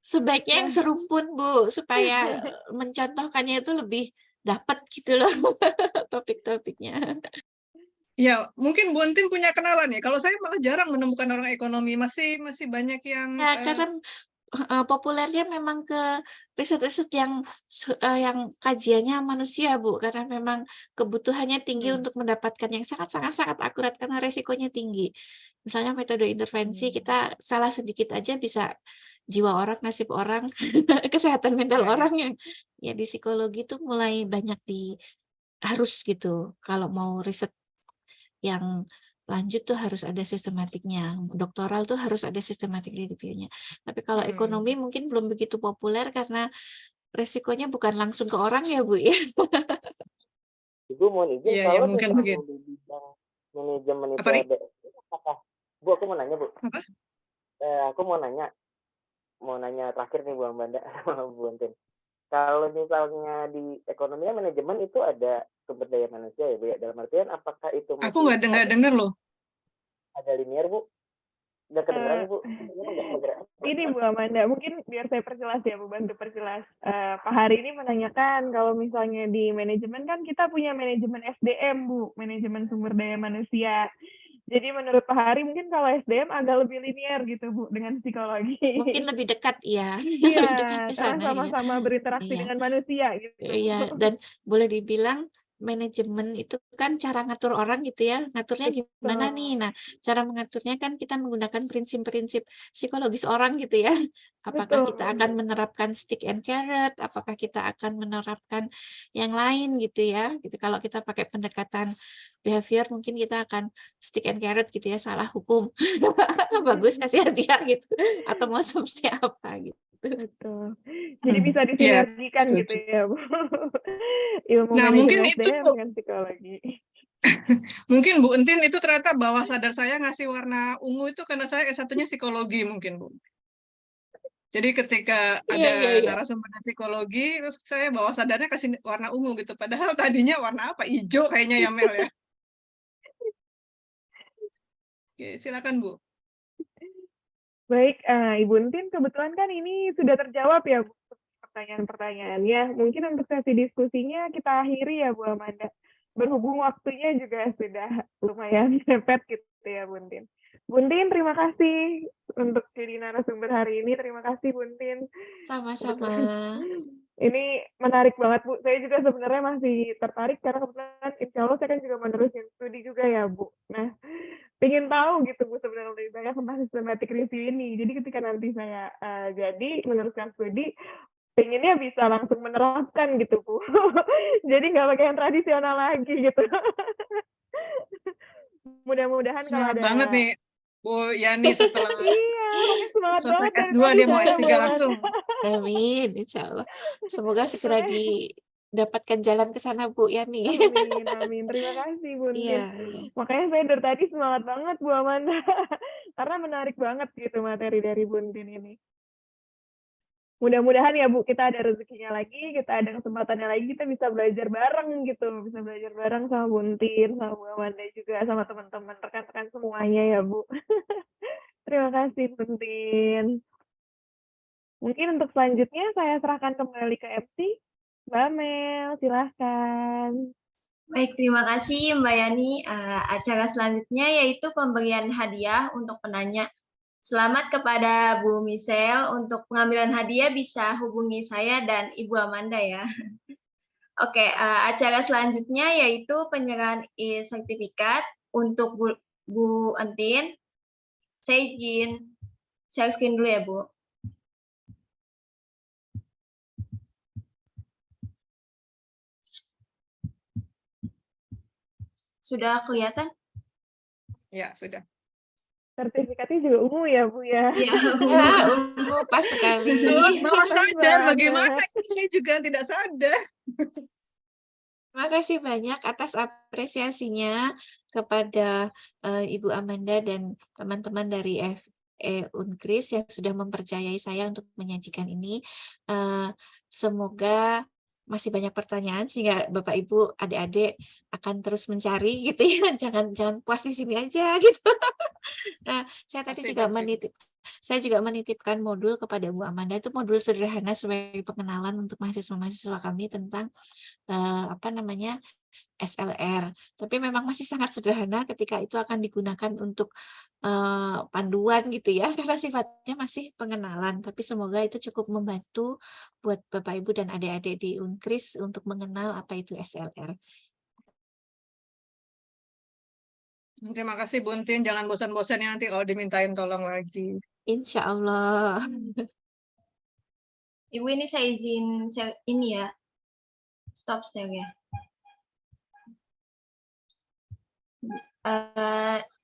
Sebaiknya yang serumpun, Bu, supaya mencontohkannya itu lebih dapat gitu loh topik-topiknya. Ya, mungkin Buntin punya kenalan ya. Kalau saya malah jarang menemukan orang ekonomi, masih banyak yang Ya, karena populernya memang ke riset-riset yang kajiannya manusia, Bu, karena memang kebutuhannya tinggi untuk mendapatkan yang sangat akurat karena resikonya tinggi. Misalnya metode intervensi, kita salah sedikit aja bisa jiwa orang, nasib orang, kesehatan mental Iya, iya. orang yang ya di psikologi itu mulai banyak harus gitu. Kalau mau riset yang lanjut tuh harus ada sistematiknya. Doktoral tuh harus ada sistematik review-nya. Tapi kalau ekonomi mungkin belum begitu populer karena resikonya bukan langsung ke orang ya, Bu, ya? Ibu mohon izin, Iya, ya kalau mungkin misalnya begitu. di bidang manajemen itu Apa nih? ada, apakah, Bu, aku mau nanya, Bu. Apa? Aku mau nanya terakhir nih Bu Amanda sama Bu Antin. Kalau misalnya di ekonomi manajemen itu ada sumber daya manusia ya Bu ya. Dalam artian apakah itu Aku masih nggak dengar loh. ada linear Bu? Nggak kedengeran Eh, nih Bu? Kedengeran nggak? Kedengeran? Ini Bu Amanda, mungkin biar saya perjelas ya Bu, bantu perjelas. Pak Hari ini menanyakan kalau misalnya di manajemen kan kita punya manajemen SDM Bu, manajemen sumber daya manusia. Jadi menurut Pak Hari mungkin kalau SDM agak lebih linear gitu Bu dengan psikologi. Mungkin lebih dekat ya, Iya, lebih dekat ke karena sana ya. sama-sama berinteraksi Iya. dengan manusia gitu. Iya, dan boleh dibilang manajemen itu kan cara ngatur orang gitu ya, ngaturnya gimana nih? Betul, Nah, cara mengaturnya kan kita menggunakan prinsip-prinsip psikologis orang gitu ya. Apakah kita betul. akan menerapkan stick and carrot, apakah kita akan menerapkan yang lain gitu ya. Gitu. Kalau kita pakai pendekatan behavior mungkin kita akan stick and carrot gitu ya, salah hukum. Bagus kasih hadiah gitu. Atau mau seperti apa gitu. Betul. Jadi bisa Iya, disinergikan gitu setuju. ya Bu. Ilmu Nah, mungkin manajemen itu SDM dengan psikologi. mungkin Bu Entin itu ternyata bawah sadar saya ngasih warna ungu itu karena saya S1-nya psikologi mungkin, Bu. Jadi ketika Iya, iya, ada iya. narasumber psikologi, terus saya bawah sadarnya kasih warna ungu gitu. Padahal tadinya warna apa? Hijau kayaknya ya, Mel ya. Oke, silakan Bu. Baik, Ibu Entin kebetulan kan ini sudah terjawab ya Bu pertanyaan-pertanyaannya. Mungkin untuk sesi diskusinya kita akhiri ya Bu Amanda. Berhubung waktunya juga sudah lumayan mepet gitu ya Bu Entin. Bu Entin, terima kasih untuk jadi narasumber hari ini. Terima kasih Bu Entin. Sama-sama. Ini menarik banget Bu. Saya juga sebenarnya masih tertarik karena kebetulan insya Allah saya kan juga menerusin studi juga ya Bu. Nah, pengen tahu gitu Bu sebenarnya lebih banyak tentang systematic review ini. Jadi ketika nanti saya jadi meneruskan studi, pengennya bisa langsung menerapkan gitu Bu. Jadi nggak pakai yang tradisional lagi gitu. Mudah-mudahan kalau Semangat ada banget nih Bu Yani setelah iya, makanya semangat selesai banget dari S2 tadi dia mau saya S3 Bu Amanda. langsung. Amin, insya Allah. Semoga segera Makanya didapatkan jalan ke sana, Bu Yani. amin, amin. Terima kasih Bu Iya, Entin. iya. Makanya saya dari tadi semangat banget Bu Amanda. Karena menarik banget gitu materi dari Bu Entin ini. Mudah-mudahan ya Bu, kita ada rezekinya lagi, kita ada kesempatannya lagi, kita bisa belajar bareng gitu. Bisa belajar bareng sama Bu Entin, sama Bu Amanda juga, sama teman-teman, rekan-rekan semuanya ya Bu. Terima kasih Bu Entin. Mungkin untuk selanjutnya saya serahkan kembali ke MC. Mbak Mel, silahkan. Baik, terima kasih Mbak Yani. Acara selanjutnya yaitu pemberian hadiah untuk penanya. Selamat kepada Bu Michelle. Untuk pengambilan hadiah bisa hubungi saya dan Ibu Amanda ya. Oke, acara selanjutnya yaitu penyerahan sertifikat untuk Bu Entin. Saya izin share screen dulu ya, Bu. Sudah kelihatan? Ya, sudah. Sertifikatnya juga ungu ya Bu ya. Iya. Ya, ungu pas sekali. Bawah sadar, Banget. bagaimana? Saya juga tidak sadar. Terima kasih banyak atas apresiasinya kepada Ibu Amanda dan teman-teman dari Unkris yang sudah mempercayai saya untuk menyajikan ini. Semoga masih banyak pertanyaan sehingga Bapak Ibu, adik-adik akan terus mencari gitu ya. Jangan puas di sini aja gitu. Nah, saya juga menitipkan modul kepada Bu Amanda, itu modul sederhana sebagai pengenalan untuk mahasiswa-mahasiswa kami tentang SLR. Tapi memang masih sangat sederhana ketika itu akan digunakan untuk panduan gitu ya, karena sifatnya masih pengenalan. Tapi semoga itu cukup membantu buat Bapak Ibu dan adik-adik di Unkris untuk mengenal apa itu SLR. Terima kasih Buntin, jangan bosan-bosan ya nanti kalau dimintain tolong lagi. Insya Allah. Ibu ini saya izin share ini ya. Stop share ya.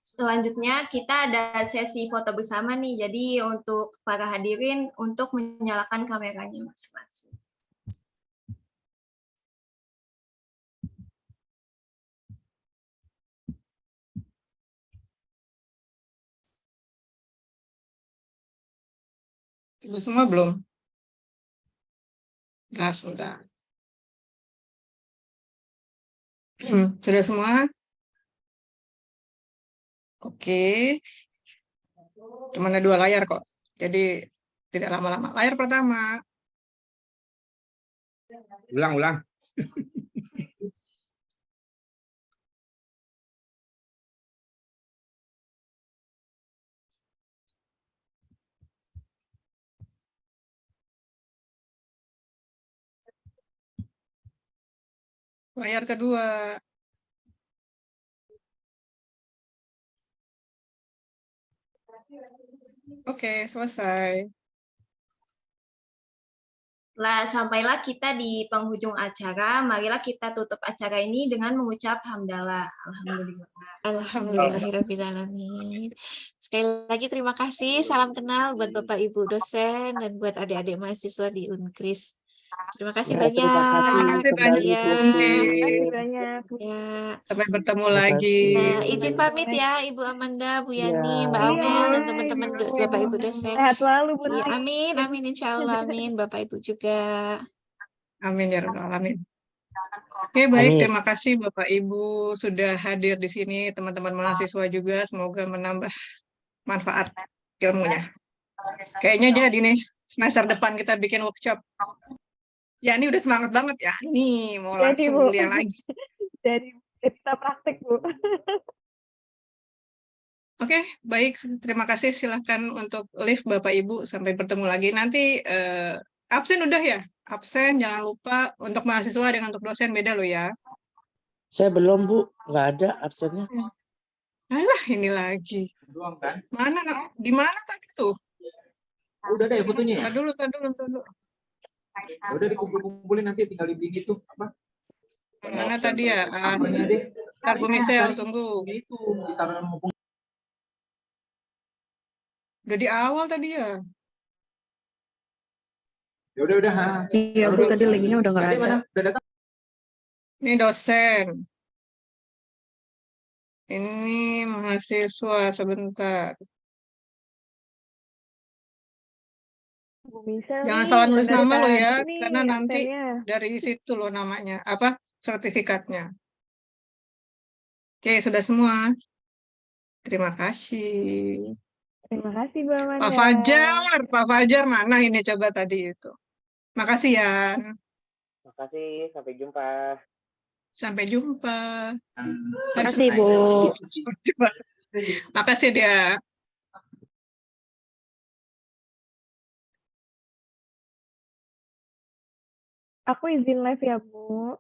Selanjutnya kita ada sesi foto bersama nih. Jadi untuk para hadirin untuk menyalakan kameranya masing-masing. Ibu semua belum? Nah, sebentar. Sudah semua? Oke. Cuma ada 2 layar kok. Jadi tidak lama-lama. Layar pertama. Ulang. Layar kedua. Oke, selesai. Sampailah kita di penghujung acara. Marilah kita tutup acara ini dengan mengucap hamdalah. Alhamdulillah. Alhamdulillahirrabbilalamin. Sekali lagi terima kasih. Salam kenal buat Bapak Ibu dosen dan buat adik-adik mahasiswa di Unkris. Terima kasih Ya, terima banyak. kasih Terima kasih kembali banyak, Ya. Terima Buntin. kasih banyak. Ya. Sampai bertemu Terima lagi. kasih. Izin pamit ya Ibu Amanda, Bu Iya. Yani, Mbak Iya, Amel dan Ibu. teman-teman Bapak Ibu dosen. Sehat selalu, Iya, Buntin. amin, insya Allah, amin. Bapak Ibu juga. Amin ya rabbal alamin. Oke, baik. Amin. Terima kasih Bapak Ibu sudah hadir di sini. Teman-teman mahasiswa juga semoga menambah manfaat ilmunya. Kayaknya jadi nih semester depan kita bikin workshop. Ya, ini udah semangat banget ya. Nih, mau Jadi, langsung Bu. kuliah lagi. Jadi kita praktek, Bu. Oke, baik. Terima kasih. Silahkan untuk live Bapak Ibu. Sampai bertemu lagi. Nanti absen udah ya? Absen, jangan lupa untuk mahasiswa dengan untuk dosen beda loh ya. Saya belum, Bu. Nggak ada absennya. Alah, ini lagi. Doang kan? Mana, nak? Di mana tadi tuh? Udah deh fotonya ya. Tar dulu. Udah dikumpul-kumpulin nanti tinggal di itu apa? Mana tadi ya? Apanya deh? Ntar Bu Michelle, tunggu. Itu ditaruh mumpung. Udah di awal tadi ya? Ya udah. Iya, Bu, tadi linknya udah nggak Tadi ada. mana? Udah datang? Ini dosen. Ini mahasiswa sebentar. Bu Michelle Jangan nih, salah nulis dari nama lo ya, tadi nih karena nanti absennya. dari situ lo namanya. Apa? Sertifikatnya. Oke, sudah semua. Terima kasih. Terima kasih, Bu Amanda. Pak Fajar mana ini coba tadi itu. Makasih ya. Makasih, sampai jumpa. Sampai jumpa. Makasih, Bu. Makasih dia. Aku izin live ya, Bu.